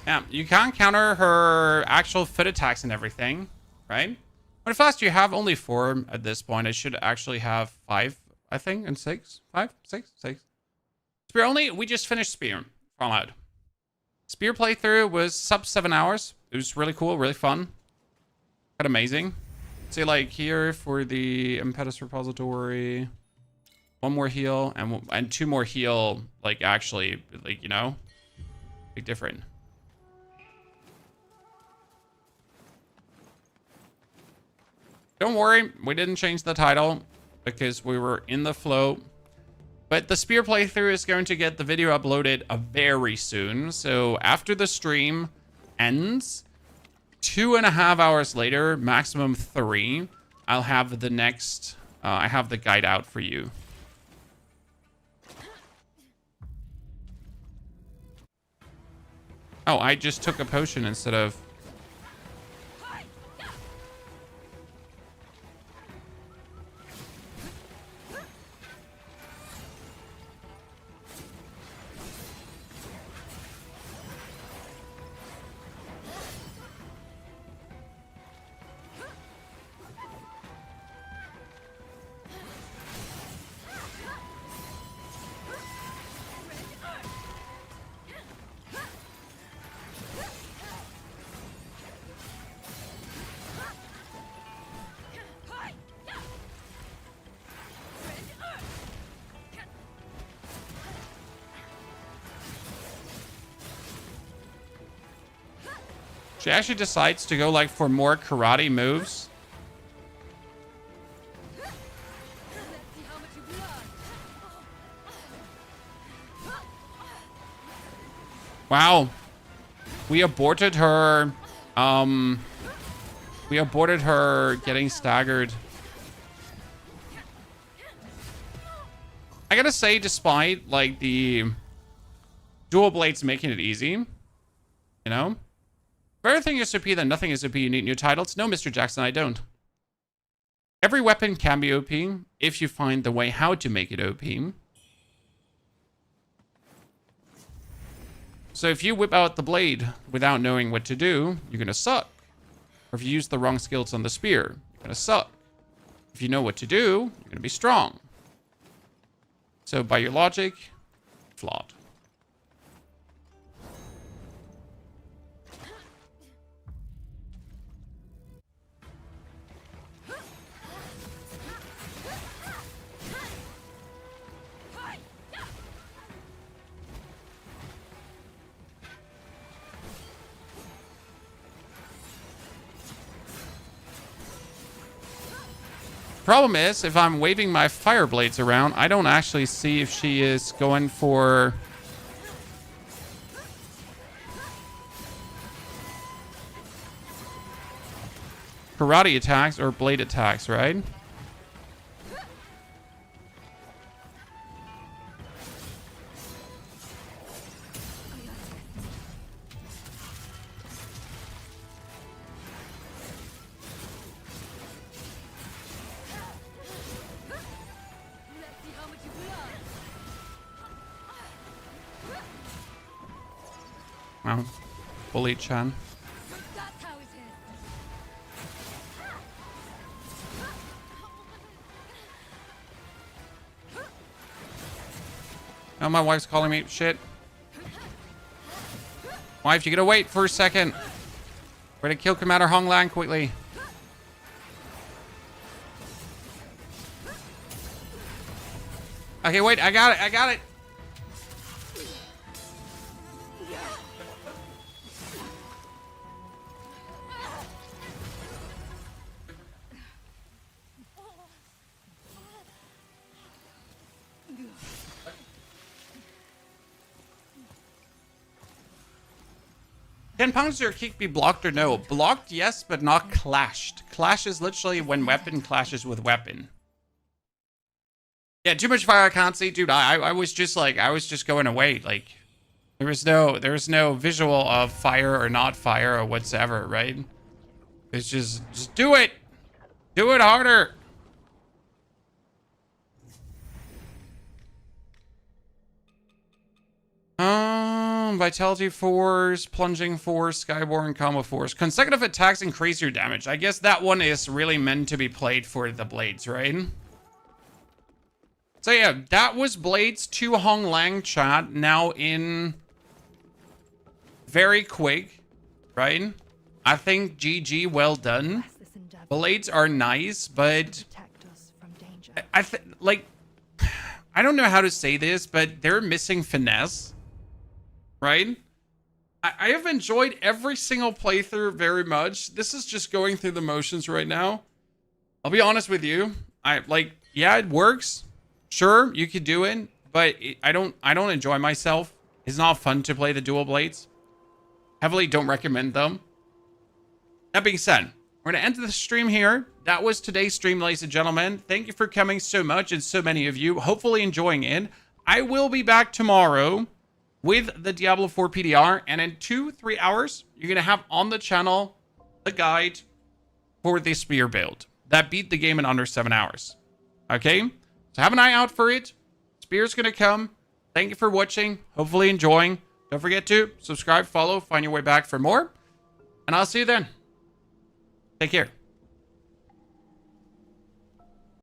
Yeah, you can't counter her actual foot attacks and everything, right? When fast you have only 4 at this point. I should actually have 5, I think, and 6. 5, 6, 6. Spear only, we just finished Spear. Fallout. Spear playthrough was sub 7 hours. It was really cool, really fun. Quite amazing. See, like here for the Impetus Repository, 1 more heal and 2 more heal, like actually, like, you know, big difference. Don't worry, we didn't change the title because we were in the flow. But the Spear playthrough is going to get the video uploaded very soon. So after the stream ends, 2.5 hours later, maximum 3, I'll have the next, I have the guide out for you. Oh, I just took a potion instead of... She actually decides to go like for more karate moves. Wow. We aborted her. We aborted her getting staggered. I gotta say, despite like the dual blades making it easy, you know? For everything is OP, then nothing is OP. You need new titles? No, Mr. Jackson, I don't. Every weapon can be OP if you find the way how to make it OP. So if you whip out the blade without knowing what to do, you're going to suck. Or if you use the wrong skills on the spear, you're going to suck. If you know what to do, you're going to be strong. So by your logic, flawed. Problem is, if I'm waving my fire blades around, I don't actually see if she is going for karate attacks or blade attacks, right? Wow. Bully Chan. Oh, my wife's calling me. Shit. Wife, you gotta wait for a second. We're gonna kill Commander Hong Lang quickly. Okay, wait. I got it. I got it. Can punch or kick be blocked or no? Blocked, yes, but not clashed. Clash is literally when weapon clashes with weapon. Yeah, too much fire I can't see. Dude, I was just like, I was just going away. Like, there was no visual of fire or not fire or whatsoever, right? It's just do it. Do it harder. Vitality Force, Plunging Force, Skyborn Combo Force. Consecutive attacks increase your damage. I guess that one is really meant to be played for the blades, right? So yeah, that was Blades to Hong Lang chat. Now in very quick, right? I think GG, well done. Blades are nice, but I think, like, I don't know how to say this, but they're missing finesse. Right? I have enjoyed every single playthrough very much. This is just going through the motions right now. I'll be honest with you. Yeah, it works. Sure, you could do it, but I don't enjoy myself. It's not fun to play the dual blades. Heavily don't recommend them. That being said, we're going to end the stream here. That was today's stream, ladies and gentlemen. Thank you for coming so much, and so many of you. Hopefully enjoying it. I will be back tomorrow with the Diablo 4 PDR, and in 2-3 hours, you're going to have on the channel the guide for the spear build that beat the game in under 7 hours. Okay? So have an eye out for it. Spear's going to come. Thank you for watching. Hopefully enjoying. Don't forget to subscribe, follow, find your way back for more. And I'll see you then. Take care.